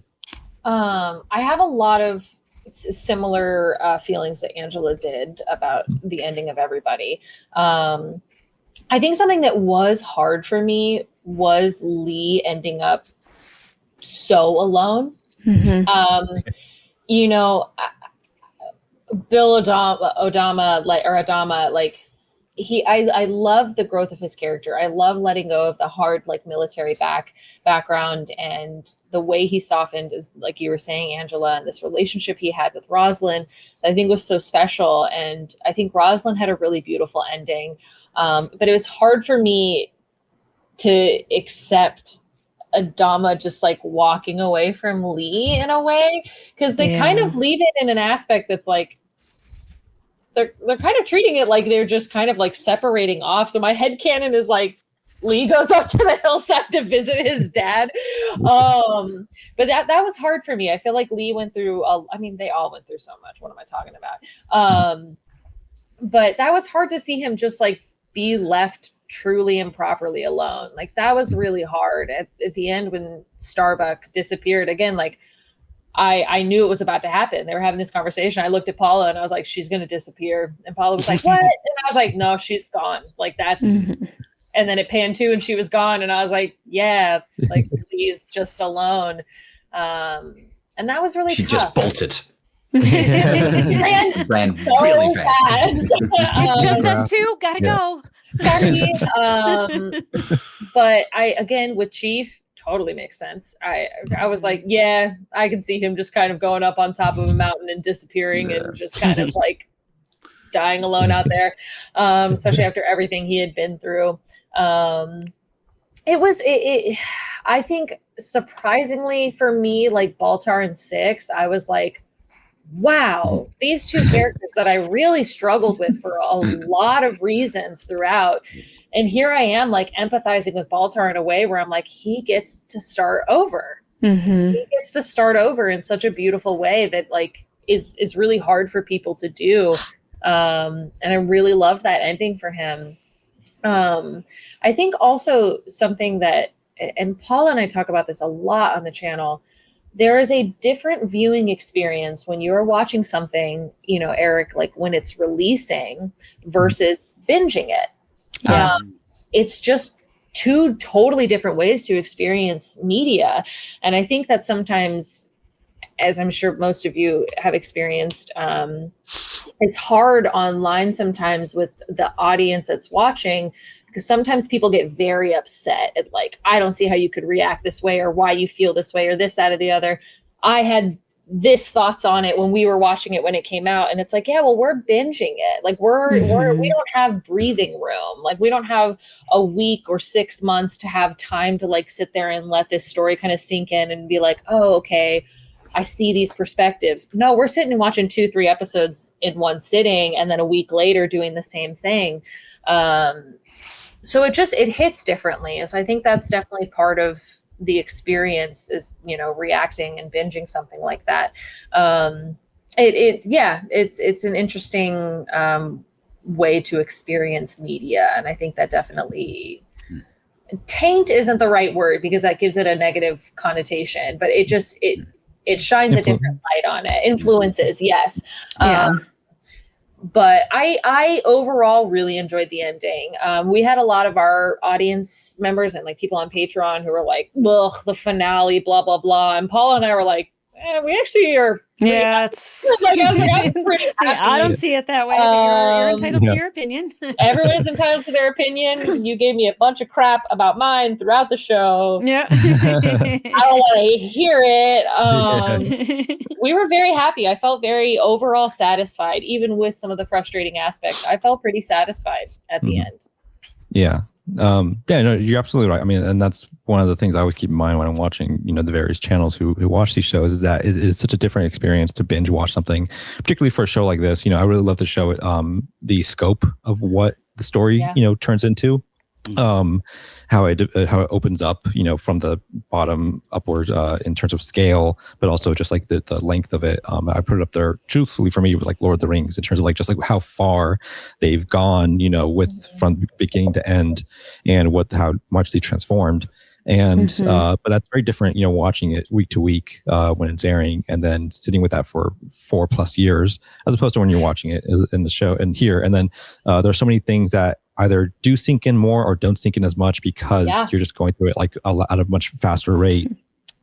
I have a lot of similar feelings that Angela did about the ending of everybody. I think something that was hard for me was Lee ending up so alone. Mhm. Bill Odama, like I love the growth of his character. I love letting go of the hard like military background and the way he softened, is like you were saying, Angela, and this relationship he had with Rosalind, I think was so special. And I think Rosalind had a really beautiful ending. But it was hard for me to accept Adama just like walking away from Lee in a way, because they kind of leave it in an aspect that's like they're kind of treating it like they're just kind of like separating off. So my headcanon is like Lee goes up to the hillside to visit his dad. But that was hard for me. I feel like Lee went through they all went through so much. What am I talking about? But that was hard to see him just like be left truly and properly alone. Like that was really hard at the end when Starbuck disappeared again. Like I knew it was about to happen. They were having this conversation. I looked at Paula and I was like, she's going to disappear. And Paula was like, what? And I was like, no, she's gone. Like that's, and then it panned too and she was gone. And I was like, yeah, like Lee's just alone. And that was really She tough. just bolted. ran so really fast. It's just us two. Gotta go. Sorry. But I, again, with Chief, totally makes sense. I was like, yeah, I can see him just kind of going up on top of a mountain and disappearing and just kind of like dying alone out there, especially after everything he had been through. I think surprisingly for me, like Baltar and Six, I was like, wow, these two characters that I really struggled with for a lot of reasons throughout. And here I am like empathizing with Baltar in a way where I'm like, he gets to start over. Mm-hmm. He gets to start over in such a beautiful way that like is really hard for people to do. And I really loved that ending for him. I think also something that, and Paula and I talk about this a lot on the channel, there is a different viewing experience when you're watching something, Eric, like when it's releasing versus binging it. Yeah. It's just two totally different ways to experience media. And I think that sometimes, as I'm sure most of you have experienced, it's hard online sometimes with the audience that's watching, because sometimes people get very upset at like, I don't see how you could react this way or why you feel this way or this, that, or the other. I had this thoughts on it when we were watching it when it came out. And it's like, yeah, well, we're binging it. Like we don't have breathing room. Like we don't have a week or 6 months to have time to like sit there and let this story kind of sink in and be like, oh, okay, I see these perspectives. No, we're sitting and watching 2-3 episodes in one sitting and then a week later doing the same thing. So it hits differently. So I think that's definitely part of the experience is, reacting and binging something like that. It's an interesting way to experience media. And I think that definitely taint isn't the right word because that gives it a negative connotation, but it it shines a different light on it. Influences, yes. Yeah. But I overall really enjoyed the ending. We had a lot of our audience members and like people on Patreon who were like, ugh, the finale, blah, blah, blah. And Paula and I were like, we actually are. Yeah, it's Like, I was like, I'm pretty happy. I don't see it that way. But you're entitled to your opinion. Everyone is entitled to their opinion. You gave me a bunch of crap about mine throughout the show. Yeah. I don't want to hear it. We were very happy. I felt very overall satisfied, even with some of the frustrating aspects. I felt pretty satisfied at the end. Yeah. Yeah, no, you're absolutely right. I mean, and that's one of the things I always keep in mind when I'm watching, the various channels who watch these shows, is that it is such a different experience to binge watch something, particularly for a show like this. I really love to show it, the scope of what the story, turns into. How it opens up, from the bottom upwards, in terms of scale, but also just like the length of it. I put it up there truthfully for me with like Lord of the Rings, in terms of like just like how far they've gone, with from beginning to end, and how much they transformed. And but that's very different, watching it week to week when it's airing, and then sitting with that for 4+ years, as opposed to when you're watching it in the show and here. And then there's so many things that either do sink in more or don't sink in as much, because you're just going through it like at a much faster rate.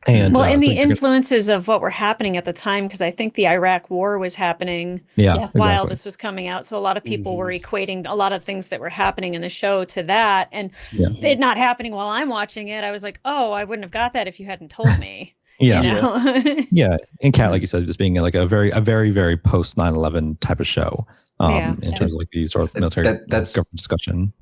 And and the influences of what were happening at the time, because I think the Iraq War was happening while this was coming out. So a lot of people were equating a lot of things that were happening in the show to that, and it not happening while I'm watching it. I was like, oh, I wouldn't have got that if you hadn't told me. Yeah. And Kat, like you said, just being like a very, very post 9/11 type of show. In terms of like these sort of military government discussion.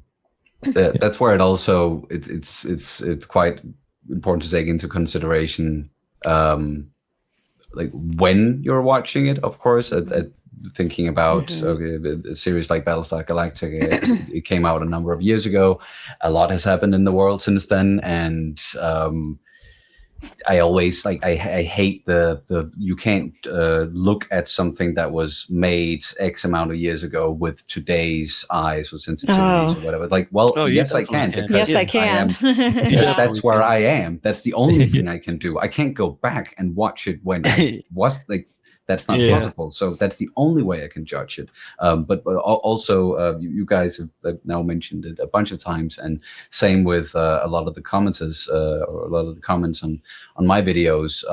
That's where it also it's quite important to take into consideration, like when you're watching it. Of course, at thinking about a series like Battlestar Galactica, it came out a number of years ago. A lot has happened in the world since then, and I always I hate the you can't look at something that was made X amount of years ago with today's eyes or sensitivities or whatever. Like, yes, I can. Yes, I can. That's where I am. That's the only thing I can do. I can't go back and watch it when it was like. That's not possible. So that's the only way I can judge it. But also, you guys have now mentioned it a bunch of times, and same with a lot of the commenters, or a lot of the comments on my videos,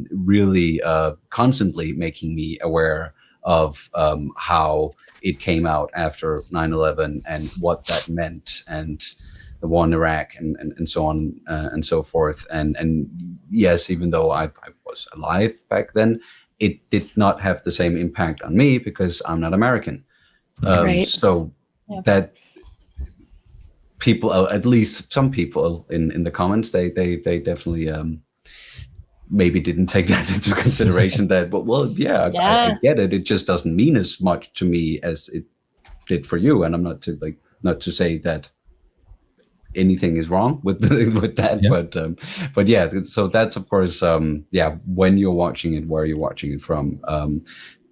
really constantly making me aware of how it came out after 9/11 and what that meant, and the war in Iraq and so on and so forth. And yes, even though I was alive back then, it did not have the same impact on me because I'm not American. So that people, at least some people in the comments, they definitely maybe didn't take that into consideration. That, but I get it. It just doesn't mean as much to me as it did for you. And I'm not to say that anything is wrong with that, but yeah, so that's of course when you're watching it, where you're watching it from.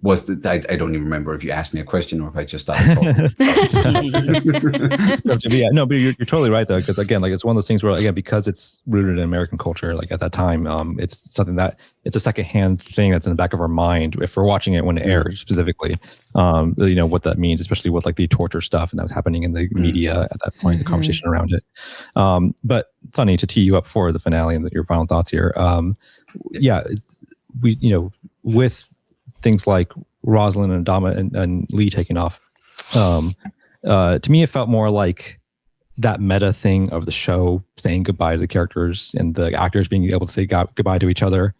I don't even remember if you asked me a question or if I just started talking. No, but you're totally right though, because again, like it's one of those things where again, because it's rooted in American culture, like at that time, it's something that it's a secondhand thing that's in the back of our mind if we're watching it when it airs specifically. What that means, especially with like the torture stuff and that was happening in the media at that point, the conversation around it. But Sonny, to tee you up for the finale and your final thoughts here. With things like Rosalind and Adama and Lee taking off, to me, it felt more like that meta thing of the show saying goodbye to the characters and the actors being able to say goodbye to each other.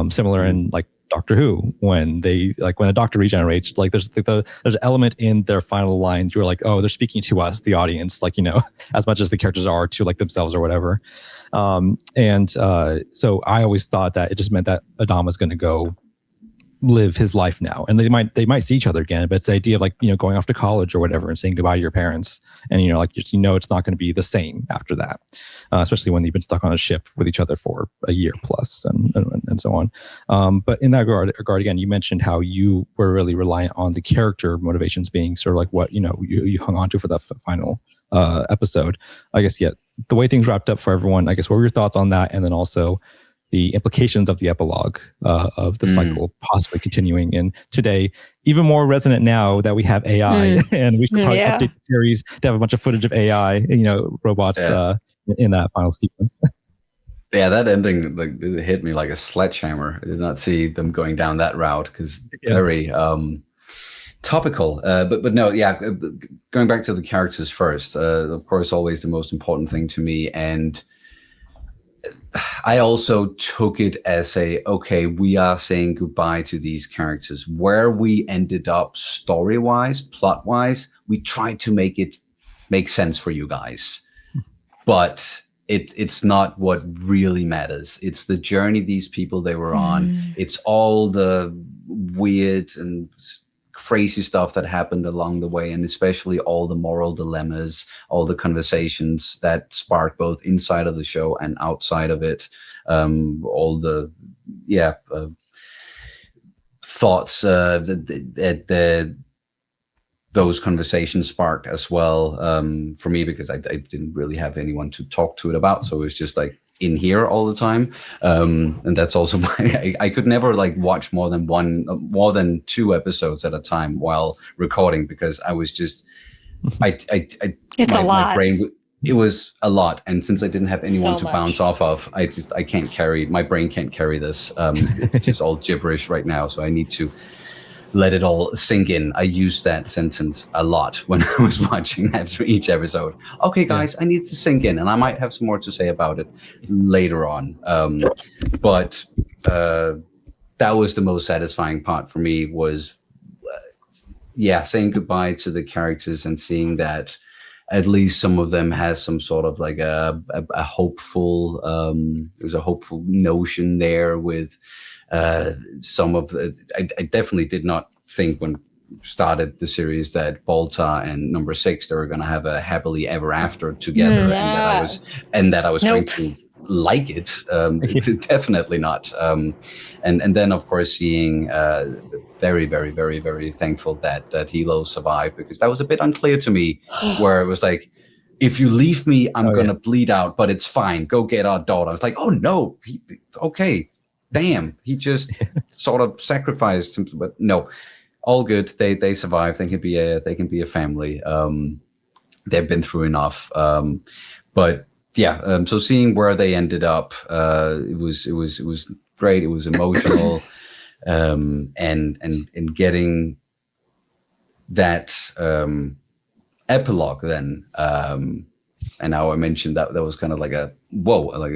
Similar in like Doctor Who, when a doctor regenerates, like there's an element in their final lines you're like, oh, they're speaking to us, the audience, like, as much as the characters are to like themselves or whatever. So I always thought that it just meant that Adama's going to go live his life now, and they might see each other again, but it's the idea of like going off to college or whatever and saying goodbye to your parents, and it's not going to be the same after that, especially when you've been stuck on a ship with each other for a year plus and so on. But in that regard again, you mentioned how you were really reliant on the character motivations being sort of like what you hung on to for that final episode. I guess the way things wrapped up for everyone, I guess, what were your thoughts on that? And then also the implications of the epilogue of the cycle possibly continuing. And today, even more resonant now that we have AI, and we should probably update the series to have a bunch of footage of AI, robots in that final sequence. Yeah, that ending it hit me like a sledgehammer. I did not see them going down that route because very topical. But no, going back to the characters first, of course, always the most important thing to me. And I also took it as okay, we are saying goodbye to these characters. Where we ended up story-wise, plot-wise, we tried to make it make sense for you guys. But it's not what really matters. It's the journey these people they were on. It's all the weird and crazy stuff that happened along the way, and especially all the moral dilemmas, all the conversations that sparked both inside of the show and outside of it, all the thoughts that those conversations sparked as well, for me, because I didn't really have anyone to talk to it about, so it was just like in here all the time, and that's also why I could never like watch more than 2 episodes at a time while recording, because I was just it's a lot. My brain, it was a lot, and since I didn't have anyone to bounce off of, I can't carry, my brain can't carry this. It's just all gibberish right now, so I need to let it all sink in. I used that sentence a lot when I was watching after each episode. Okay, guys, I need to sink in, and I might have some more to say about it later on. But that was the most satisfying part for me, was, saying goodbye to the characters and seeing that at least some of them has some sort of like a hopeful, there's a hopeful notion there with some of the, I definitely did not think when started the series that Balta and Number 6, they were going to have a happily ever after together, and that I was going to like it. Definitely not. And then of course seeing very, very, very, very thankful that Hilo survived, because that was a bit unclear to me, where it was like, if you leave me, I'm gonna bleed out, but it's fine. Go get our daughter. I was like, oh no, okay. Damn, he just sort of sacrificed him, but no, all good. They survived. They can be a family. They've been through enough. But so seeing where they ended up, it was great. It was emotional, and getting that epilogue then. And now I mentioned that was kind of like a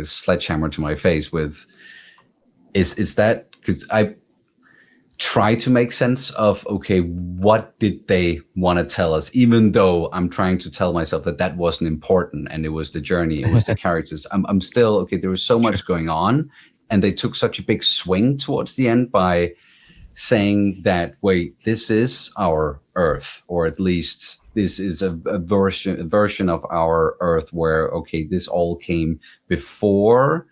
sledgehammer to my face with. Is that because I try to make sense of, okay, what did they want to tell us, even though I'm trying to tell myself that wasn't important and it was the journey, it was the characters. I'm still, okay, there was so much going on, and they took such a big swing towards the end by saying that, wait, this is our Earth, or at least this is a version of our Earth where, okay, this all came before,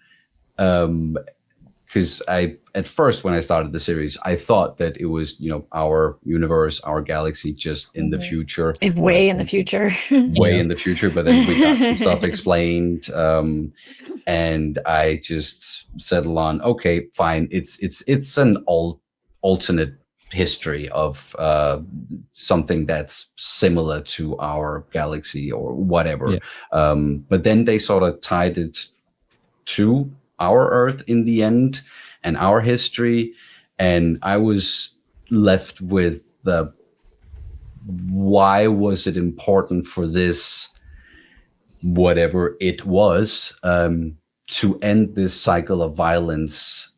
because at first when I started the series, I thought that it was, our universe, our galaxy, just in the future. Way in the future. Way in the future, but then we got some stuff explained, and I just settled on, okay, fine. It's an alternate history of something that's similar to our galaxy or whatever. But then they sort of tied it to our Earth in the end and our history, and I was left with the why was it important for this, whatever it was, to end this cycle of violence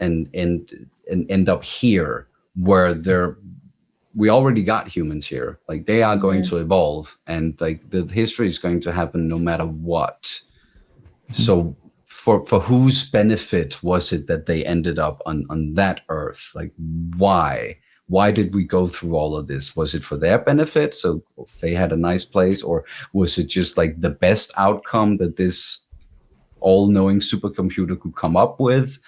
and end up here where we already got humans here, like they are going to evolve, and like the history is going to happen no matter what. So for whose benefit was it that they ended up on that Earth? Like, why did we go through all of this? Was it for their benefit, so they had a nice place, or was it just like the best outcome that this all-knowing supercomputer could come up with?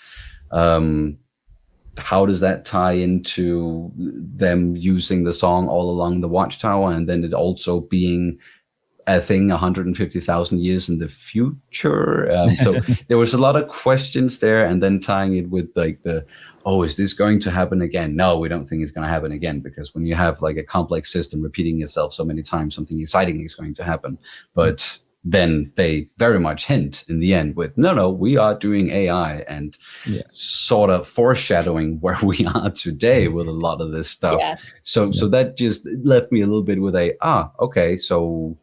How does that tie into them using the song all along the Watchtower, and then it also being a thing 150,000 years in the future. So there was a lot of questions there, and then tying it with like is this going to happen again? No, we don't think it's going to happen again, because when you have like a complex system repeating itself so many times, something exciting is going to happen. But then they very much hint in the end with, no, we are doing AI, and sort of foreshadowing where we are today with a lot of this stuff. Yeah. So that just left me a little bit with okay, so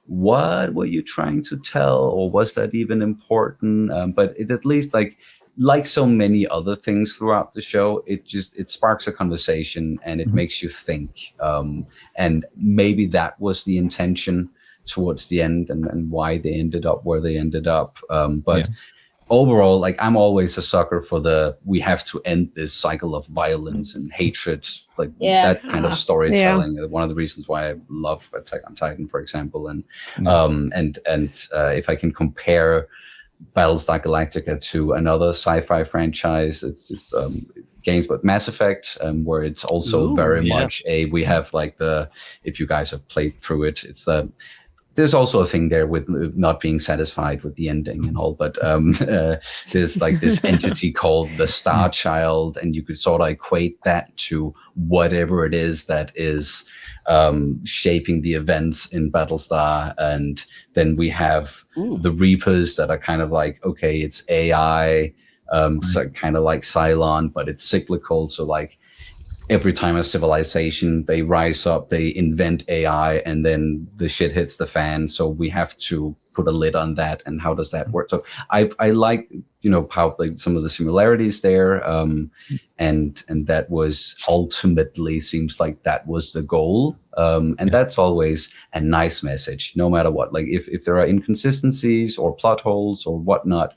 what were you trying to tell, or was that even important? But it at least like so many other things throughout the show, it sparks a conversation, and it makes you think. And maybe that was the intention towards the end, and why they ended up where they ended up. But overall, like, I'm always a sucker for we have to end this cycle of violence and hatred, like that kind of storytelling. One of the reasons why I love Attack on Titan, for example. And if I can compare Battlestar Galactica to another sci-fi franchise, it's just games, but Mass Effect, where it's also very much we have like if you guys have played through it, it's there's also a thing there with not being satisfied with the ending and all, but there's like this entity called the Star Child, and you could sort of equate that to whatever it is that is shaping the events in Battlestar. And then we have the Reapers that are kind of like, okay, it's AI, so kind of like Cylon, but it's cyclical. So like, every time a civilization, they rise up, they invent AI, and then the shit hits the fan. So we have to put a lid on that. And how does that work? So I like, how like some of the similarities there. And that was ultimately, seems like that was the goal. And that's always a nice message, no matter what. Like if there are inconsistencies or plot holes or whatnot,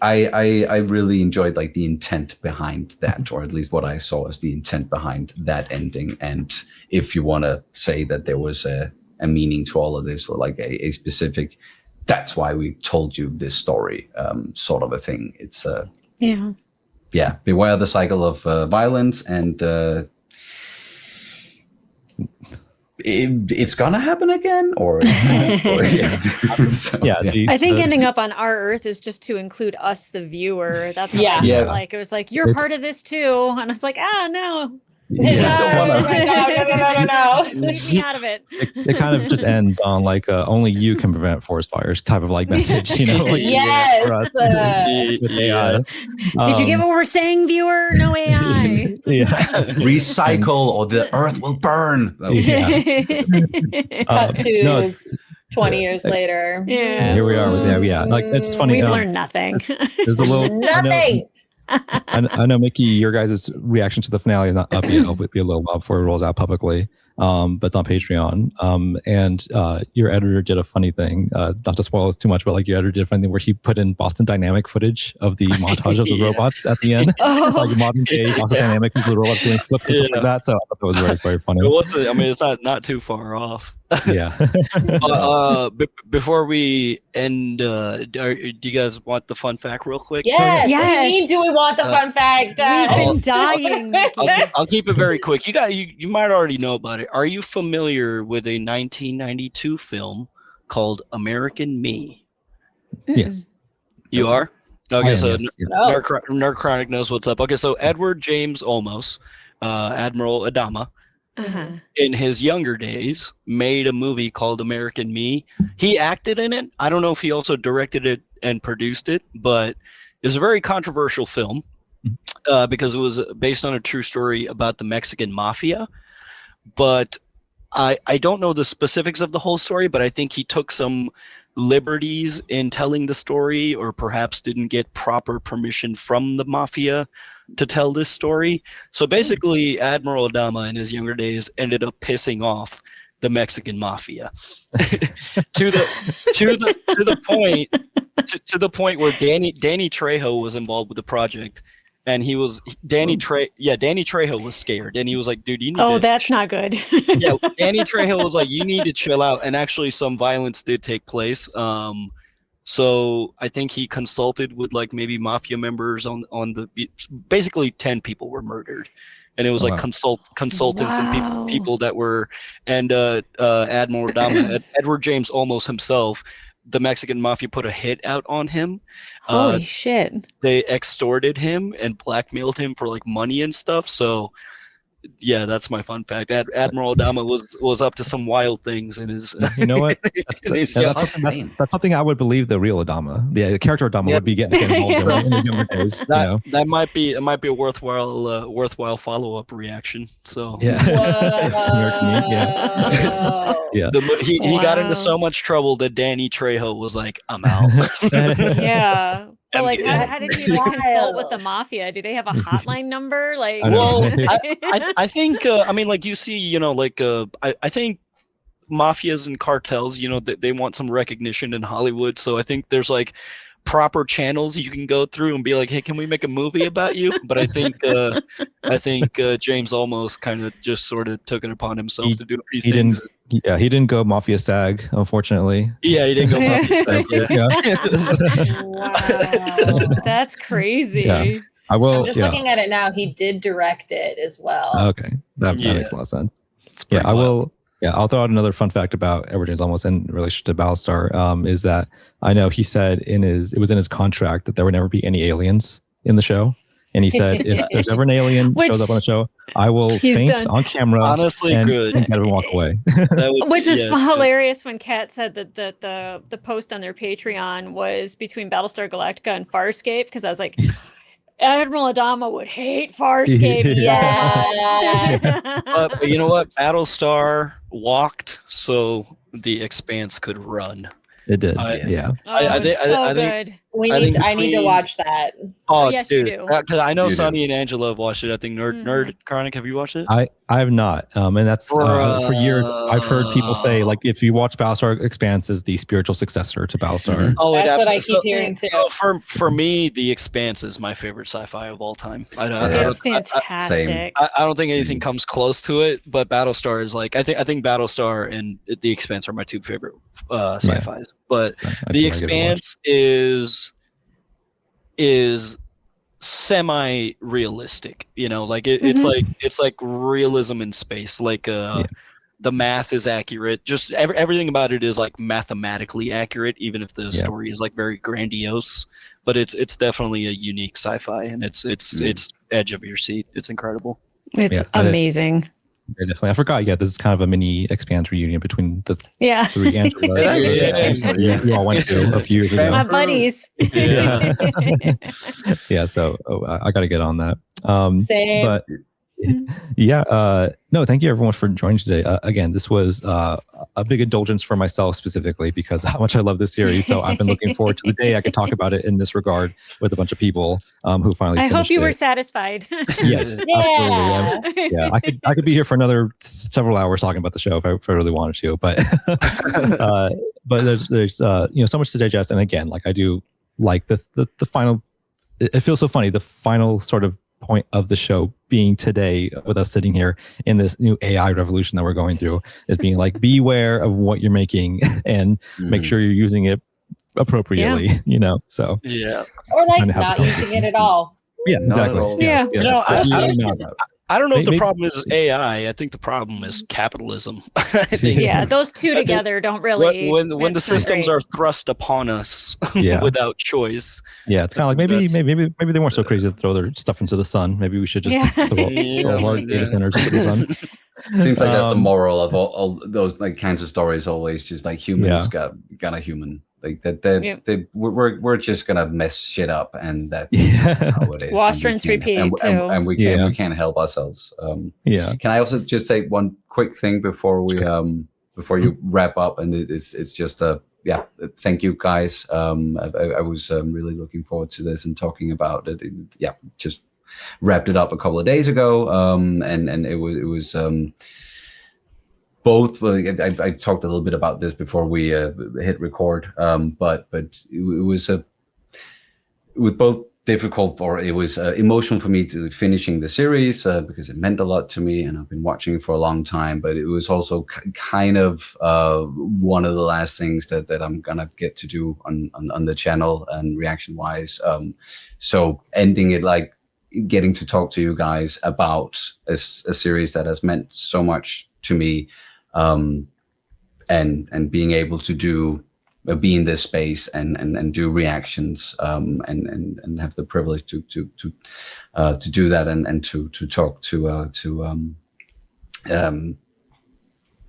I really enjoyed like the intent behind that, or at least what I saw as the intent behind that ending. And if you want to say that there was a meaning to all of this, or like a specific, that's why we told you this story, sort of a thing. It's beware the cycle of violence, and it's gonna happen again, or so, I think ending up on our Earth is just to include us, the viewer. That's what I felt like. It was like, you're part of this too, and I was like, no. No. Leave me out of it. It kind of just ends on like only you can prevent forest fires type of like message, like, yes. With AI. Did you get what we're saying, viewer? No AI. Recycle or the Earth will burn. Cut to 20 years later. Here we are with like, it's funny. We've learned nothing. There's a little nothing. I know, Mickey, your guys' reaction to the finale is not up yet. It'll be a little while before it rolls out publicly, but it's on Patreon. And your editor did a funny thing, not to spoil this too much, but like your editor did a funny thing where he put in Boston Dynamic footage of the montage of the robots at the end, like modern day Boston Dynamic with the robots doing flips and stuff like that. So I thought that was very, very funny. It's not too far off. Before we end, do you guys want the fun fact real quick? Yes. Do we want the fun fact? We've been dying. I'll keep it very quick. You might already know about it. Are you familiar with a 1992 film called American Me? Yes. You are? Okay, so yes. Nerd Chronic knows what's up. Okay, so Edward James Olmos, Admiral Adama, in his younger days, made a movie called American Me. He acted in it. I don't know if he also directed it and produced it, but it was a very controversial film because it was based on a true story about the Mexican mafia. But I don't know the specifics of the whole story, but I think he took some liberties in telling the story, or perhaps didn't get proper permission from the mafia to tell this story. So basically, Admiral Adama in his younger days ended up pissing off the Mexican mafia to the point where Danny Trejo was involved with the project. And Danny Trejo was scared, and he was like, dude, you need that's not good. Danny Trejo was like, you need to chill out. And actually some violence did take place. So I think he consulted with like maybe mafia members on basically 10 people were murdered and it was Oh, like wow. consultants and Wow. people that were, and Admiral Adama, Edward James Olmos himself, the Mexican mafia put a hit out on him. Holy shit. They extorted him and blackmailed him for like money and stuff. So yeah, that's my fun fact. Admiral Adama was up to some wild things in his. You know what? in his Yeah, young- that's something I would believe the real Adama, the character Adama, Yeah. would be getting involved in his younger days. You know? that might be a worthwhile follow up reaction. So Yeah. Whoa. Yeah. he got into Wow. so much trouble that Danny Trejo was like, I'm out. Yeah. But like, how That's did you even consult with the wild. mafia? Do they have a hotline number? Like, I know. Well, I think I mean, like, you see, you know, like I think mafias and cartels, you know, they want some recognition in Hollywood. So I think there's like proper channels you can go through and be like, hey, can we make a movie about you? But I think James almost kind of just sort of took it upon himself to do a few He things. he didn't go mafia SAG, unfortunately. Yeah, he didn't go mafia SAG, yeah. Wow. that's crazy. Yeah. I will. I'm just Yeah. looking at it now. He did direct it as well. Okay, that Yeah. makes a lot of sense. It's Yeah, pretty I wild. will. Yeah, I'll throw out another fun fact about Edward James Olmos in relation to Battlestar. Is that I know he said it was in his contract that there would never be any aliens in the show, and he said if there's ever an alien Which- shows up on the show, I will He's faint done. on camera Honestly, and good. get him walk away. That would- Which is yeah, hilarious when Kat said that the post on their Patreon was between Battlestar Galactica and Farscape, because I was like, Admiral Adama would hate Farscape. Yeah. But you know what? Battlestar walked so the Expanse could run. It did. Yes. Yeah. Oh, I think- so I think- good. I think I need to between- watch that. Oh, yes, you dude. do. Because I know You do. Sonny and Angela have watched it. I think Mhm. Nerd Chronic, have you watched it? I have not, and that's for years. I've heard people say like if you watch Battlestar Expanse is the spiritual successor to Battlestar. Mhm. Oh, it That's what I absolutely- keep hearing too. So for me, The Expanse is my favorite sci-fi of all time. I It's don't, fantastic. I don't think anything comes close to it, but Battlestar is like I think Battlestar and The Expanse are my two favorite sci-fis. But I The think I give it a watch. Expanse is semi-realistic, you know, like it's like realism in space, like the math is accurate, just everything about it is like mathematically accurate, even if the story is like very grandiose, but it's definitely a unique sci-fi, and it's edge of your seat. It's incredible. It's Yeah, amazing. Yeah, definitely. I forgot. Yeah, this is kind of a mini Expanse reunion between the Yeah. three Angela Yeah. you all went to a few years ago. My buddies. Yeah. Yeah, so I got to get on that. Same. But yeah, no, thank you everyone for joining today. Again, this was a big indulgence for myself specifically because how much I love this series. So I've been looking forward to the day I could talk about it in this regard with a bunch of people who finally. I hope finished you were it. sathead. Yes, Yeah. absolutely. Yeah, I could be here for another several hours talking about the show if I really wanted to, but there's so much to digest, and again, like I do like the final. It feels so funny. The final sort of point of the show being today with us sitting here in this new AI revolution that we're going through is being like, beware of what you're making and make sure you're using it appropriately. You know, so Yeah. Or like Kind of have not to- using it at all. yeah, Not at exactly. all. Yeah. You know, So I- really not about it. I don't know if the Maybe- problem is AI. I think the problem is capitalism. I think Yeah, those two together don't really. when the that's not systems great. are thrust upon us Yeah. without choice. Yeah, it's kind of like maybe they weren't so uh, crazy to throw their stuff into the sun. Maybe we should just Yeah. throw our data centers into the sun. Seems like that's the Um, moral of all those like kinds of stories. Always just like humans got a human like that. We're just gonna mess shit up, and that's just how it is. Wash, And we rinse, can't- repeat, and too. we can't help ourselves. Yeah. Can I also just say one quick thing before we before you wrap up? And it's just thank you guys. I was really looking forward to this and talking about it. Just wrapped it up a couple of days ago, and it was both. Well, I talked a little bit about this before we hit record, but it was with both difficult, or it was emotional for me to finishing the series because it meant a lot to me, and I've been watching it for a long time. But it was also kind of one of the last things that I'm gonna get to do on the channel and reaction wise. So ending it like getting to talk to you guys about a series that has meant so much to me, and being able to be in this space and do reactions, and have the privilege to do that and to talk to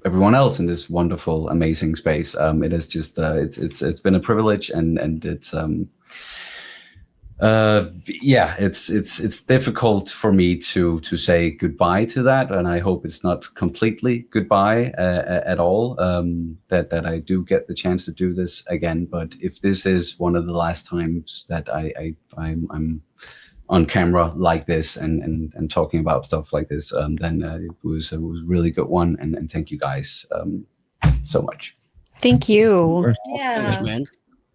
everyone else in this wonderful, amazing space. It is just it's been a privilege, and it's it's difficult for me to say goodbye to that, and I hope it's not completely goodbye at all. That I do get the chance to do this again, but if this is one of the last times that I'm on camera like this and talking about stuff like this, then it was a really good one, and thank you guys so much. Thank you. Yeah. Man.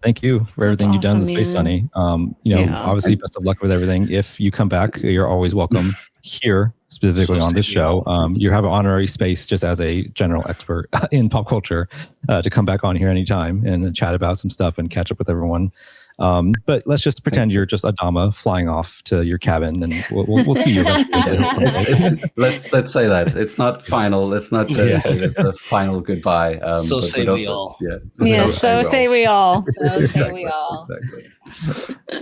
Thank you for everything you've done in the space, man. Sonny. Yeah. Obviously, best of luck with everything. If you come back, you're always welcome here, specifically on this show. You have an honorary space just as a general expert in pop culture to come back on here anytime and chat about some stuff and catch up with everyone. But let's just pretend you're just Adama flying off to your cabin, and we'll see you. Let's say that it's not final. Let's not say it's a final goodbye. So but say we all. Yeah. Yeah, so say we all. So say we all. Exactly.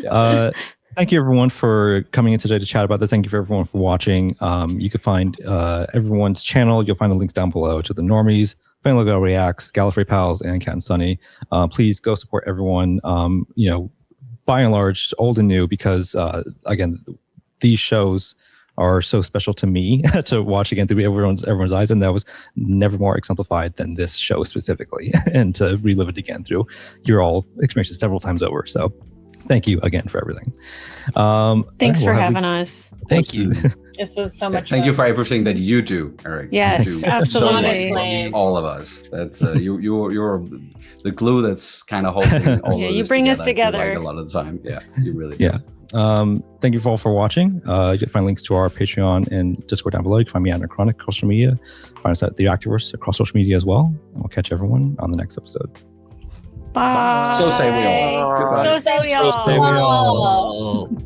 Yeah. Thank you, everyone, for coming in today to chat about this. Thank you for everyone for watching. You can find everyone's channel. You'll find the links down below to the normies, Fan Logo Reacts, Gallifrey Pals, and Cat and Sonny. Please go support everyone, by and large, old and new, because, again, these shows are so special to me to watch again through everyone's eyes, and that was never more exemplified than this show specifically, and to relive it again through your all experiences several times over. So thank you again for everything. Thanks for having us. Thank you. This was so much Thank fun. you for everything that you do, Eric. Yes, You do absolutely. So much for all of us. That's you're the glue that's kind of holding all Yeah, of you this bring us together, together. like, a lot of the time. Yeah, you really do. Yeah. Thank you all for watching. You can find links to our Patreon and Discord down below. You can find me on Necronic across social media. Find us at the Reactorverse across social media as well. And we'll catch everyone on the next episode. Bye. So say we all. Goodbye. So say we So say we all. all. Oh.